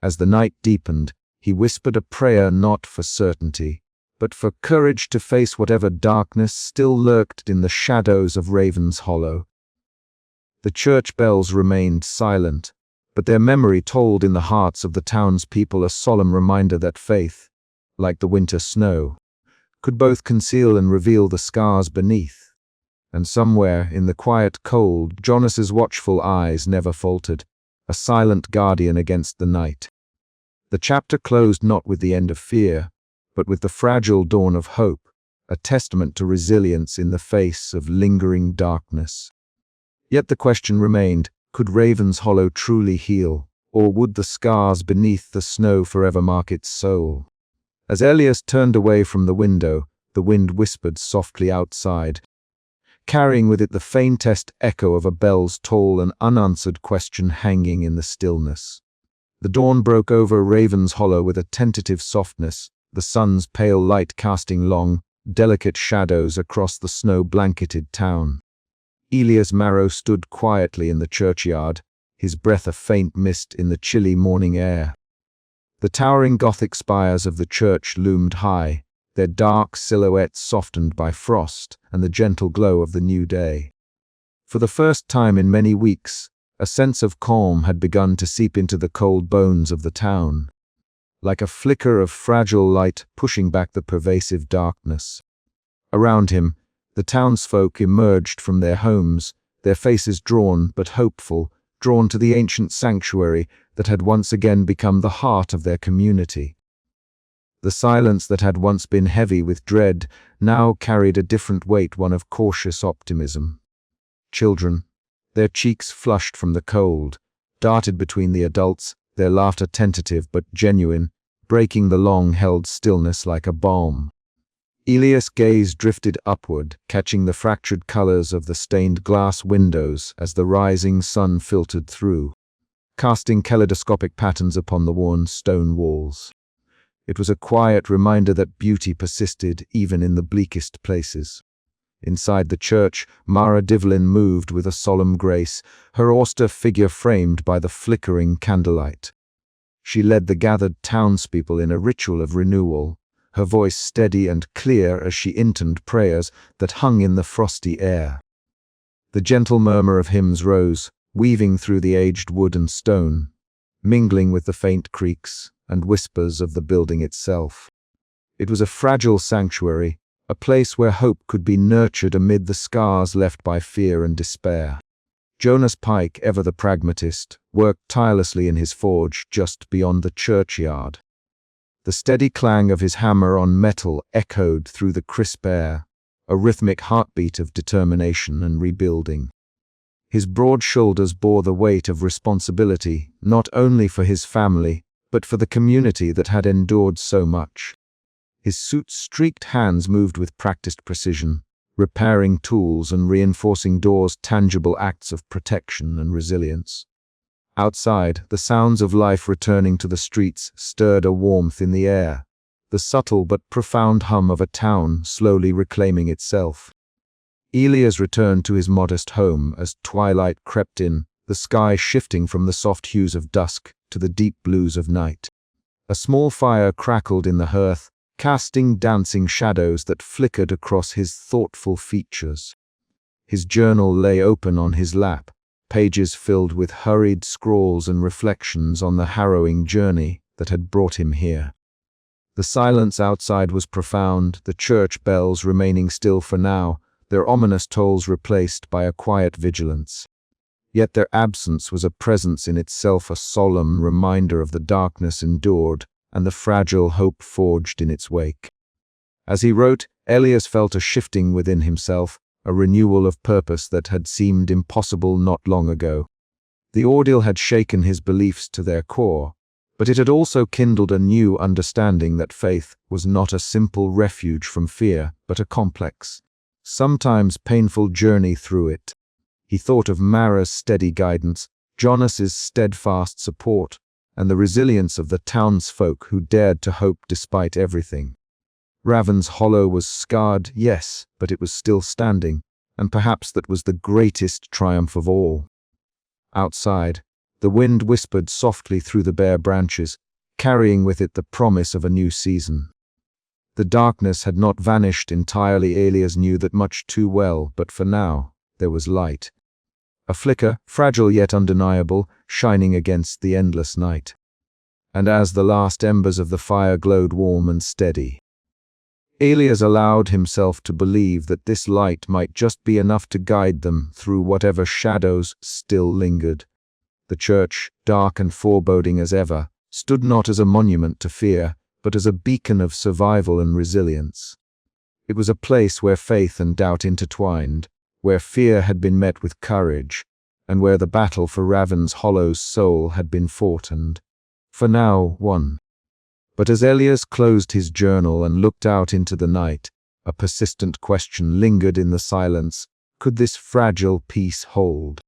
As the night deepened, he whispered a prayer not for certainty, but for courage to face whatever darkness still lurked in the shadows of Raven's Hollow. The church bells remained silent, but their memory told in the hearts of the townspeople a solemn reminder that faith, like the winter snow, could both conceal and reveal the scars beneath. And somewhere in the quiet cold, Jonas's watchful eyes never faltered, a silent guardian against the night. The chapter closed not with the end of fear, but with the fragile dawn of hope, a testament to resilience in the face of lingering darkness. Yet the question remained, could Raven's Hollow truly heal, or would the scars beneath the snow forever mark its soul? As Elias turned away from the window, the wind whispered softly outside, carrying with it the faintest echo of a bell's toll, an unanswered question hanging in the stillness. The dawn broke over Raven's Hollow with a tentative softness, the sun's pale light casting long, delicate shadows across the snow-blanketed town. Elias Marrow stood quietly in the churchyard, his breath a faint mist in the chilly morning air. The towering Gothic spires of the church loomed high, their dark silhouettes softened by frost and the gentle glow of the new day. For the first time in many weeks, a sense of calm had begun to seep into the cold bones of the town, like a flicker of fragile light pushing back the pervasive darkness. Around him, the townsfolk emerged from their homes, their faces drawn but hopeful, drawn to the ancient sanctuary that had once again become the heart of their community. The silence that had once been heavy with dread now carried a different weight, one of cautious optimism. Children, their cheeks flushed from the cold, darted between the adults, their laughter tentative but genuine, breaking the long-held stillness like a balm. Elias' gaze drifted upward, catching the fractured colors of the stained glass windows as the rising sun filtered through, casting kaleidoscopic patterns upon the worn stone walls. It was a quiet reminder that beauty persisted even in the bleakest places. Inside the church, Mara Devlin moved with a solemn grace, her austere figure framed by the flickering candlelight. She led the gathered townspeople in a ritual of renewal, her voice steady and clear as she intoned prayers that hung in the frosty air. The gentle murmur of hymns rose, weaving through the aged wood and stone, mingling with the faint creaks and whispers of the building itself. It was a fragile sanctuary, a place where hope could be nurtured amid the scars left by fear and despair. Jonas Pike, ever the pragmatist, worked tirelessly in his forge just beyond the churchyard. The steady clang of his hammer on metal echoed through the crisp air, a rhythmic heartbeat of determination and rebuilding. His broad shoulders bore the weight of responsibility, not only for his family, but for the community that had endured so much. His soot-streaked hands moved with practiced precision, repairing tools and reinforcing doors, tangible acts of protection and resilience. Outside, the sounds of life returning to the streets stirred a warmth in the air, the subtle but profound hum of a town slowly reclaiming itself. Elias returned to his modest home as twilight crept in, the sky shifting from the soft hues of dusk to the deep blues of night. A small fire crackled in the hearth, casting dancing shadows that flickered across his thoughtful features. His journal lay open on his lap, pages filled with hurried scrawls and reflections on the harrowing journey that had brought him here. The silence outside was profound, the church bells remaining still for now, their ominous tolls replaced by a quiet vigilance. Yet their absence was a presence in itself, a solemn reminder of the darkness endured and the fragile hope forged in its wake. As he wrote, Elias felt a shifting within himself, a renewal of purpose that had seemed impossible not long ago. The ordeal had shaken his beliefs to their core, but it had also kindled a new understanding that faith was not a simple refuge from fear, but a complex, sometimes painful journey through it. He thought of Mara's steady guidance, Jonas's steadfast support, and the resilience of the townsfolk who dared to hope despite everything. Raven's Hollow was scarred, yes, but it was still standing, and perhaps that was the greatest triumph of all. Outside, the wind whispered softly through the bare branches, carrying with it the promise of a new season. The darkness had not vanished entirely. Elias knew that much too well, but for now, there was light. A flicker, fragile yet undeniable, shining against the endless night. And as the last embers of the fire glowed warm and steady, Elias allowed himself to believe that this light might just be enough to guide them through whatever shadows still lingered. The church, dark and foreboding as ever, stood not as a monument to fear, but as a beacon of survival and resilience. It was a place where faith and doubt intertwined, where fear had been met with courage, and where the battle for Raven's Hollow's soul had been fought and, for now, won. But as Elias closed his journal and looked out into the night, a persistent question lingered in the silence. Could this fragile peace hold?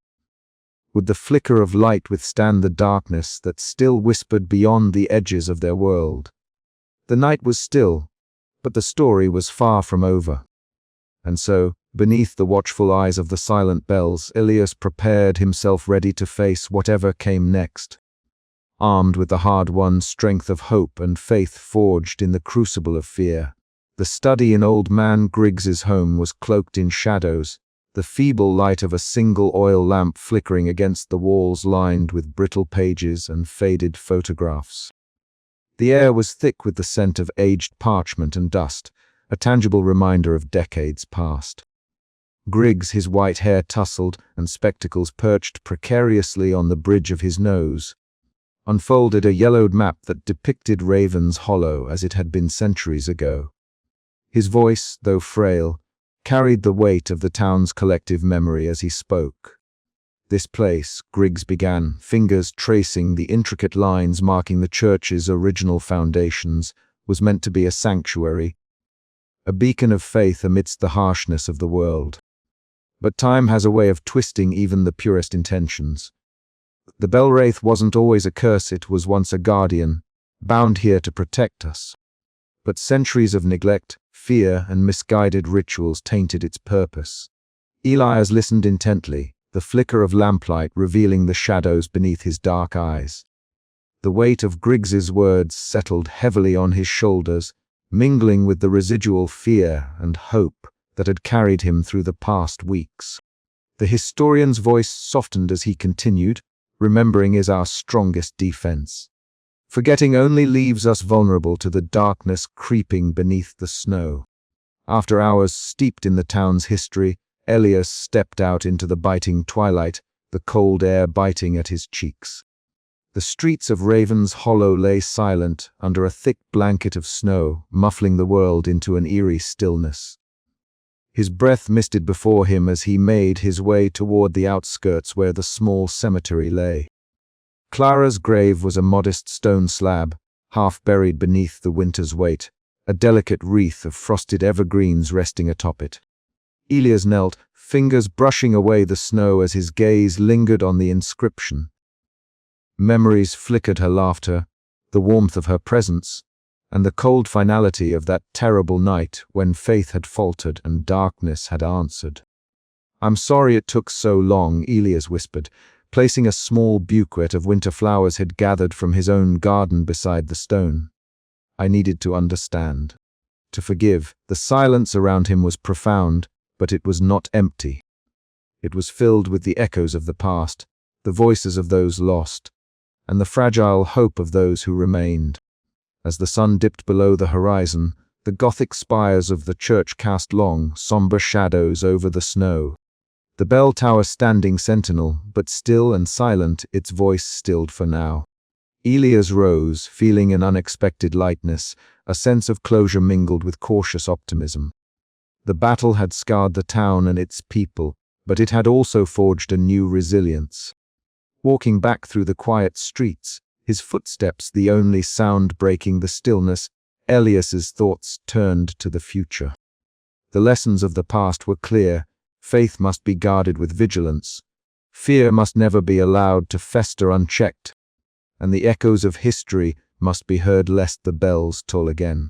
Would the flicker of light withstand the darkness that still whispered beyond the edges of their world? The night was still, but the story was far from over. And so, beneath the watchful eyes of the silent bells, Elias prepared himself ready to face whatever came next. Armed with the hard-won strength of hope and faith forged in the crucible of fear, the study in old man Griggs's home was cloaked in shadows, the feeble light of a single oil lamp flickering against the walls lined with brittle pages and faded photographs. The air was thick with the scent of aged parchment and dust, a tangible reminder of decades past. Griggs, his white hair tousled and spectacles perched precariously on the bridge of his nose, unfolded a yellowed map that depicted Raven's Hollow as it had been centuries ago. His voice, though frail, carried the weight of the town's collective memory as he spoke. This place, Griggs began, fingers tracing the intricate lines marking the church's original foundations, was meant to be a sanctuary, a beacon of faith amidst the harshness of the world. But time has a way of twisting even the purest intentions. The Bellwraith wasn't always a curse, it was once a guardian, bound here to protect us. But centuries of neglect, fear, and misguided rituals tainted its purpose. Elias listened intently, the flicker of lamplight revealing the shadows beneath his dark eyes. The weight of Griggs's words settled heavily on his shoulders, mingling with the residual fear and hope that had carried him through the past weeks. The historian's voice softened as he continued, "Remembering is our strongest defense. Forgetting only leaves us vulnerable to the darkness creeping beneath the snow." After hours steeped in the town's history, Elias stepped out into the biting twilight, the cold air biting at his cheeks. The streets of Raven's Hollow lay silent under a thick blanket of snow, muffling the world into an eerie stillness. His breath misted before him as he made his way toward the outskirts where the small cemetery lay. Clara's grave was a modest stone slab, half buried beneath the winter's weight, a delicate wreath of frosted evergreens resting atop it. Elias knelt, fingers brushing away the snow as his gaze lingered on the inscription. Memories flickered her laughter, the warmth of her presence, and the cold finality of that terrible night when faith had faltered and darkness had answered. "I'm sorry it took so long," Elias whispered, placing a small bouquet of winter flowers he'd gathered from his own garden beside the stone. "I needed to understand, to forgive." The silence around him was profound, but it was not empty. It was filled with the echoes of the past, the voices of those lost, and the fragile hope of those who remained. As the sun dipped below the horizon, the Gothic spires of the church cast long, somber shadows over the snow. The bell tower standing sentinel, but still and silent, its voice stilled for now. Elias rose, feeling an unexpected lightness, a sense of closure mingled with cautious optimism. The battle had scarred the town and its people, but it had also forged a new resilience. Walking back through the quiet streets, his footsteps the only sound breaking the stillness, Elias's thoughts turned to the future. The lessons of the past were clear. Faith must be guarded with vigilance. Fear must never be allowed to fester unchecked. And the echoes of history must be heard lest the bells toll again.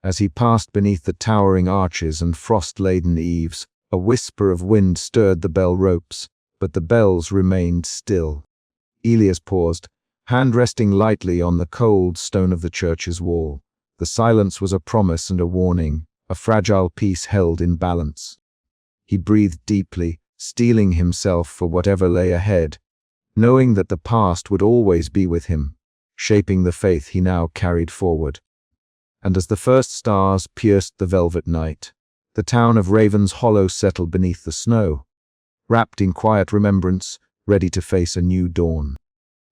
As he passed beneath the towering arches and frost-laden eaves, a whisper of wind stirred the bell ropes, but the bells remained still. Elias paused, hand resting lightly on the cold stone of the church's wall. The silence was a promise and a warning, a fragile peace held in balance. He breathed deeply, steeling himself for whatever lay ahead, knowing that the past would always be with him, shaping the faith he now carried forward. And as the first stars pierced the velvet night, the town of Raven's Hollow settled beneath the snow, wrapped in quiet remembrance, ready to face a new dawn.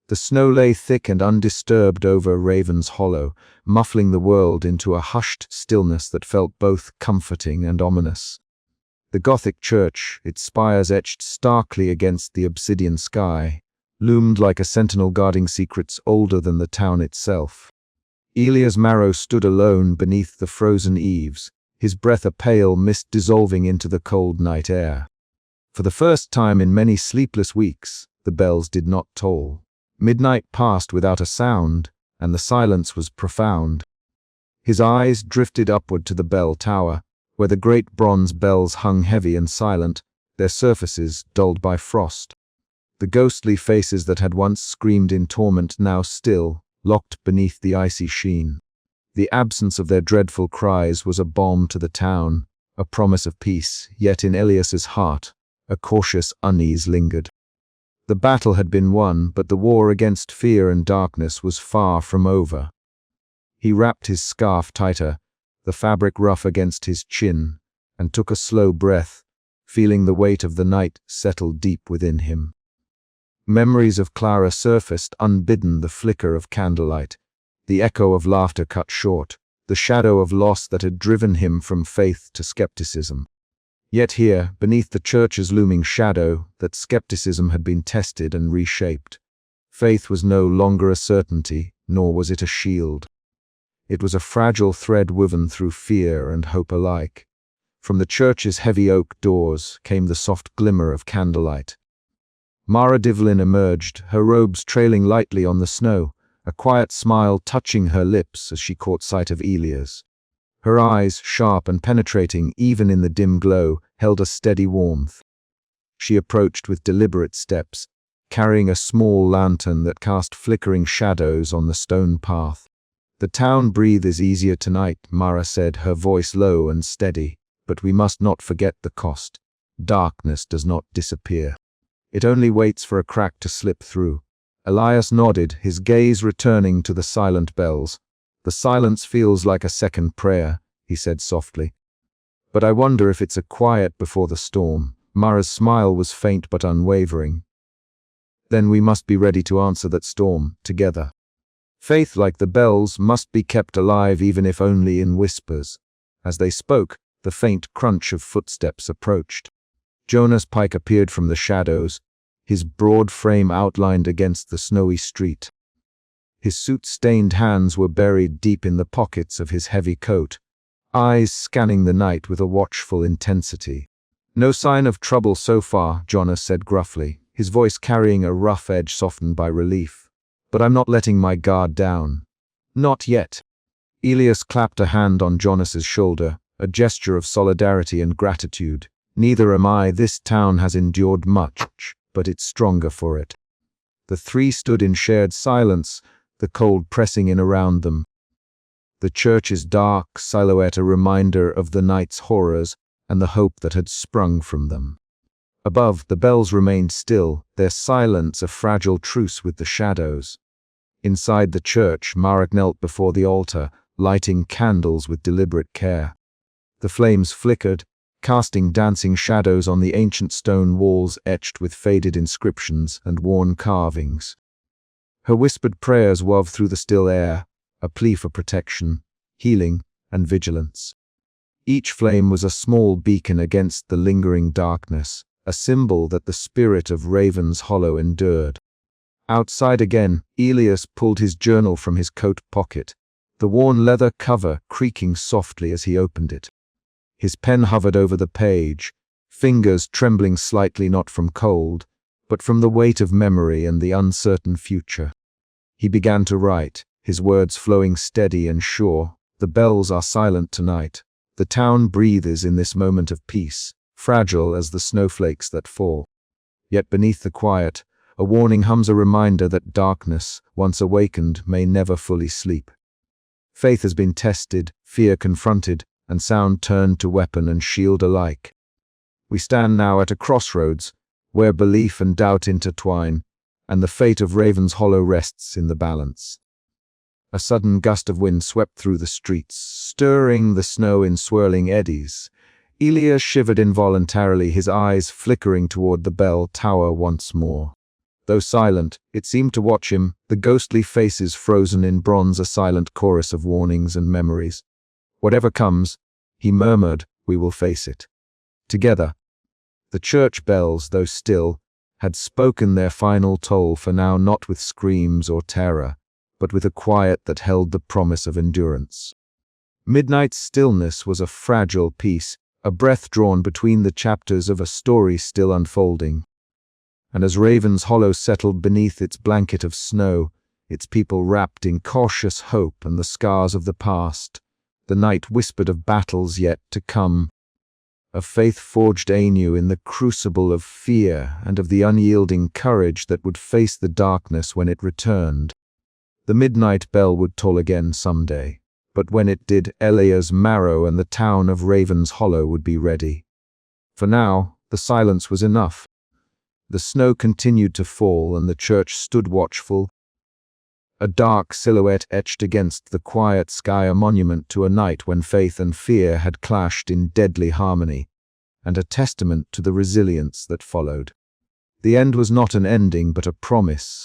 The snow lay thick and undisturbed over Raven's Hollow, muffling the world into a hushed stillness that felt both comforting and ominous. The Gothic church, its spires etched starkly against the obsidian sky, loomed like a sentinel guarding secrets older than the town itself. Elias Marrow stood alone beneath the frozen eaves, his breath a pale mist dissolving into the cold night air. For the first time in many sleepless weeks, the bells did not toll. Midnight passed without a sound, and the silence was profound. His eyes drifted upward to the bell tower, where the great bronze bells hung heavy and silent, their surfaces dulled by frost. The ghostly faces that had once screamed in torment now still, locked beneath the icy sheen. The absence of their dreadful cries was a balm to the town, a promise of peace, yet in Elias's heart, a cautious unease lingered. The battle had been won, but the war against fear and darkness was far from over. He wrapped his scarf tighter, the fabric rough against his chin, and took a slow breath, feeling the weight of the night settle deep within him. Memories of Clara surfaced unbidden, the flicker of candlelight, the echo of laughter cut short, the shadow of loss that had driven him from faith to skepticism. Yet here, beneath the church's looming shadow, that skepticism had been tested and reshaped. Faith was no longer a certainty, nor was it a shield. It was a fragile thread woven through fear and hope alike. From the church's heavy oak doors came the soft glimmer of candlelight. Mara Devlin emerged, her robes trailing lightly on the snow, a quiet smile touching her lips as she caught sight of Elias. Her eyes, sharp and penetrating even in the dim glow, held a steady warmth. She approached with deliberate steps, carrying a small lantern that cast flickering shadows on the stone path. "The town breathes easier tonight," Mara said, her voice low and steady, "but we must not forget the cost. Darkness does not disappear. It only waits for a crack to slip through." Elias nodded, his gaze returning to the silent bells. "The silence feels like a second prayer," he said softly. "But I wonder if it's a quiet before the storm." Mara's smile was faint but unwavering. "Then we must be ready to answer that storm, together. Faith, like the bells, must be kept alive even if only in whispers." As they spoke, the faint crunch of footsteps approached. Jonas Pike appeared from the shadows, his broad frame outlined against the snowy street. His soot-stained hands were buried deep in the pockets of his heavy coat, eyes scanning the night with a watchful intensity. "No sign of trouble so far," Jonas said gruffly, his voice carrying a rough edge softened by relief. "But I'm not letting my guard down. Not yet." Elias clapped a hand on Jonas's shoulder, a gesture of solidarity and gratitude. "Neither am I. This town has endured much, but it's stronger for it." The three stood in shared silence, the cold pressing in around them. The church's dark silhouette a reminder of the night's horrors and the hope that had sprung from them. Above, the bells remained still, their silence a fragile truce with the shadows. Inside the church, Marek knelt before the altar, lighting candles with deliberate care. The flames flickered, casting dancing shadows on the ancient stone walls etched with faded inscriptions and worn carvings. Her whispered prayers wove through the still air, a plea for protection, healing, and vigilance. Each flame was a small beacon against the lingering darkness, a symbol that the spirit of Raven's Hollow endured. Outside again, Elias pulled his journal from his coat pocket, the worn leather cover creaking softly as he opened it. His pen hovered over the page, fingers trembling slightly not from cold, but from the weight of memory and the uncertain future. He began to write, his words flowing steady and sure. "The bells are silent tonight. The town breathes in this moment of peace, fragile as the snowflakes that fall. Yet beneath the quiet, a warning hums, a reminder that darkness, once awakened, may never fully sleep. Faith has been tested, fear confronted, and sound turned to weapon and shield alike. We stand now at a crossroads, where belief and doubt intertwine, and the fate of Raven's Hollow rests in the balance." A sudden gust of wind swept through the streets, stirring the snow in swirling eddies. Elias shivered involuntarily, his eyes flickering toward the bell tower once more. Though silent, it seemed to watch him, the ghostly faces frozen in bronze, a silent chorus of warnings and memories. "Whatever comes," he murmured, "we will face it. Together, the church bells, though still, had spoken their final toll, for now not with screams or terror, but with a quiet that held the promise of endurance. Midnight's stillness was a fragile peace, a breath drawn between the chapters of a story still unfolding. And as Raven's Hollow settled beneath its blanket of snow, its people wrapped in cautious hope and the scars of the past, the night whispered of battles yet to come, of faith forged anew in the crucible of fear and of the unyielding courage that would face the darkness when it returned. The midnight bell would toll again someday, but when it did, Elia's marrow and the town of Raven's Hollow would be ready. For now, the silence was enough. The snow continued to fall and the church stood watchful, a dark silhouette etched against the quiet sky, a monument to a night when faith and fear had clashed in deadly harmony, and a testament to the resilience that followed. The end was not an ending but a promise,